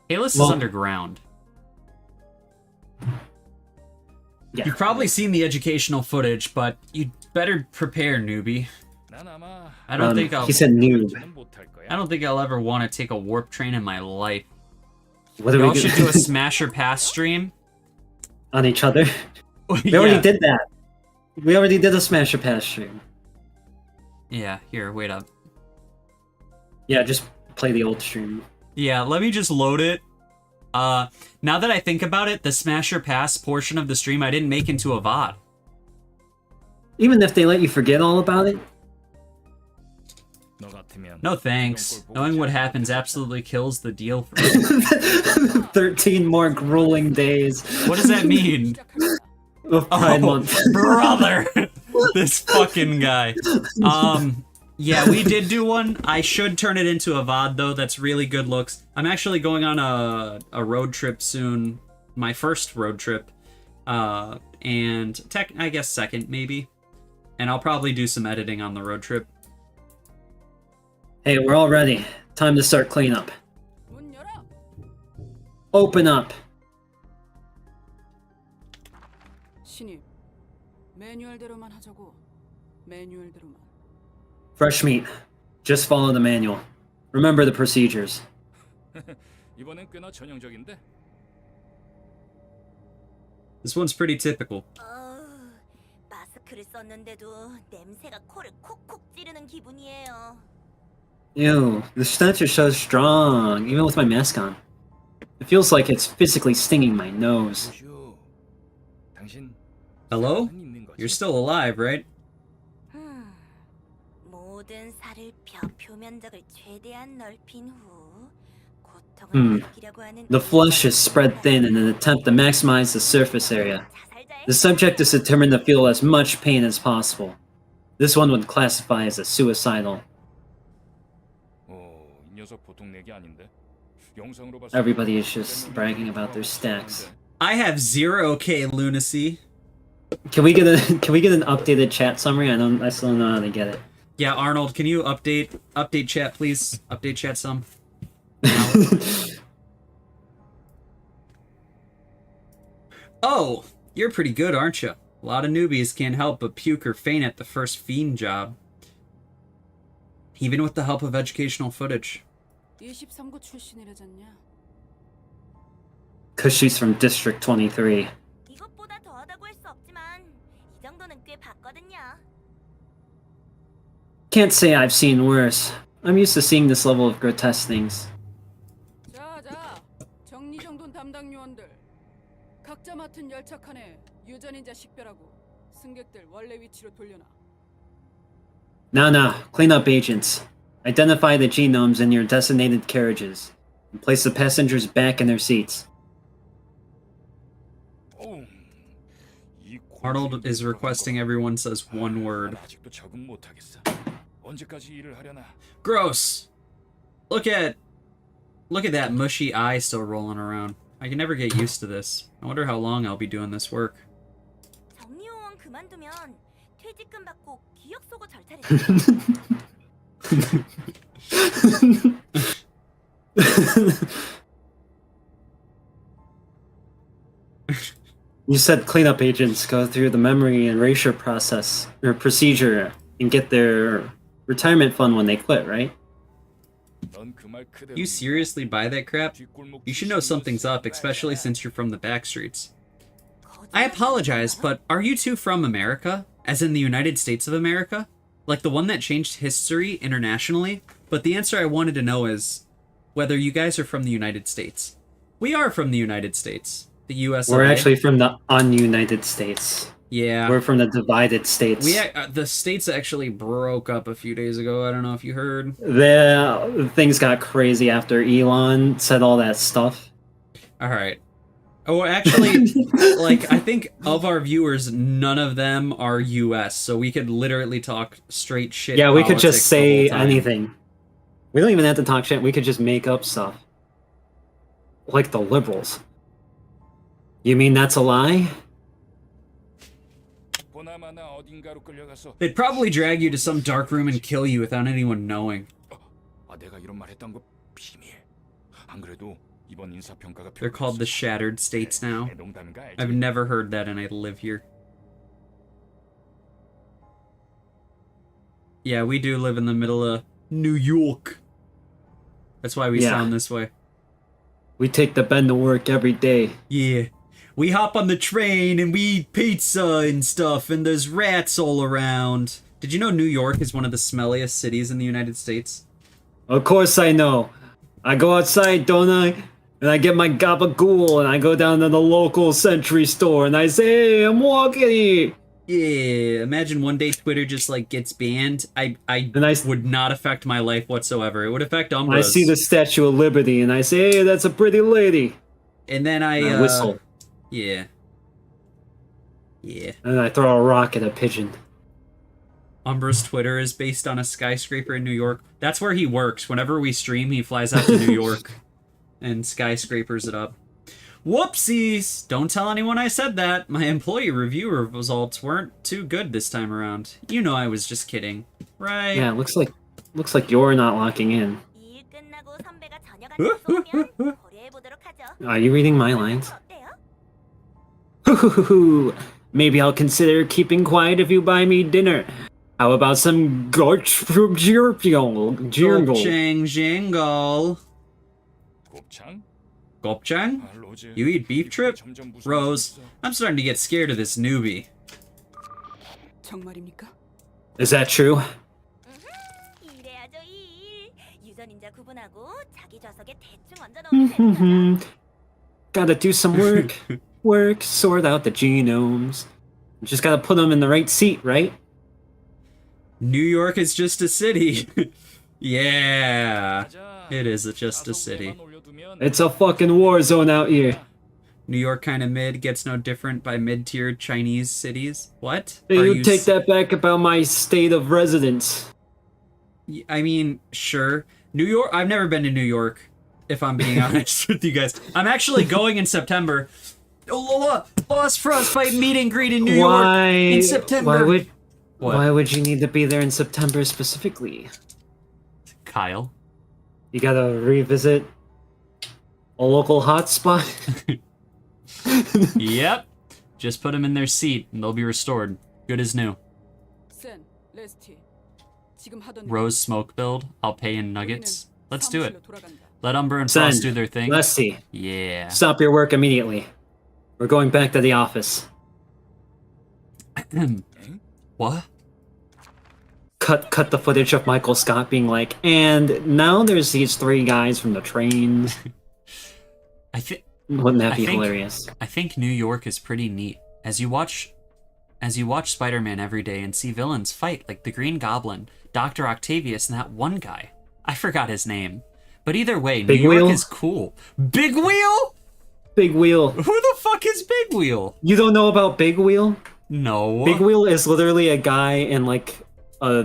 Halus is Well- underground. Yeah. You've probably seen the educational footage, but you'd better prepare, newbie. I don't think I'll. He said noob. I don't think I'll ever want to take a warp train in my life. What are We we all should gonna do a Smasher Pass stream. on each other? We Yeah. already did that. We already did a Smasher Pass stream. Yeah, here, wait up. Yeah, just play the old stream. Yeah, let me just load it. Now that I think about it, the Smasher Pass portion of the stream I didn't make into a VOD. Even if they let you forget all about it. No thanks. Knowing what happens absolutely kills the deal for me. 13 more grueling days What does that mean? of Pride Month. Brother! This fucking guy. Yeah, we did do one. I should turn it into a VOD, though. That's really good looks. I'm actually going on a road trip soon. My first road trip. And I guess second, maybe. And I'll probably do some editing on the road trip. Hey, we're all ready. Time to start cleanup. 문 열어. Open up. 신입, 매뉴얼대로만 하자고. 매뉴얼대로만. Fresh meat. Just follow the manual. Remember the procedures. 이번엔 꽤나 전형적인데. This one's pretty typical. 마스크를 썼는데도 냄새가 코를 콕콕 찌르는 기분이에요. Ew, the stench is so strong, even with my mask on. It feels like it's physically stinging my nose. 슈, 당신 Hello? 살은 있는 거지? You're still alive, right? 모든 살을 표면적을 최대한 넓힌 후 고통을 느끼려고 하는 The flesh is spread thin in an attempt to maximize the surface area. The subject is determined to feel as much pain as possible. This one would classify as a suicidal. 이 녀석 보통 내기 아닌데. 영상으로 봤을 Everybody is just bragging about their stacks. I have 0k lunacy. Can we get an updated chat summary? I still don't know how to get it. Yeah, Arnold, can you update chat, please? Update chat some. Oh, you're pretty good, aren't you? A lot of newbies can't help but puke or faint at the first fiend job. Even with the help of educational footage. 23구 출신이라잖냐? Cause she's from District 23. 이것보다 더하다고 할 수 없지만 이 정도는 꽤 봤거든요. Can't say I've seen worse. I'm used to seeing this level of grotesque things. 자, 정리정돈 담당 요원들. 각자 맡은 열차 칸에 유전인자 식별하고 승객들 원래 위치로 돌려놔. Nah, cleanup agents. Identify the genomes in your designated carriages and place the passengers back in their seats. Arnold is requesting everyone says one word. 아직도 적응 못하겠어. 언제까지 일을 하려나? Gross! Look at that mushy eye still rolling around. I can never get used to this. I wonder how long I'll be doing this work. 정리요원 그만두면 퇴직금 받고 기억 속어 절차를. You said cleanup agents go through the memory and erasure process or procedure and get their retirement fund when they quit, right? You seriously buy that crap? You should know something's up, especially since you're from the backstreets. I apologize, but are you two from America? As in the United States of America? Like the one that changed history internationally. But the answer I wanted to know is whether you guys are from the United States. We are from the United States. The US. We're actually from the ununited states. Yeah. We're from the divided states. The states actually broke up a few days ago. I don't know if you heard. The things got crazy after Elon said all that stuff. All right. Oh, actually, like, I think of our viewers, none of them are US, so we could literally talk straight shit. Yeah, we could just politics the say whole time. anything. We don't even have to talk shit. We could just make up stuff. Like the liberals. You mean that's a lie? 보나마나 어딘가로 끌려가서 They'd probably drag you to some dark room and kill you without anyone knowing. 아, 내가 이런 말 했던 거 비밀. 안 그래도 이번 인사 평가가 They're called the Shattered States now. 농담인가 알지? I've never heard that and I live here. Yeah, we do live in the middle of New York. That's why we Yeah. sound this way. We take the Ben to work every day. Yeah. We hop on the train and we eat pizza and stuff, and there's rats all around. Did you know New York is one of the smelliest cities in the United States? Of course I know. I go outside, don't I? And I get my gabagool and I go down to the local Century store and I say, hey, I'm walking here. Yeah, imagine one day Twitter just like gets banned. I would not affect my life whatsoever. It would affect Umbra's. I see the Statue of Liberty and I say, hey, that's a pretty lady. And then And I whistle. Yeah. Yeah. And I throw a rock at a pigeon. Umbra's Twitter is based on a skyscraper in New York. That's where he works. Whenever we stream, he flies out to New York and skyscrapers it up. Whoopsies! Don't tell anyone I said that. My employee review results weren't too good this time around. You know I was just kidding, right? Yeah, it looks like you're not locking in. 일 끝나고 선배가 저녁 안녕 쏘면 거래해보도록 하죠. Are you reading my lines? 어때요? Maybe I'll consider keeping quiet if you buy me dinner. How about some jingle? Gopchang jingle. 곱창? Gopchang? 아, 로즈. You eat beef trip? 점점 무서워지고 Rose, 있어. I'm starting to get scared of this newbie. 정말입니까? Is that true? 이래야죠 일. 유전인자 구분하고 자기 좌석에 대충 얹어놓으면 됩니다. Gotta do some work, sort out the genomes. Just gotta put them in the right seat, right? New York is just a city. Yeah. 가자. It is just a 좌석 city. 위에만 올려두면 It's a fucking war zone out here. New York kind of mid gets no different by mid-tier Chinese cities. What? Hey, Are you take that back about my state of residence. I mean, sure. New York. I've never been to New York. If I'm being honest with you guys, I'm actually going in September. Oh, Lost Frostbite meet and greet in New York in September. Why would you need to be there in September specifically? Kyle? You gotta revisit a local hotspot? Yep. Just put them in their seat and they'll be restored. Good as new. 센, 레스티. 지금 하던 Rose smoke build. I'll pay in nuggets. Let's do it. 사무실로 돌아간다. Let Umber and Sen, Frost do their thing. let's see. Yeah. Stop your work immediately. We're going back to the office. What? Cut the footage of Michael Scott being like, and now there's these three guys from the train. I think Wouldn't that I be think- hilarious? I think New York is pretty neat. As you watch Spider-Man every day and see villains fight like the Green Goblin, Dr. Octavius, and that one guy. I forgot his name. But either way, Big New York Wheel? is cool. Big Wheel? Big Wheel. Who the fuck is Big Wheel? You don't know about Big Wheel? No. Big Wheel is literally a guy in like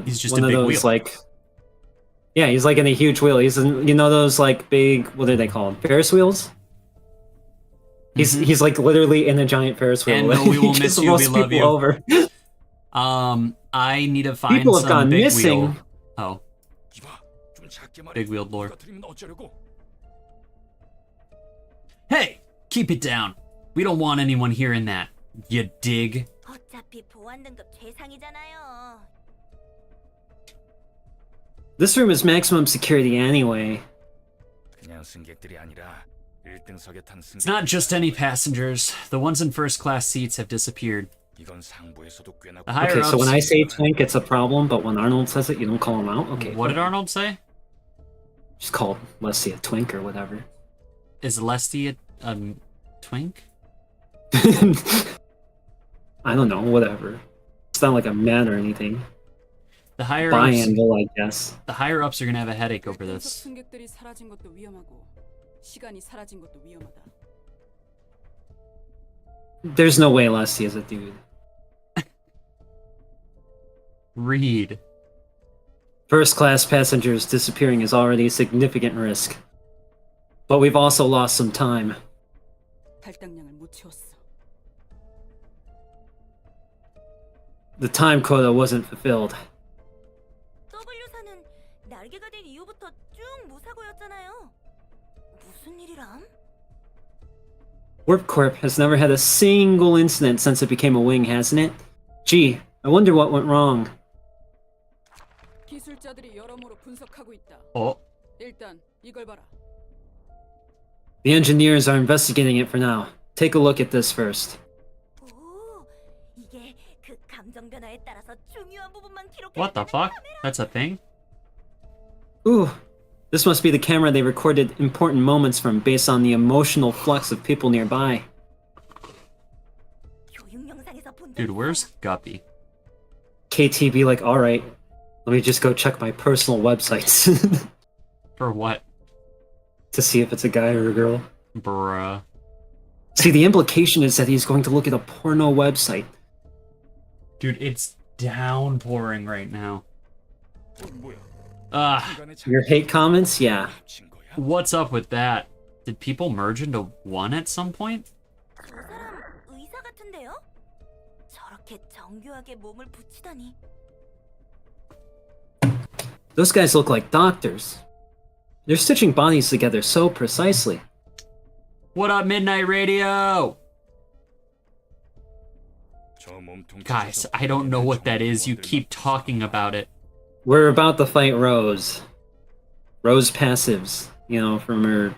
He's just one a of big those wheel. like, yeah, he's like in a huge wheel. He's in, you know, those like big, what are they called? Ferris wheels. He's like literally in a giant Ferris wheel. And no, we will He miss gets you, most we love people you. Over. I need to find People have some gone Big missing. Wheel. Oh, 이봐, 좀 작게 말해. Big wheeled lore. 누가 들으면 어쩌려고? hey, keep it down. We don't want anyone hearing that. You dig? 어차피 보안 등급 최상이잖아요. This room is maximum security anyway. 그냥 승객들이 아니라 1등석에 탄 승객. It's not just any passengers. The ones in first class seats have disappeared. 이건 상부에서도 꽤나 The higher Okay, so when I ups. say twink, it's a problem, but when Arnold says it, you don't call him out? Okay. What did whatever. Arnold say? Just call Leslie a twink or whatever. Is Lesty a twink? I don't know, whatever. It's not like I'm mad or anything. The higher ups. Biangle, I guess. The higher ups are gonna have a headache over this. 승객들이 사라진 것도 위험하고 시간이 사라진 것도 위험하다. There's no way Leslie is a dude. Read. First class passengers disappearing is already a significant risk. But we've also lost some time. 탈당량을 못 채웠어. The time quota wasn't fulfilled. W사는 날개가 된 이후부터 쭉 무사고였잖아요. 무슨 일이람? Warp Corp has never had a single incident since it became a wing, hasn't it? Gee, I wonder what went wrong. 기술자들이 여러모로 분석하고 있다. Oh. 일단 이걸 봐라. The engineers are investigating it for now. Take a look at this first. 오, 이게 그 감정 변화에 따라서 중요한 부분만 기록해. What the fuck? That's a thing? Ooh, this must be the camera they recorded important moments from based on the emotional flux of people nearby. 교육 영상에서 본 적 Dude, 있어. where's Guppy? KT be like, alright, let me just go check my personal websites For what? to see if it's a guy or a girl. Bruh. See, the implication is that he's going to look at a porno website. Dude, it's downpouring right now. 뭐야? Ugh. 중간에 Your hate comments? Yeah. 합친 거야? What's up with that? Did people merge into one at some point? 저 사람 의사 같은데요? 저렇게 정교하게 몸을 붙이다니. Those guys look like doctors. They're stitching bodies together so precisely. What up, Midnight Radio? 저 몸통 Guys, 찢어서 I don't know what that is. You 정원들만 keep talking about it. We're about to fight Rose. Rose passives, you know, from her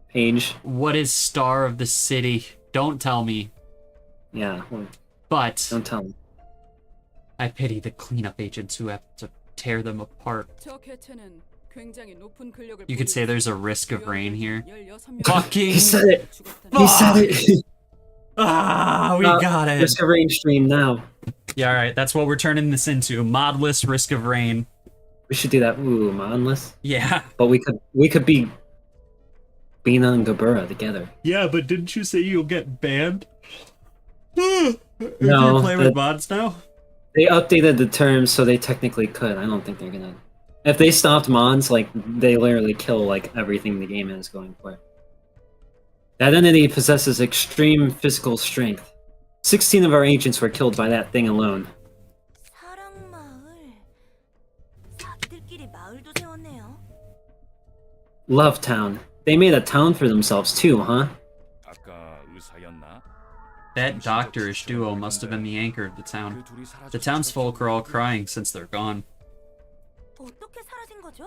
page. What is Star of the City? Don't tell me. Yeah, well, But don't tell me. I pity the cleanup agents who have to tear them apart. 저 개체는 굉장히 높은 근력을 You could say there's a risk of rain here. 16명 Fucking- He said it! 죽었다는 He said it! Ah, we got it. Risk of rain stream now. Yeah, alright, that's what we're turning this into. Modless Risk of Rain. We should do that. Ooh, manless. Yeah. But we could be Bina and Gabura together. Yeah, but didn't you say you'll get banned? If No, you play with that- mods now? They updated the terms so they technically could. I don't think they're gonna. If they stopped mods, like, they literally kill, like, everything the game is going for. That entity possesses extreme physical strength. 16 of our agents were killed by that thing alone. 사랑마을. 자기들끼리 마을도 세웠네요. Love Town. They made a town for themselves too, huh? 아까 의사였나? That doctor-ish duo must have been the anchor of the town. 그 둘이 사라져 The townsfolk are all crying since they're gone. 어떻게 사라진 거죠?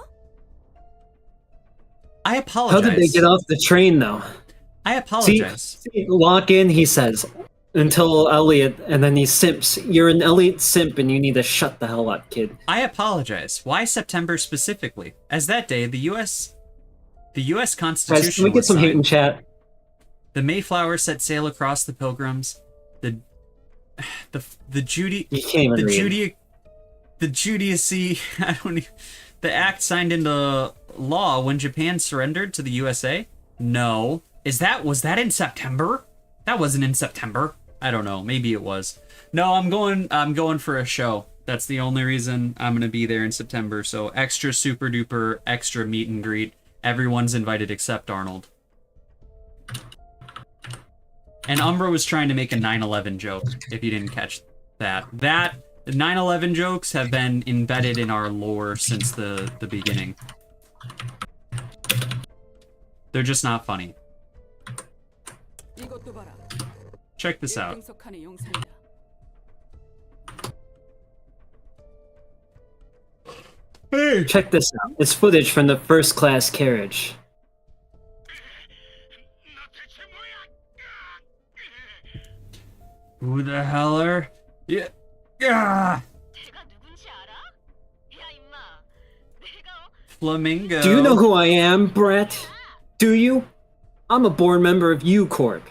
I How apologize. did they get off the train, though? I apologize. See, lock in, he says, until Elliot, and then he simps. You're an Elliot simp, and you need to shut the hell up, kid. I apologize. Why September specifically? As that day, the U.S. Constitution Guys, can we get was some hate in signed. chat? The Mayflower set sail across the Pilgrims. The Judy You can't even the read. Judicacy the act signed into law when Japan surrendered to the USA? No. Was that in September? That wasn't in September. I don't know. Maybe it was. No, I'm going for a show. That's the only reason I'm gonna be there in September. So extra super duper extra meet and greet. Everyone's invited except Arnold. And Umbra was trying to make a 9/11 joke, if you didn't catch that. The 9/11 jokes have been embedded in our lore since the beginning. They're just not funny. 이것도 봐라. Check this out. 일등석한의 용산이다. Hey! Check this out. It's footage from the first class carriage. Who the hell are? Yeah. Ah! Flamingo. Do you know who I am, Brett? Do you? I'm a born member of U Corp.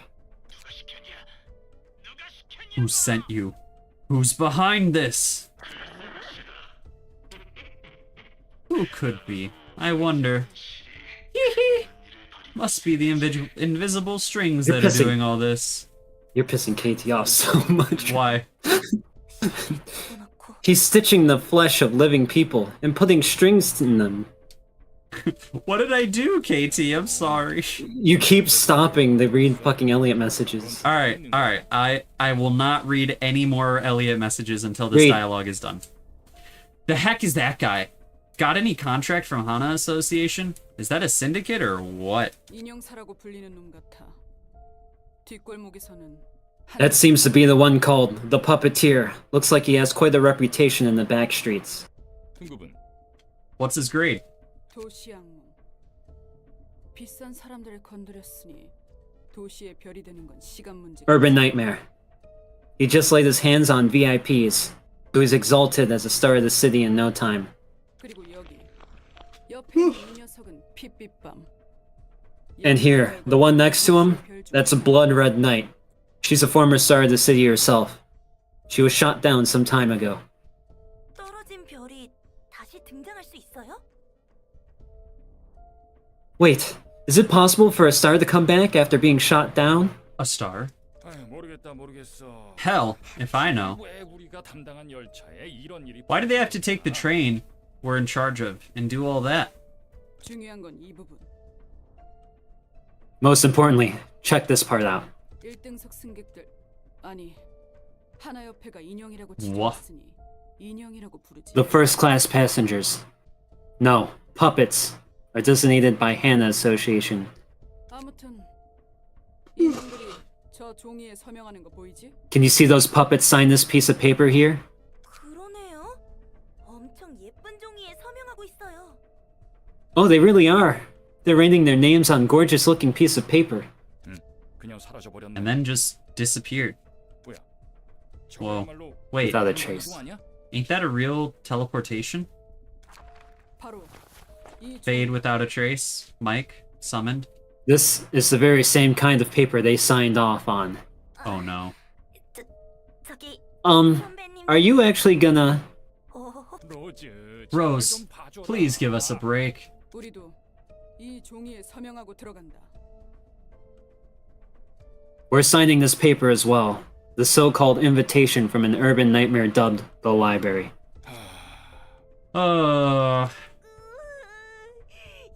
Who sent you? Who's behind this? Who could be? I wonder. Hee. Must be the invisible strings You're that are pissing- doing all this. You're pissing Katie off so much. Why? He's stitching the flesh of living people and putting strings in them. What did I do, Katie? I'm sorry. You keep stopping to read fucking Elliot messages. Alright. I will not read any more Elliot messages until this Read. dialogue is done. The heck is that guy? Got any contract from Hana Association? Is that a syndicate or what? 인형사라고 불리는 놈 같아. 뒷골목에서는 That seems to be the one called the Puppeteer. Looks like he has quite a reputation in the back streets. 등급은 What's his grade? 도시 악몽. 비싼 사람들을 건드렸으니 도시의 별이 되는 건 시간 문제. Urban Nightmare. He just laid his hands on VIPs, who is exalted as the star of the city in no time. 그리고 여기 옆에 있는 이 녀석은 핏빛밤. And here, the one next to him, that's a Blood Red Knight. She's a former star of the city herself. She was shot down some time ago. 떨어진 별이 다시 등장할 수 있어요? Wait, is it possible for a star to come back after being shot down? A star? 모르겠어. Hell, if I know. 왜 우리가 담당한 열차에 이런 일이 Why do they have to take the train we're in charge of and do all that? 중요한 건 이 부분. Most importantly, check this part out. 1등석 승객들 아니 하나협회가 인형이라고 What? 지정했으니 인형이라고 부르지. The first class passengers. No, puppets are designated by Hana Association. 아무튼 인형들이 저 종이에 서명하는 거 보이지? Can you see those puppets sign this piece of paper here? 그러네요. 엄청 예쁜 종이에 서명하고 있어요. Oh, they really are. They're writing their names on gorgeous looking piece of paper. 그냥 사라져 버렸네. And then just disappeared. 뭐야? Whoa. 저거야말로 Wait, Without a trace. 이거 아니야? ain't that a real teleportation? 바로 이 Fade 종이 without a trace. Mike, summoned. This is the very same kind of paper they signed off on. Oh no. 저기 선배님. Are you actually gonna... 로즈, Rose, 좀 봐줘라. please give us a break. 우리도 이 종이에 서명하고 들어간다. We're signing this paper as well. The so-called invitation from an urban nightmare dubbed the library.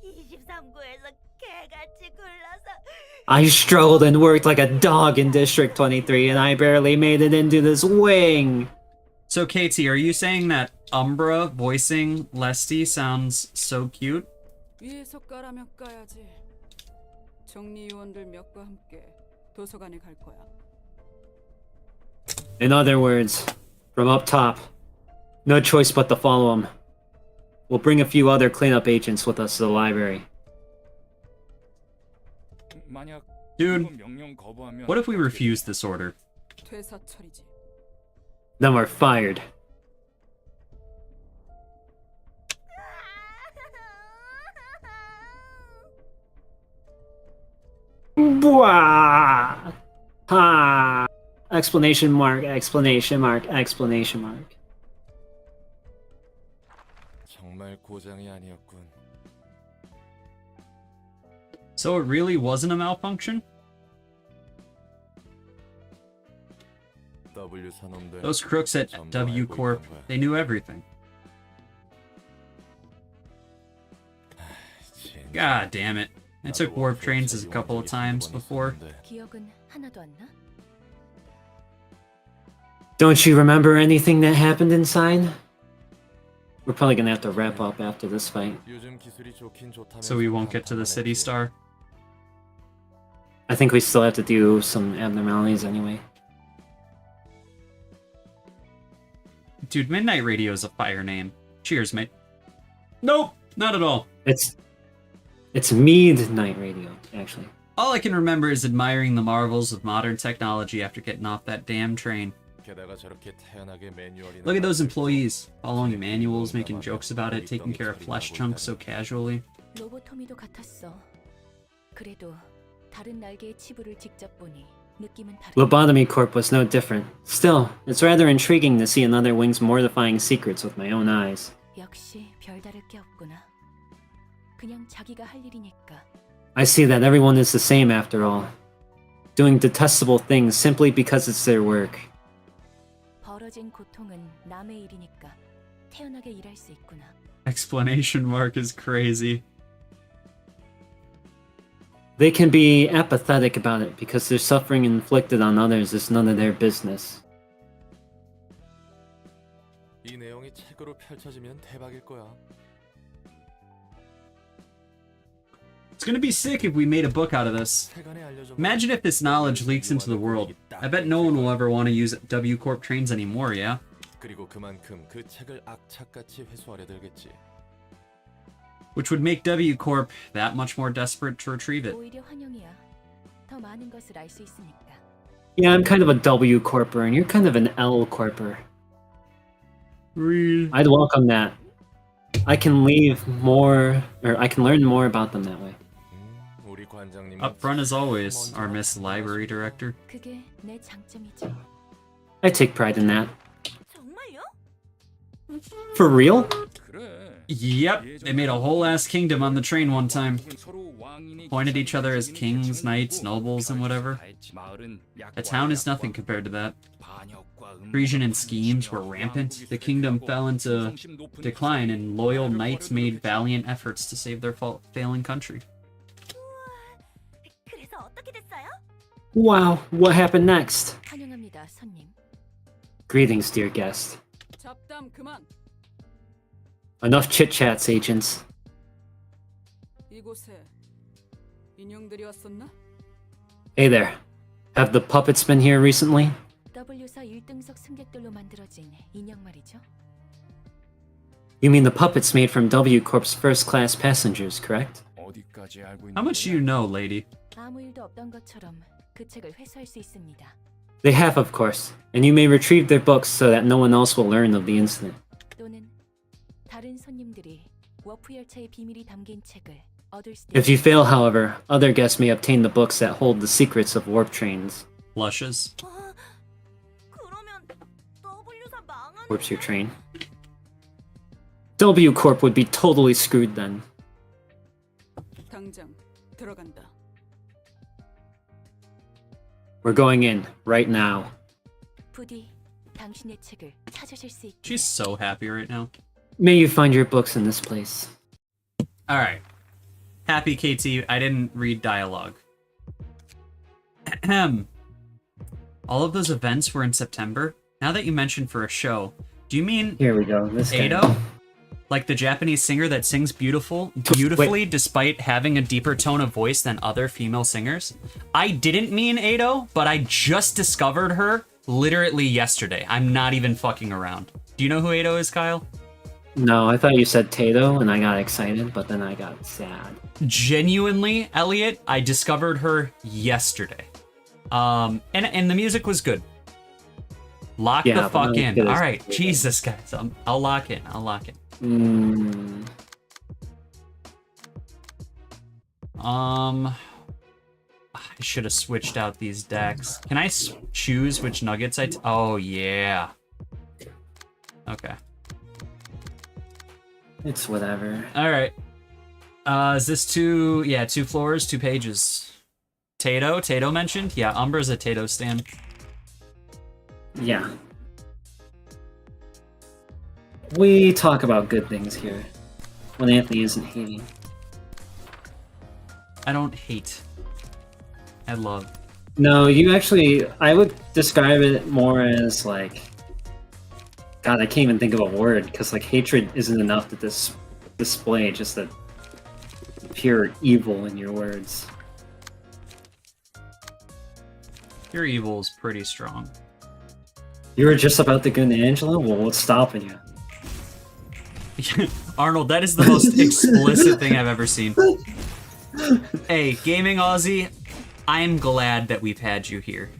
23구에서 개같이 굴러서 I struggled and worked like a dog in District 23 and I barely made it into this wing. So Katie, are you saying that Umbra voicing Lesty sounds so cute? 위에서 까라면 까야지. 정리요원들 몇과 함께 도서관에 갈 거야. In other words, from up top, no choice but to follow him. We'll bring a few other cleanup agents with us to the library. 만약 Dude, 이번 명령 거부하면 what if we refuse this order? 퇴사 처리지. Then we're fired. Bwah! Ha! Explanation mark, explanation mark, explanation mark. 정말 고장이 아니었군. So it really wasn't a malfunction? W 산업들 Those crooks at 전부 W 알고 Corp, 있던 거야. they knew everything. 진짜. God damn it. I took 나도 warp 와서 trains a 저기 couple of 원딜이 times 한번 before. 있었는데 기억은 하나도 안 나? Don't you remember anything that happened inside? We're probably gonna have to wrap up after this fight. 요즘 기술이 좋긴 좋다면서 So we won't get to the city 감탄만 star. I think we still have to do some abnormalities anyway. Dude, Midnight Radio is a fire name. Cheers, mate. Nope, not at all. It's Midnight Radio, actually. All I can remember is admiring the marvels of modern technology after getting off that damn train. 게다가 저렇게 태연하게 매뉴얼이나 Look at those employees, following manuals, making jokes about it, taking care of flesh chunks so casually. 로보토미도 같았어. 그래도 다른 날개의 치부를 직접 보니 느낌은 다르다. Lobotomy Corp was no different. Still, it's rather intriguing to see another wing's mortifying secrets with my own eyes. 역시 별다를 게 없구나. 그냥 자기가 할 일이니까. I see that everyone is the same after all. Doing detestable things simply because it's their work. 벌어진 고통은 남의 일이니까 태연하게 일할 수 있구나. Explanation mark is crazy. They can be apathetic about it because their suffering inflicted on others is none of their business. 이 내용이 책으로 펼쳐지면 대박일 거야. It's gonna be sick if we made a book out of this. 세간에 알려져 Imagine if this knowledge leaks into the world. I bet no one will ever want to use W Corp trains anymore, yeah? 그리고 그만큼 그 책을 악착같이 회수하려 들겠지. Which would make W Corp that much more desperate to retrieve it. 오히려 환영이야. 더 많은 것을 알 수 있으니까. Yeah, I'm kind of a W Corper and you're kind of an L Corper. I'd welcome that. I can leave more, or I can learn more about them that way. 우리 관장님 Up front as always, our Miss Library Director. 그게 내 장점이죠. I take pride in that. 정말요? For real? 그래. Yep, they made a whole ass kingdom on the train one time. 서로 왕인이 Pointed each other as kings, knights, nobles, and whatever. A town is nothing compared to that. Treason and schemes were rampant. The kingdom fell into decline, and loyal knights made valiant efforts to save their failing country. 그래서 어떻게 됐어요? Wow, what happened next? 환영합니다, 손님. Greetings, dear guest. 잡담 그만. Enough chit-chats, agents. 이곳에 인형들이 왔었나? Hey there. Have the puppets been here recently? W사 1등석 승객들로 만들어진 인형 말이죠. You mean the puppets made from W Corp's first-class passengers, correct? 어디까지 알고 있는 How much do you know, lady? 아무 일도 없던 것처럼 그 책을 회수할 수 있습니다. They have, of course, and you may retrieve their books so that no one else will learn of the incident. 또는 다른 손님들이 워프 열차의 비밀이 담긴 책을 얻을 수도 If you fail, however, other guests may obtain the books that hold the secrets of warp trains. Blushes. 그러면 W사 망하는 Warps your train. W Corp would be totally screwed then. 당장 들어간다. We're going in, right now. 부디 당신의 책을 찾으실 수 있게. She's so happy right now. May you find your books in this place. Alright. Happy KT, I didn't read dialogue. Ahem. All of those events were in September? Now that you mentioned for a show, do you mean Here we go. This guy. Ado? Like the Japanese singer that sings beautifully despite having a deeper tone of voice than other female singers? I didn't mean Ado, but I just discovered her literally yesterday. I'm not even fucking around. Do you know who Ado is, Kyle? No, I thought you said Tato, and I got excited, but then I got sad. Genuinely, Elliot, I discovered her yesterday. And the music was good. Lock Yeah, the but fuck not as in. good as All right, Tato. Jesus, guys, I'll lock in. I'll lock in. I should have switched out these decks. Can I choose which nuggets oh, yeah. Okay. It's whatever. All right. Is this two floors, 2 pages. Tato mentioned? Yeah, Umbra's a Tato stan. Yeah. We talk about good things here. When Anthony isn't hating. I don't hate. I love. No, you actually... I would describe it more as, like... God, I can't even think of a word, because, like, hatred isn't enough to display just the pure evil in your words. Your evil is pretty strong. You were just about to go to Angela? Well, what's stopping you? Arnold, that is the most explicit thing I've ever seen. Hey, Gaming Aussie, I'm glad that we've had you here.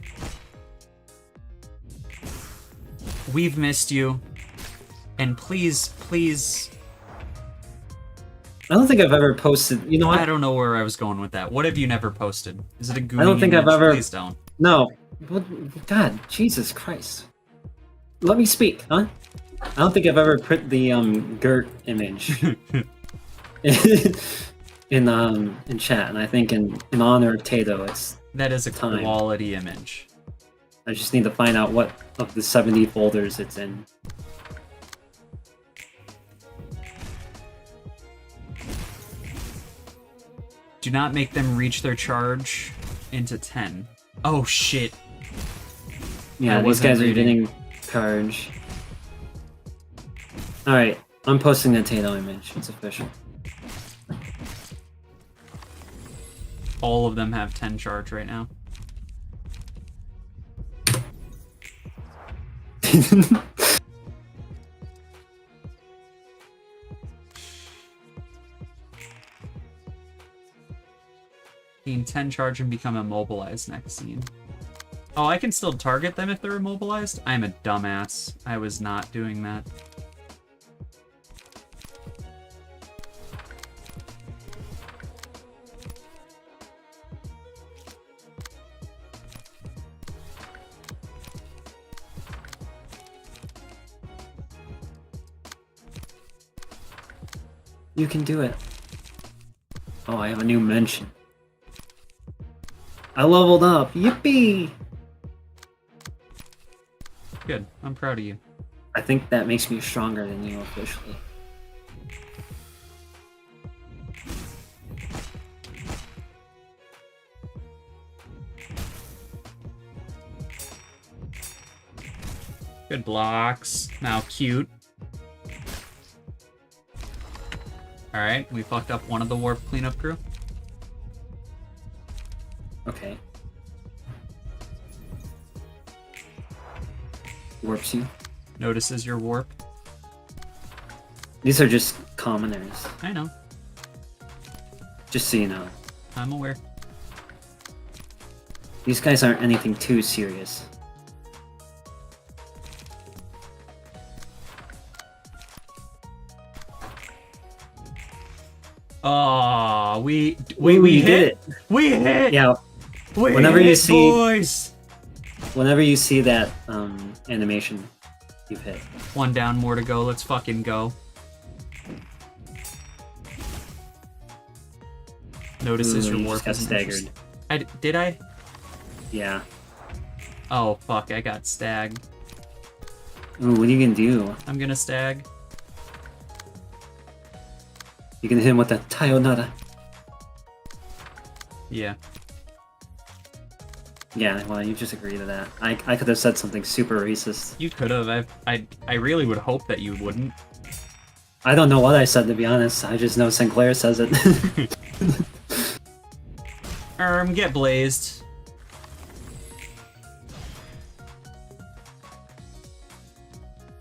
We've missed you. And please, please... I don't think I've ever posted. You know what? I don't know where I was going with that. What have you never posted? Is it a Goonie I don't think I've image? ever- Please don't. No. God, Jesus Christ. Let me speak, huh? I don't think I've ever put the Gert image in chat, and I think in honor of Tato, it's. That is a Time. quality image. I just need to find out what of the 70 folders it's in. Do not make them reach their charge into 10. Oh shit. Yeah, I these wasn't guys are reading. getting charge. Alright, I'm posting the Tato image. It's official. All of them have 10 charge right now. Gain 10 charge and become immobilized next scene. Oh, I can still target them if they're immobilized? I'm a dumbass. I was not doing that. You can do it. Oh, I have a new mention. I leveled up. Yippee! Good. I'm proud of you. I think that makes me stronger than you officially. Good blocks. Now cute. Alright, we fucked up one of the warp cleanup crew. Okay. Warps you. Notices your warp. These are just commoners. I know. Just so you know. I'm aware. These guys aren't anything too serious. Oh, we We did it. We hit. Yeah, We whenever you hit, see- boys. whenever you see that animation, you've hit. One down, more to go. Let's fucking go. Notices Ooh, your you warp just got isn't staggered. Did I? Yeah. Oh fuck! I got stagged. Ooh, what are you gonna do? I'm gonna stag. You can hit him with a Tayonara. Yeah. Yeah, well, you just agree to that. I could have said something super racist. You could have. I really would hope that you wouldn't. I don't know what I said, to be honest. I just know Sinclair says it. Get blazed.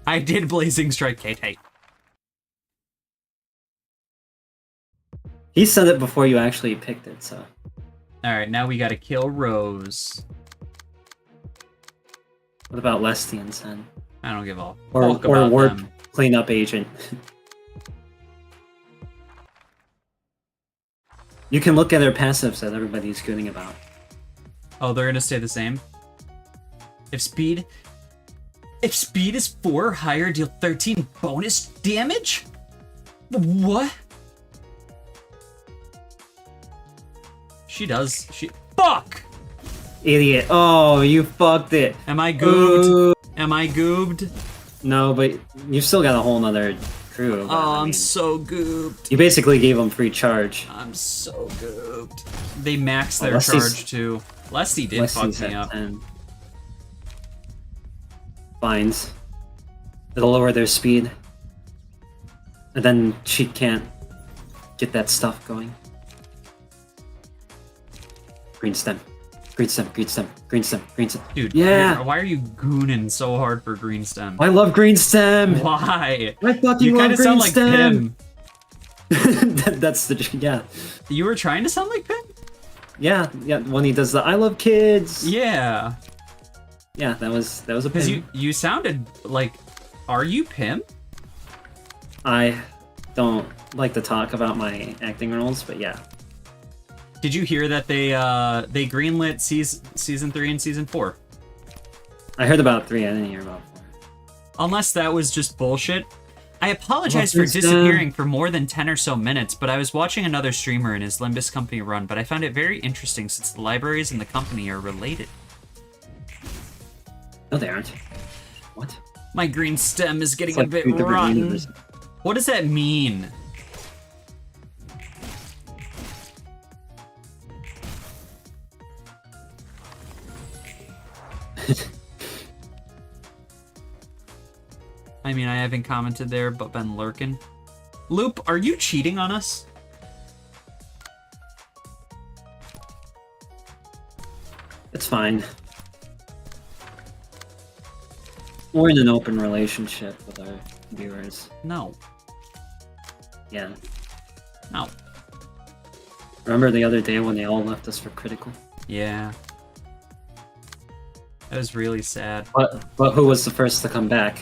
I did blazing strike K-Type. He said it before you actually picked it, so. Alright, now we gotta kill Rose. What about Lestians then? I don't give a Or fuck about Warp them. Cleanup Agent. You can look at their passives that everybody's gooning about. Oh, they're gonna stay the same? If speed is 4, higher deal 13 bonus damage? What? She does. Fuck! Idiot. Oh, you fucked it. Am I goobed? Am I goobed? No, but you've still got a whole nother crew. but, Oh, I I'm mean, so goobed. You basically gave them free charge. I'm so goobed. They maxed Oh, their Leslie's- charge too. Leslie did fuck Leslie's me at up. 10. Fines. It'll lower their speed. And then she can't get that stuff going. Green stem. Green stem, green stem, green stem, green stem. Dude, Yeah! why are you gooning so hard for green stem? I love green stem! Why? I fucking You love kind of green sound like stem! Pim. That's the, yeah. You were trying to sound like Pim? Yeah, when he does the "I love kids." Yeah, Yeah, that was a because pin. you sounded like, are you Pim? I don't like to talk about my acting roles, but yeah. Did you hear that they greenlit season 3 and season 4? I heard about 3, I didn't hear about 4. Unless that was just bullshit. I apologize Well, for disappearing for more than 10 or so minutes, but I was watching another streamer in his Limbus company run, but I found it very interesting since the libraries and the company are related. No, they aren't. What? My green stem is getting It's like a bit 2 different rotten. universes. What does that mean? I mean, I haven't commented there, but been lurking. Loop, are you cheating on us? It's fine. We're in an open relationship with our viewers. No. Yeah. No. Remember the other day when they all left us for critical? Yeah. That was really sad. But who was the first to come back?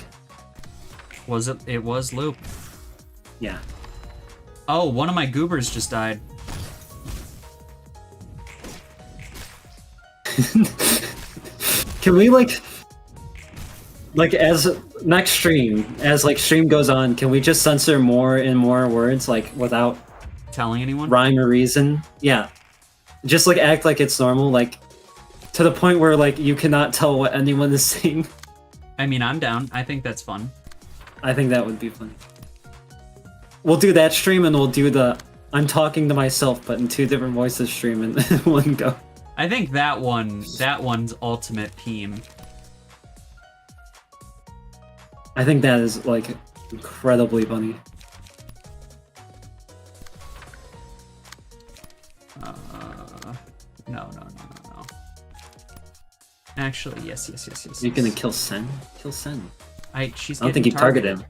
Was it? It was Loop. Yeah. Oh, one of my goobers just died. Can we like as next stream, as like stream goes on, can we just censor more and more words like without Telling anyone? rhyme or reason? Yeah. Just like act like it's normal, like to the point where like you cannot tell what anyone is saying. I mean, I'm down. I think that's fun. I think that would be funny. We'll do that stream and we'll do the I'm talking to myself but in 2 different voices stream in one go. I think that one's ultimate theme. I think that is like incredibly funny. No. Actually, yes. You're gonna kill Sen? Kill Sen. She's I don't getting think you targeted targeted. him.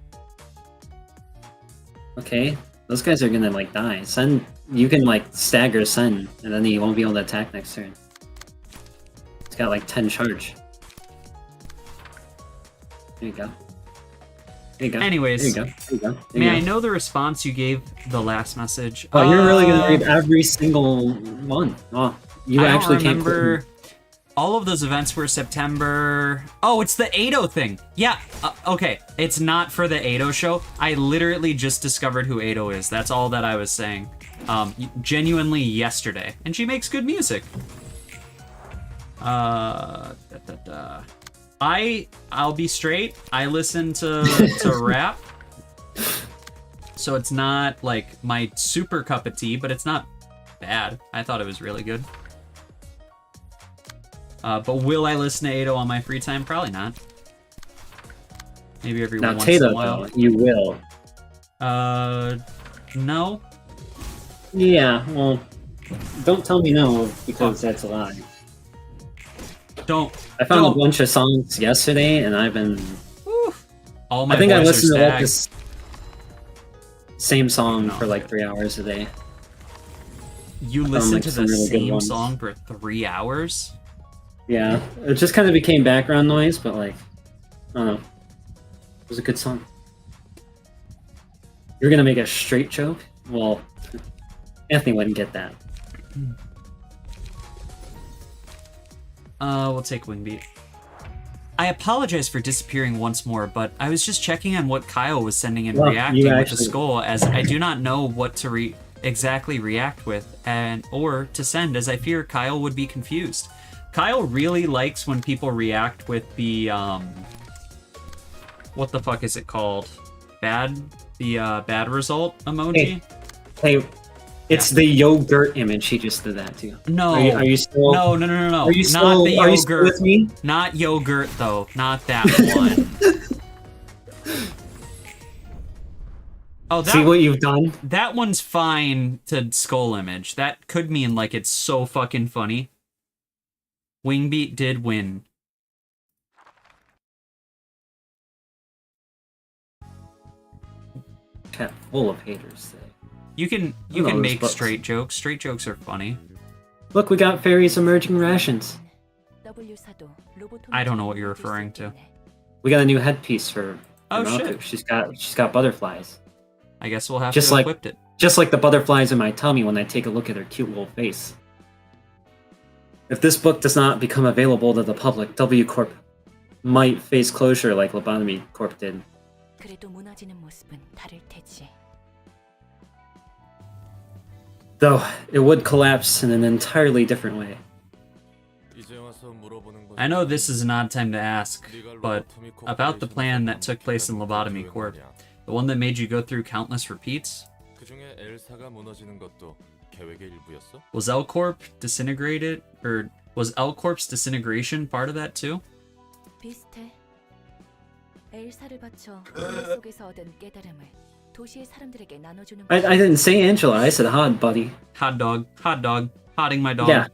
Okay, those guys are gonna like die. Sen, you can like stagger Sen, and then he won't be able to attack next turn. He's got like 10 charge. There you go. There you go. Anyways, there you go. There you go. There May you I go. know the response you gave the last message? Oh, you're really gonna read every single one. Oh, you I actually don't can't remember. quit. All of those events were September. Oh, it's the Ado thing. Yeah. Okay. It's not for the Ado show. I literally just discovered who Ado is. That's all that I was saying. Genuinely yesterday, and she makes good music. I'll be straight. I listen to rap, so it's not like my super cup of tea, but it's not bad. I thought it was really good. But will I listen to Ado on my free time? Probably not. Maybe every Now, once Tato, in a while. though, you will. No. Yeah, well, don't tell me no, because that's a lie. Don't. I found Don't. a bunch of songs yesterday, and I've been... Woo. All my I think I boys are listened to like stacked. this same song No. for like 3 hours a day. You found, listen like, to some the really good same ones. song for 3 hours? Yeah, it just kind of became background noise, but like, I don't know. It was a good song. You're gonna make a straight joke? Well, Anthony wouldn't get that. We'll take Wingbeat. I apologize for disappearing once more, but I was just checking on what Kyle was sending and Well, reacting you with the actually- skull, as I do not know what to exactly react with or to send, as I fear Kyle would be confused. Kyle really likes when people react with the what the fuck is it called? Bad result emoji. Hey, it's the yogurt image. He just did that too. No. Are you still? No. Are you Not still? the Are you still yogurt. with me? Not yogurt though. Not that one. Oh, See what you've done? that one's fine to skull image. That could mean like it's so fucking funny. Wingbeat did win. Chat full of haters today. You can knows, make but- straight jokes. Straight jokes are funny. Look, we got fairies emerging rations. I don't know what you're referring to. We got a new headpiece for Oh, Malku. shit. She's got butterflies. I guess we'll have Just to like- equip it. Just like the butterflies in my tummy when I take a look at her cute little face. If this book does not become available to the public, W Corp might face closure like Lobotomy Corp did. 그래도 무너지는 모습은 다를 테지. Though, it would collapse in an entirely different way. I know this is an odd time to ask, but about the plan that took place in Lobotomy Corp, the one that made you go through countless repeats, was L Corp disintegrated, or was L Corp's disintegration part of that too? 비슷해. 엘사를 바쳐 문화 속에서 얻은 깨달음을 도시의 사람들에게 나눠주는 I didn't say Angela, I said Hod, buddy. Hot dog, hotting my dog. Yeah.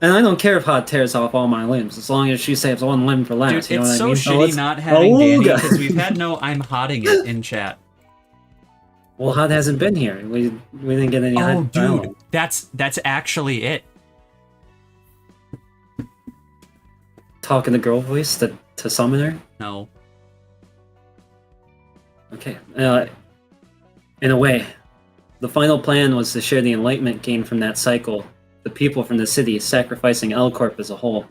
And I don't care if Hod tears off all my limbs, as long as she saves one limb for last. Dude, you know it's what so I mean? shitty not having Danny, God. because we've had no I'm hotting it in chat. Well, Hod hasn't been here. We didn't get any Oh, Hod dude, dialogue. that's actually it. Talking the girl voice to summon her? No. Okay. In a way, the final plan was to share the enlightenment gained from that cycle, the people from the city sacrificing L Corp as a whole.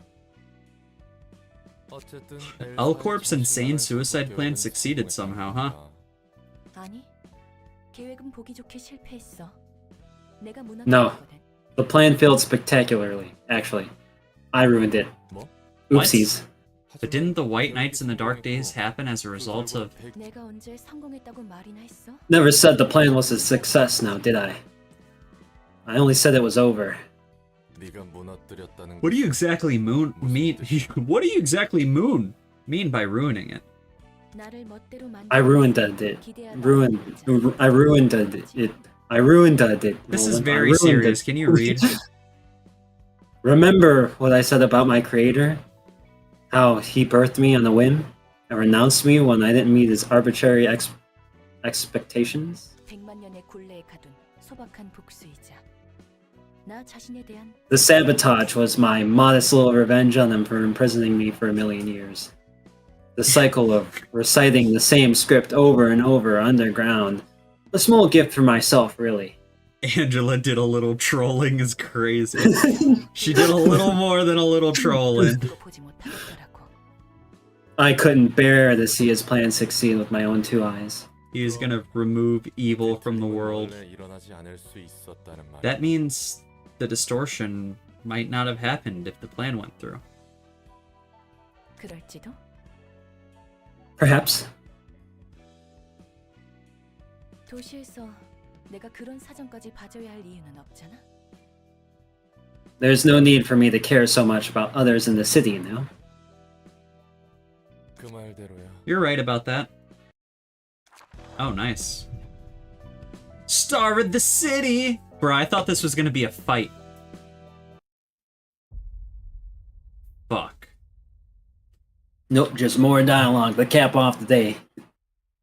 L Corp's insane suicide plan succeeded somehow, huh? 아니, 계획은 보기 좋게 실패했어. 내가 No. 무너뜨렸거든. The plan failed spectacularly, actually. I ruined it. What? Oopsies. But didn't the White Nights in the Dark Days happen as a result of... 내가 언제 성공했다고 말이나 했어? Never said the plan was a success now, did I? I only said it was over. What do you exactly mean? What do you exactly mean by ruining it? 나를 멋대로 I ruined 만들어 it. 기대하다 I ruined it. I ruined it. This is Nolan. I very ruined serious. it. Can you read? Remember what I said about my creator? How he birthed me on a whim and renounced me when I didn't meet his arbitrary expectations? 100만 년의 굴레에 가둔 소박한 복수이자 나 자신에 대한 The sabotage was my modest little revenge on him for imprisoning me for 1,000,000 years. The cycle of reciting the same script over and over underground. A small gift for myself, really. Angela did a little trolling is crazy. She did a little more than a little trolling. 그거 보지 못하겠더라고. I couldn't bear to see his plan succeed with my own 2 eyes. He is gonna remove evil from the world. That means the distortion might not have happened if the plan went through. 그럴지도. Perhaps. 도시에서 내가 그런 사정까지 봐줘야 할 이유는 없잖아. There's no need for me to care so much about others in the city, you know? You're right about that. Oh, nice. Star of the city! Bro, I thought this was gonna be a fight. Fuck. Nope, just more dialogue to cap off the day.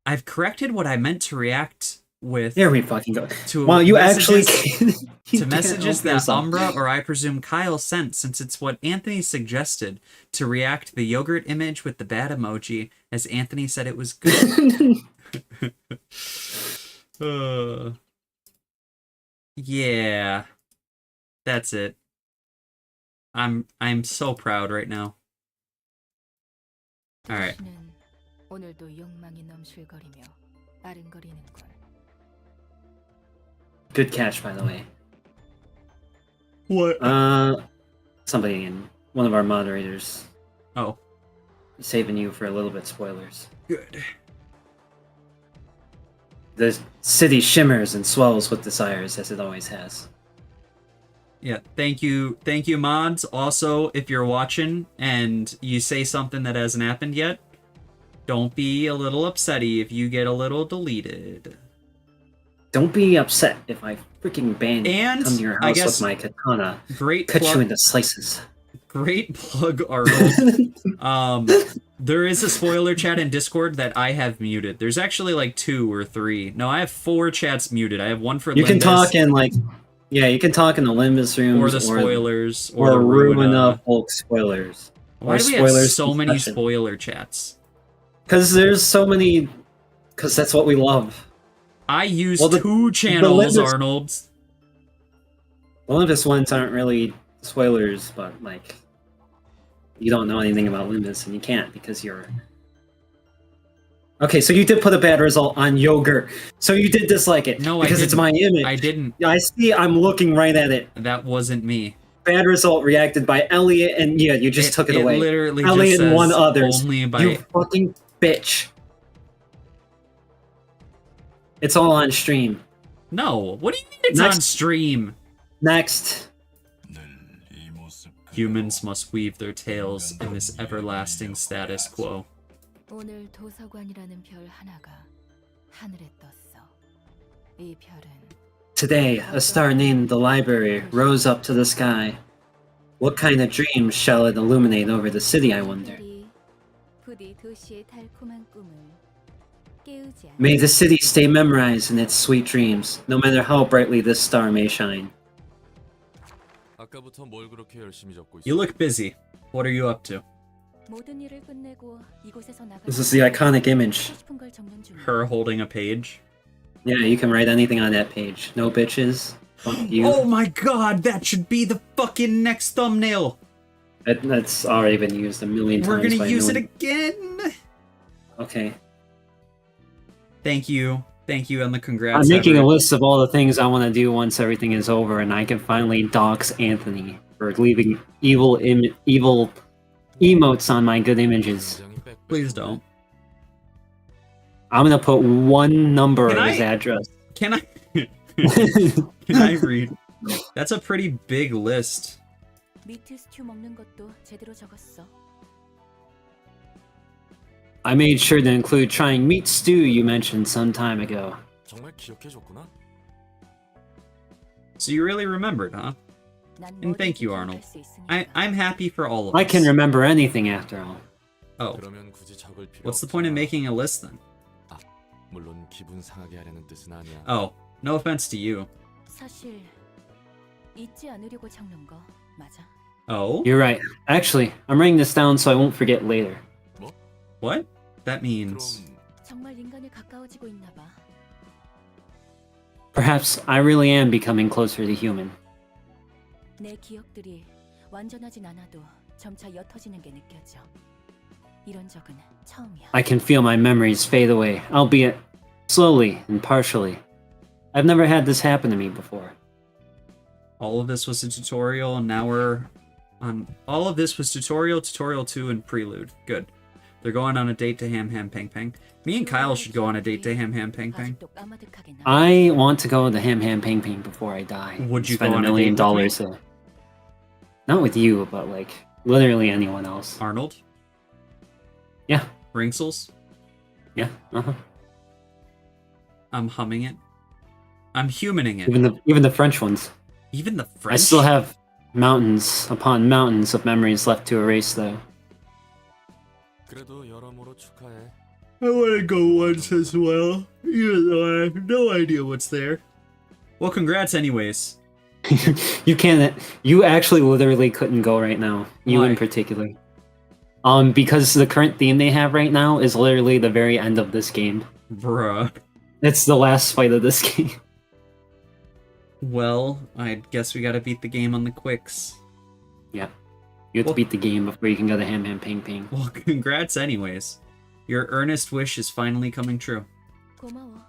I've corrected what I meant to react with Here we fucking go. to Wow, you messages, actually to messages that Umbra or I presume Kyle sent, since it's what Anthony suggested, to react to the yogurt image with the bad emoji, as Anthony said it was good. Yeah. That's it. I'm so proud right now. Alright. 도시는 오늘도 욕망이 넘실거리며 아른거리는 걸. Good catch, by the way. What? Somebody in one of our moderators Oh, saving you for a little bit spoilers. good. The city shimmers and swells with desires, as it always has. Yeah, thank you, mods. Also, if you're watching and you say something that hasn't happened yet, don't be a little upsetty if you get a little deleted. Don't be upset if I freaking ban you. And Come to your I house guess with my katana, Great cut you plug, into slices. great plug, Arnold. There is a spoiler chat in Discord that I have muted. There's actually like 2 or 3. No, I have 4 chats muted. I have one for You can Linda's. talk in like Yeah, you can talk in the Limbus rooms or the spoilers, or the Ruina bulk spoilers. Why or do we have spoilers so many discussion. spoiler chats? Because there's so many. Because that's what we love. I use Well, the 2 channels, Limbus- Arnold. The Limbus ones aren't really spoilers, but like, you don't know anything about Limbus, and you can't because you're. Okay, so you did put a bad result on yogurt. So you did dislike it. No, because I it's didn't. my image. I didn't. I see. I'm looking right at it. That wasn't me. Bad result reacted by Elliot, and yeah, you just took it away. Literally Elliot just and says one others. only by. You fucking bitch. It's all on stream. No, what do you mean it's Next. on stream? Next. Humans must weave their tails in this everlasting status quo. 오늘 도서관이라는 별 하나가 하늘에 떴어. 이 별은 Today, a star named the library rose up to the sky. What kind of dreams shall it illuminate over the city, I wonder? 부디 도시의 달콤한 꿈을 깨우지 않게. May the city stay memorized in its sweet dreams, no matter how brightly this star may shine. 아까부터 뭘 그렇게 열심히 적고 있어? You look busy. What are you up to? 모든 일을 끝내고 이곳에서 나가. This is the iconic image. 싶은 걸 적는 중. Her holding a page. Yeah, you can write anything on that page. No bitches. Fuck you. Oh my god, that should be the fucking next thumbnail. That's already been used a million times. We're gonna by use no it one. again. Okay. Thank you. Thank you, and the congrats. I'm making a Everett. list of all the things I want to do once everything is over, and I can finally dox Anthony for leaving evil emotes on my good images. 굉장히 빽빽. Please don't. I'm gonna put one number Can of his I- address. Can I? Can I read? That's a pretty big list. 미트 스튜 먹는 것도 제대로 적었어. I made sure to include trying meat stew you mentioned some time ago. 정말 기억해줬구나. So you really remembered, huh? 난 And thank you, 뭐든지 Arnold. 기억할 수 있으니까. I'm happy for all of I us. can remember anything after all. Oh, 그러면 굳이 적을 필요 what's the point of 없잖아. making a list then? 물론 기분 상하게 하려는 뜻은 아니야. Oh, no offense to you. 사실 잊지 않으려고 적는 거 맞아. Oh? You're right. Actually, I'm writing this down so I won't forget later. What? That means... 그럼 정말 인간에 가까워지고 있나 봐. Perhaps I really am becoming closer to human. 내 기억들이 완전하진 않아도 점차 옅어지는 게 느껴져. 이런 적은 처음이야. I can feel my memories fade away, albeit slowly and partially. I've never had this happen to me before. all of this was a tutorial, and now we're on... All of this was tutorial, tutorial 2, and prelude. Good. They're going on a date to Ham Ham Pang Pang. Me and Kyle should go on a date to Ham Ham Pang Pang. 아직도 까마득하게 나. I want to go to Ham Ham Ping Ping before I die. Would you Spend go on $1 a million date with there. Not with you, but like literally anyone else. Arnold? Yeah. Ringsels? Yeah. Uh-huh. I'm humming it. I'm humaning it. Even the French ones. Even the French? I still have mountains upon mountains of memories left to erase, though. 그래도 여러모로 축하해. I want to go once as well, even though I have no idea what's there. Well, congrats anyways. You can't. You actually literally couldn't go right now. You Why? in particular. Because the current theme they have right now is literally the very end of this game. Bruh. It's the last fight of this game. Well, I guess we gotta beat the game on the quicks. You have to Well- beat the game before you can go to Ham Ham Ping Ping. Well, congrats anyways. Your earnest wish is finally coming true. 고마워.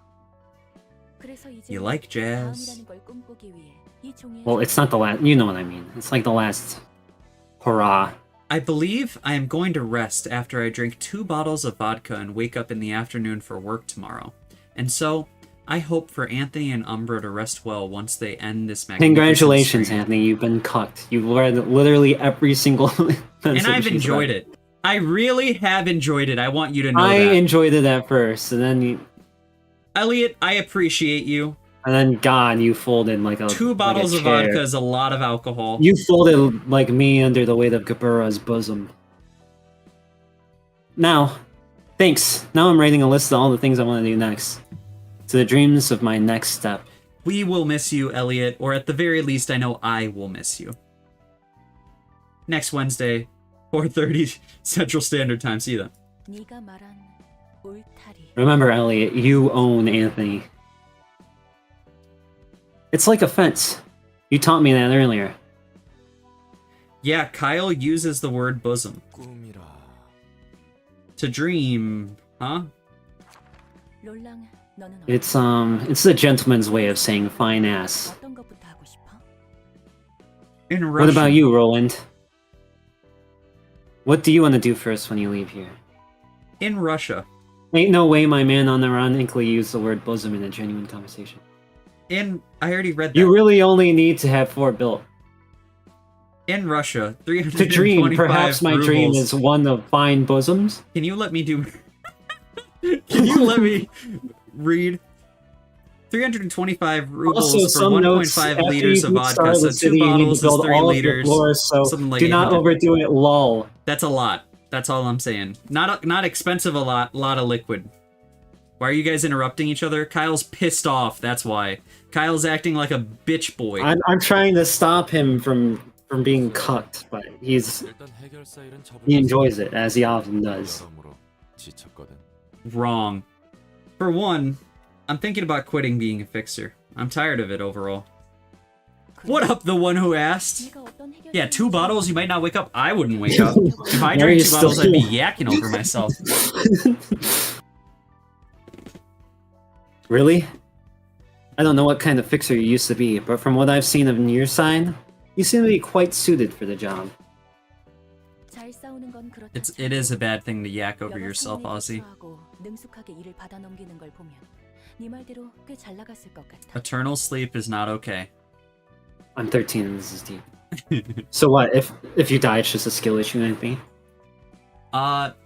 그래서 이제 You like jazz? 다음이라는 걸 꿈꾸기 위해 이 종이에 Well, it's not the last. You know what I mean. It's like the last hurrah. I believe I am going to rest after I drink 2 bottles of vodka and wake up in the afternoon for work tomorrow. And so, I hope for Anthony and Umbra to rest well once they end this magnificent Congratulations, stream. Anthony. You've been cucked. You've read literally every single. And I've enjoyed it. I really have enjoyed it. I want you to know I that. enjoyed it at first, and then Elliot, I appreciate you. God, you folded like a 2 bottles like of a chair. vodka is a lot of alcohol. You folded like me under the weight of Gabura's bosom. Now, thanks. Now I'm writing a list of all the things I want to do next. To the dreams of my next step. We will miss you, Elliot, or at the very least, I know I will miss you. Next Wednesday, 4:30 Central Standard Time. See you then. 네가 말한 울타리. Remember, Elliot, you own Anthony. It's like a fence. You taught me that earlier. Yeah, Kyle uses the word bosom. 꿈이라. To dream, huh? 롤랑, 너는 It's the gentleman's way of saying fine ass. 어떤 것부터 하고 싶어? In Russian. What about you, Roland? What do you want to do first when you leave here? In Russia. Ain't no way my man on the run inkly used the word bosom in a genuine conversation. I already read that. You really only need to have 4 built. In Russia, To 325 dream, perhaps my dream rubles. is one of fine bosoms. Can you let me do... Can you let me read? 325 rubles Also, for some notes 1.5 after liters you of beat Star vodka, of so the 2 City, you need bottles to is build 3 all of the liters. floors, so Something like do not 800. overdo it, lol. That's a lot. That's all I'm saying. Not expensive a lot of liquid. Why are you guys interrupting each other? Kyle's pissed off, that's why. Kyle's acting like a bitch boy. I'm trying to stop him from being cucked, but 일단 해결사 일은 he 접을 enjoys it, as he often does. 여러모로 지쳤거든. Wrong. For one, I'm thinking about quitting being a fixer. I'm tired of it overall. What up, the one who asked? 네가 어떤 해결책을 Yeah, 2 bottles, you might not wake up. I wouldn't wake up. If I Why are drank you 2 bottles, I'd be still- yakking over myself. Really? I don't know what kind of fixer you used to be, but from what I've seen of your side, you seem to be quite suited for the job. 잘 싸우는 건 그렇다. It is a bad thing to yak over 여러 yourself, 상황에 Ozzy. 대처하고 능숙하게 일을 받아 넘기는 걸 보면 네 말대로 꽤 잘 나갔을 것 같아. Eternal sleep is not okay. I'm 13 and this is deep. So what, if you die, it's just a skill issue, anything?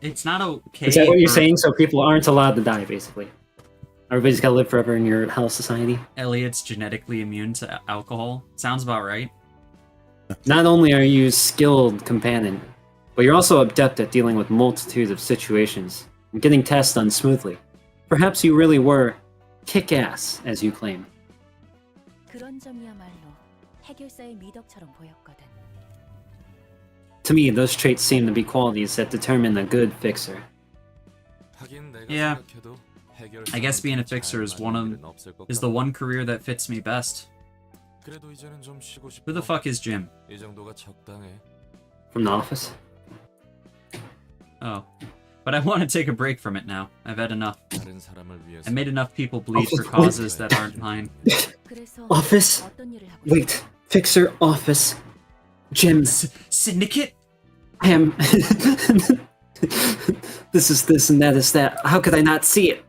It's not okay. Is that what you're for saying? So people aren't allowed to die, basically? Everybody's gotta live forever in your hell society? Elliot's genetically immune to alcohol. Sounds about right. Not only are you skilled companion, but you're also adept at dealing with multitudes of situations and getting tasks done smoothly. Perhaps you really were kick-ass, as you claim. 그런 점이야말로 해결사의 미덕처럼 보였거든. To me, those traits seem to be qualities that determine a good fixer. 하긴 내가 Yeah. 생각해도 I guess being a fixer is the one career that fits me best. 그래도 이제는 좀 쉬고 싶어. Who the fuck is Jim? 이 정도가 적당해. From The Office? Oh. But I want to take a break from it now. I've had enough. 다른 사람을 위해서 I made enough people bleed for causes that aren't mine. 그래서 Office? 어떤 일을 하고 Wait, fixer, office, gym, Syndicate? I am... This is this and that is that. How could I not see it?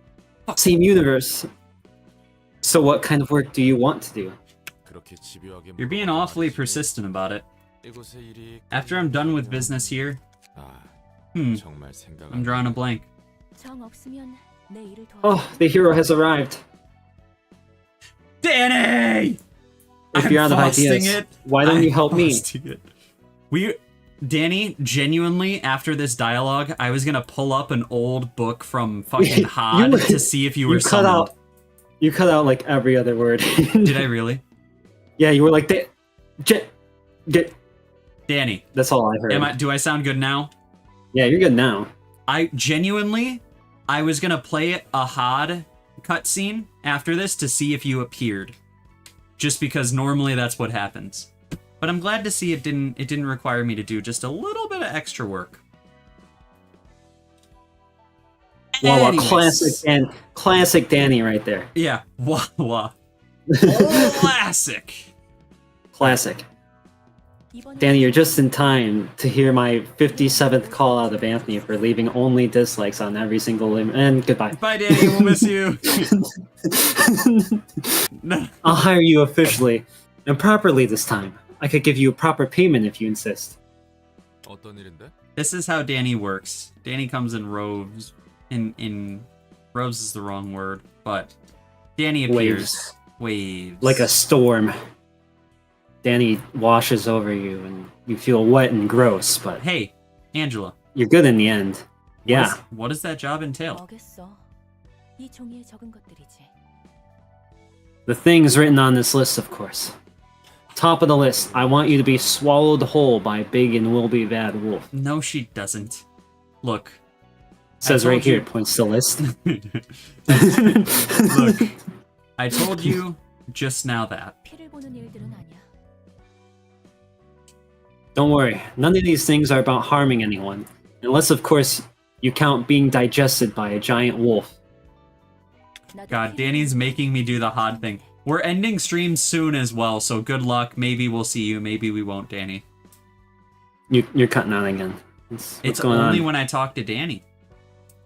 Same universe. So what kind of work do you want to do? 그렇게 집요하게 You're being 물어보는 awfully 말이지. persistent about it. 이곳에 일이 After I'm done with business here, 아, hmm, 정말 생각 I'm drawing a blank. 정 없으면 내 일을 도와. Oh, the hero has arrived. Danny! If I'm you're out of frosting ideas, it. why don't you help me? Frosting it. Danny, genuinely, after this dialogue, I was gonna pull up an old book from fucking Hod to see if you were summoned. You cut out like every other word. Did I really? Yeah, you were like, get. Danny, That's all I heard. do I sound good now? Yeah, you're good now. I was gonna play a Hod cutscene after this to see if you appeared. Just because normally that's what happens. But I'm glad to see it didn't require me to do just a little bit of extra work. Wow, Anyways. classic Danny right there. Yeah. Wah wah. Classic. Classic. 이번에 Danny, you're just in time to hear my 57th call out of Anthony for leaving only dislikes on every single limb. And goodbye. Bye, Danny. We'll miss you. No. I'll hire you officially and properly this time. I could give you a proper payment if you insist. 어떤 일인데? This is how Danny works. Danny comes in roves. In roves is the wrong word, but Danny appears. Waves. Like a storm. Danny washes over you and you feel wet and gross, but Hey, Angela. you're good in the end. Yeah. What does that job entail? 뭐겠어. 이 종이에 적은 것들이지. The things written on this list, of course. Top of the list, I want you to be swallowed whole by a big and will be bad wolf. No, she doesn't. Look. Says I right told here, you- points to the list. Look, I told you just now that. 피를 보는 일들은 아니야. Don't worry, none of these things are about harming anyone. Unless, of course, you count being digested by a giant wolf. 나도 God, 피를 Danny's 보는 making me do the hard thing. We're ending stream soon as well, so good luck. Maybe we'll see you, maybe we won't, Danny. You're cutting out again. What's It's going only on? when I talk to Danny.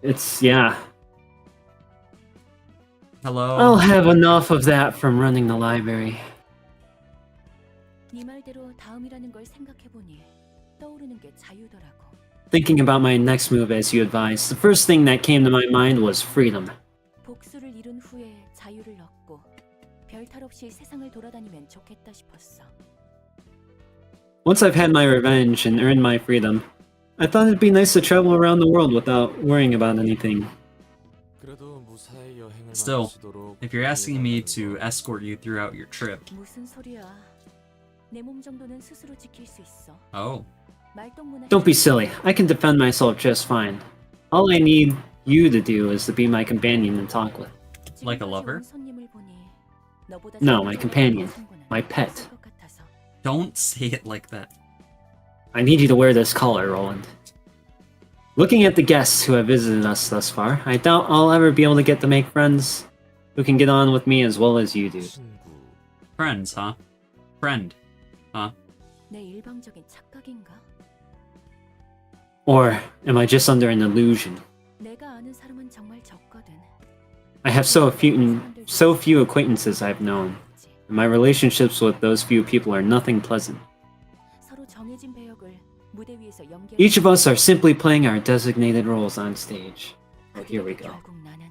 It's, yeah. Hello. I'll have enough of that from running the library. 네 말대로 다음이라는 걸 생각해보니 떠오르는 게 자유더라고. Thinking about my next move as you advised, the first thing that came to my mind was freedom. 복수를 이룬 후에 자유를 얻고 별 탈 없이 세상을 돌아다니면 좋겠다 싶었어. Once I've had my revenge and earned my freedom, I thought it'd be nice to travel around the world without worrying about anything. 그래도 무사히 여행을 Still, 마치도록 if you're asking me to 부탁드린다는 거. escort you throughout your trip. 무슨 소리야? 내 몸 정도는 스스로 지킬 수 있어. Oh. 말동무나 Don't be silly, I can defend myself just fine. All I need you to do is to be my companion and talk with. Like a lover? No, my companion, my pet. Don't say it like that. I need you to wear this collar, Roland. Looking at the guests who have visited us thus far, I doubt I'll ever be able to get to make friends who can get on with me as well as you do. 친구. Friends, huh? Friend. Huh? 내 일방적인 착각인가? Or am I just under an illusion? 내가 아는 사람은 정말 적거든. I have so few acquaintances I've known, and my relationships with those few people are nothing pleasant. 서로 정해진 배역을 무대 위에서 연기할 Each of us are simply playing our designated roles on stage. Oh, here we go. 결국 나는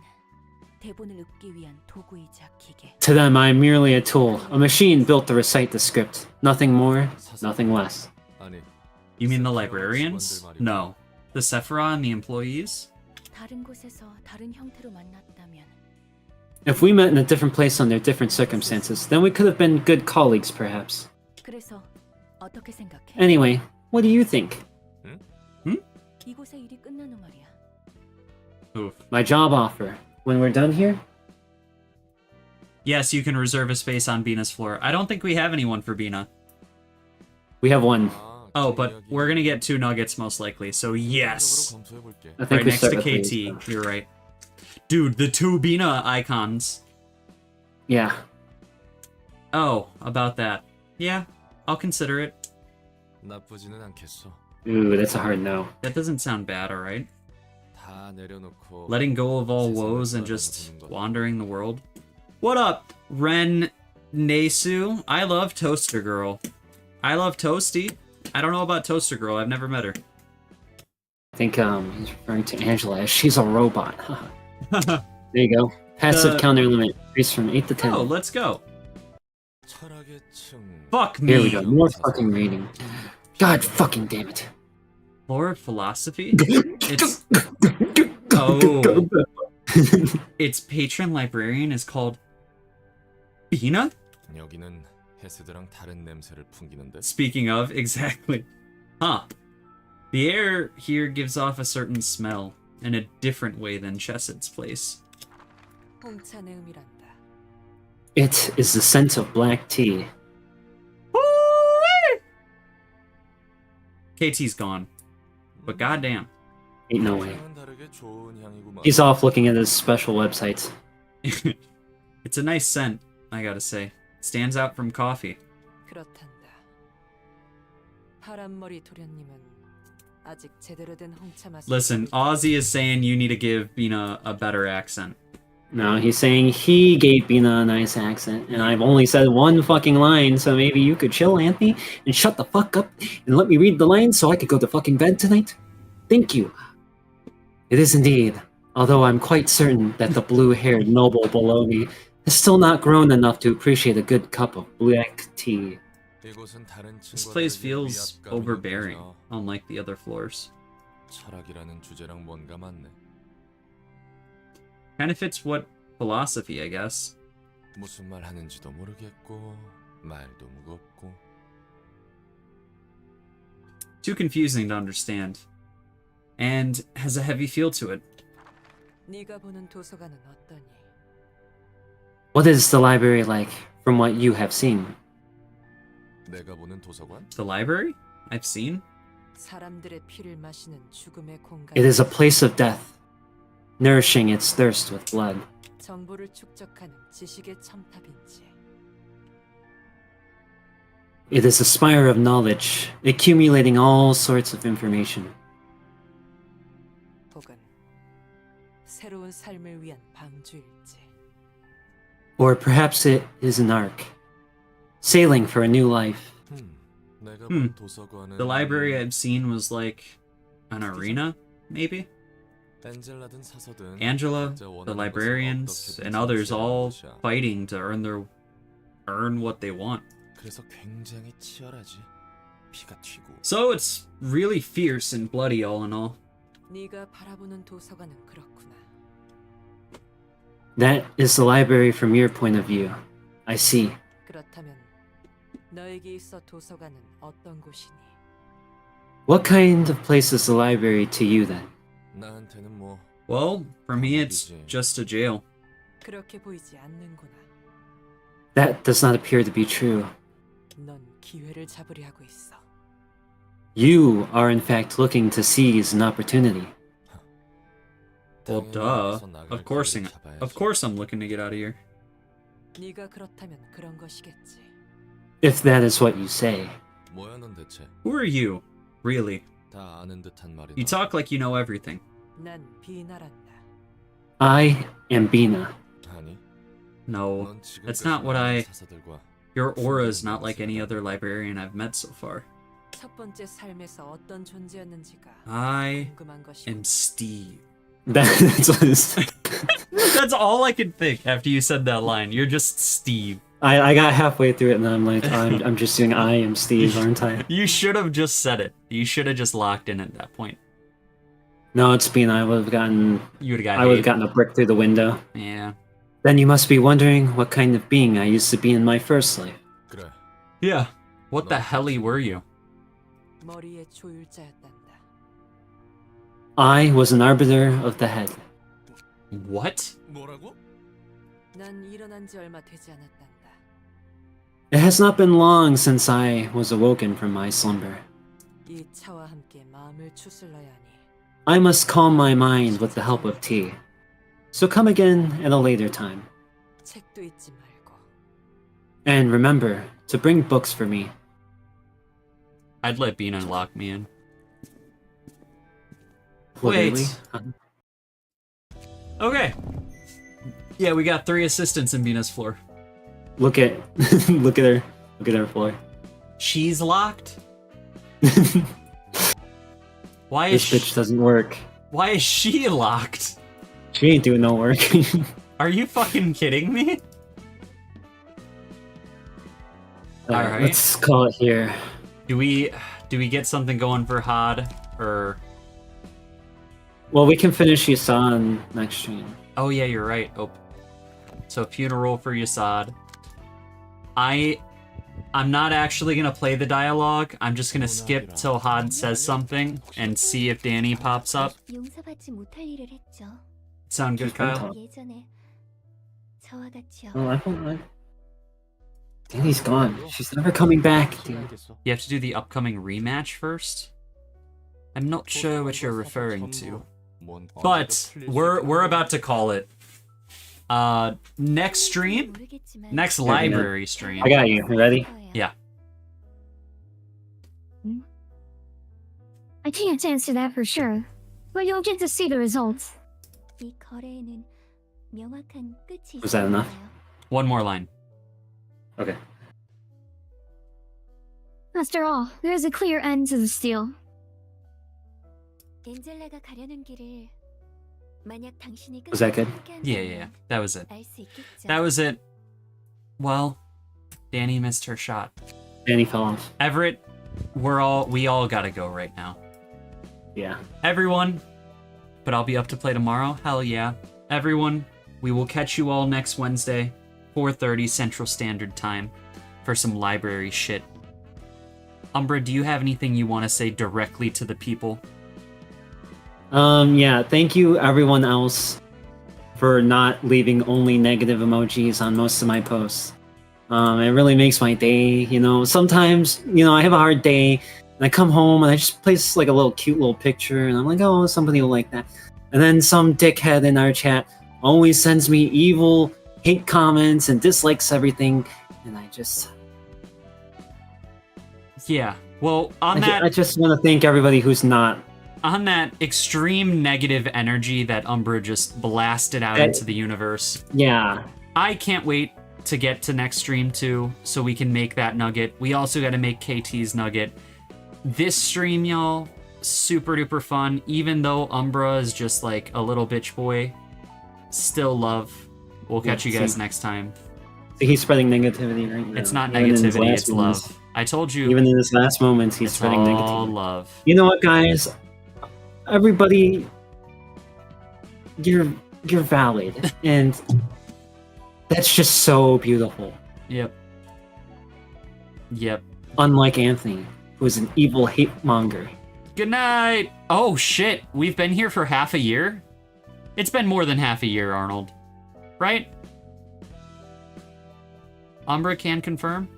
대본을 읊기 위한 도구이자 기계. To them, I am merely a tool, a machine built to recite the script. Nothing more, nothing less. 아니, You mean the librarians? No. The Sephira and the employees? 다른 곳에서 다른 형태로 만났다면 If we met in a different place under different circumstances, then we could have been good colleagues, perhaps. 그래서 어떻게 생각해? Anyway, what do you think? 이곳의 일이 끝난 후 말이야. Oof. My job offer. When we're done here? Yes, you can reserve a space on Bina's floor. I don't think we have anyone for Bina. We have one. 아, Oh, 그 but 이야기 we're gonna get 2 nuggets most likely, so yes. 검토해 볼게. I think Right we next to start with KT. these. You're right. Dude, the 2 Bina icons. Yeah. Oh, about that. Yeah, I'll consider it. 나쁘지는 않겠어. Ooh, that's a hard no. That doesn't sound bad, alright? 다 내려놓고 Letting go of all 세상을 woes and 떠나서 just 보는 거다. wandering the world. What up, Ren Nesu? I love Toaster Girl. I love Toasty. I don't know about Toaster Girl. I've never met her. I think he's referring to Angela as she's a robot. There you go. Passive counter limit. Increase from 8 to 10. Oh, let's go. 철학의 층. Fuck Here we me. go. More fucking reading. God fucking damn it. Lore of Philosophy? It's... Oh. Its patron librarian is called... Bina? 여기는 헤스드랑 다른 냄새를 풍기는데. Speaking of, exactly. Huh. The air here gives off a certain smell, in a different way than Chessed's place. 홍차 내음이란다. It is the scent of black tea. KT's gone. But goddamn. Ain't no way. 향은 다르게 좋은 향이구만. He's off looking at his special websites. It's a nice scent, I gotta say. Stands out from coffee. 그렇단다. 파란머리 도련님은 아직 제대로 된 홍차 맛을 Listen, Ozzy is saying you need to give Bina a better accent. No, he's saying he gave Bina a nice accent, and I've only said one fucking line, so maybe you could chill, Anthony, and shut the fuck up and let me read the lines so I could go to fucking bed tonight? Thank you. It is indeed, although I'm quite certain that the blue-haired noble below me has still not grown enough to appreciate a good cup of black tea. 이곳은 다른 This place 친구들에게 feels 위압감이 overbearing, 느껴져. unlike the other floors. 철학이라는 주제랑 뭔가 맞네. Kind of fits what philosophy, I guess. 무슨 말 하는지도 모르겠고 말도 무겁고. Too confusing to understand. And has a heavy feel to it. 네가 보는 도서관은 어떠니? What is the library like from what you have seen? 내가 보는 도서관? The library? I've seen? 사람들의 피를 마시는 죽음의 공간. It is a place of death, nourishing its thirst with blood. 정보를 축적하는 지식의 첨탑인지. It is a spire of knowledge, accumulating all sorts of information. 혹은 새로운 삶을 위한 방주일지. Or perhaps it is an ark, sailing for a new life. 내가 Hmm. 본 도서관은 The library I've seen was like an arena, maybe? 엔젤라든 사서든 Angela, 각자 the 원하는 것을 librarians, 어떻게든 and others 성취하는 all 것이야. fighting to earn what they want. 그래서 굉장히 치열하지. 피가 튀고. So it's really fierce and bloody all in all. 네가 바라보는 도서관은 그렇구나. That is the library from your point of view. I see. 그렇다면 너에게 있어 도서관은 어떤 곳이니? What kind of place is the library to you then? 나한테는 뭐 Well, for me it's just a jail. 그렇게 보이지 않는구나. That does not appear to be true. 넌 기회를 잡으려 하고 있어. You are in fact looking to seize an opportunity. Well, 당연히 duh. 나가서 나갈 Of course, 기회를 잡아야지. of course I'm looking to get out of here. 네가 그렇다면 그런 것이겠지. If that is what you say. 뭐야 넌 대체? Who are you, really? 다 아는 듯한 말이다. You talk like you know everything. 난 비나란다. I am Bina. 아니. No, 넌 지금까지 that's not what 많은 I... 사서들과 Your aura is not like any other librarian I've met so far. 첫 번째 삶에서 어떤 존재였는지가 I 궁금한 것이. am Steve. That's what it's... That's all I could think after you said that line. You're just Steve. I got halfway through it and I'm like, I'm just doing I am Steve, aren't I? You should have just said it. You should have just locked in at that point. No, it's Bina. I would have gotten You would have got I would have hate. gotten a brick through the window. Yeah. Then you must be wondering what kind of being I used to be in my first life. 그래. Yeah. What the helly were you? 머리의 조율자였단다. I was an arbiter of the head. What? 뭐라고? 난 일어난 지 얼마 되지 않았단다. It has not been long since I was awoken from my slumber. 이 차와 함께 마음을 추슬러야 하니. I must calm my mind with the help of tea. So come again at a later time. 책도 잊지 말고. And remember to bring books for me. I'd let Bina lock me in. Literally. Wait. Okay. Yeah, we got 3 assistants in Bina's floor. Look at look at her floor. She's locked? Why This is bitch doesn't work. why is she locked? She ain't doing no work. Are you fucking kidding me? Alright. Let's call it here. Do we get something going for Had or Well, we can finish Yasan next stream. oh yeah, you're right. Oh. So funeral for Yasad. I'm not actually gonna play the dialogue. I'm just gonna skip till Had says something and see if Danny pops up. 용서받지 못할 일을 했죠. Sound good, Kyle? 예전에 저와 같이요. Oh, I don't know. Danny's gone. She's never coming back, dude. You have to do the upcoming rematch first? I'm not sure what you're referring to. But we're about to call it. Next stream? 모르겠지만 Next library stream. I got you. You ready? Yeah. I can't answer that for sure, but you'll get to see the results. 이 거래에는 명확한 끝이 Was that enough? 있어요. One more line. Okay. After all, there is a clear end to this deal. 엔젤라가 가려는 길을 만약 당신이 Was that good? Yeah. That was it. 알수 있겠죠. That was it. Well, Danny missed her shot. Danny fell off. Everett, we all gotta go right now. Yeah. Everyone, but I'll be up to play tomorrow. Hell yeah. Everyone, we will catch you all next Wednesday. 4:30 Central Standard Time for some library shit. Umbra, do you have anything you want to say directly to the people? Yeah, thank you everyone else for not leaving only negative emojis on most of my posts. It really makes my day, you know. Sometimes, you know, I have a hard day and I come home and I just place like a little cute little picture and I'm like, oh, somebody will like that. And then some dickhead in our chat always sends me evil hate comments and dislikes everything, and I just Yeah. Well, on that I just want to thank everybody who's not. On that extreme negative energy that Umbra just blasted out into the universe. Yeah. I can't wait to get to next stream too, so we can make that nugget. We also got to make KT's nugget. This stream, y'all, super duper fun. Even though Umbra is just like a little bitch boy, still love. We'll catch you guys next time. He's spreading negativity right now. It's not Even in his negativity, last it's moments. love. I told you. Even in his last moments, he's it's spreading all negativity. love. You know what, guys? Everybody, you're valid, and that's just so beautiful. Yep. Yep. Unlike Anthony, who is an evil hate monger. Good night. Oh shit, we've been here for half a year? It's been more than half a year, Arnold. Right? Umbra can confirm?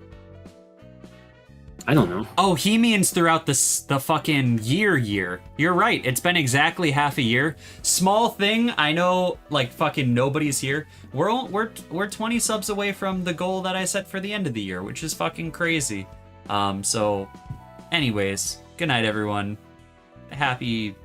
I don't know. Oh, he means throughout the fucking year. You're right. It's been exactly half a year. Small thing. I know, like, fucking nobody's here. We're 20 subs away from the goal that I set for the end of the year, which is fucking crazy. So, anyways, good night, everyone. Happy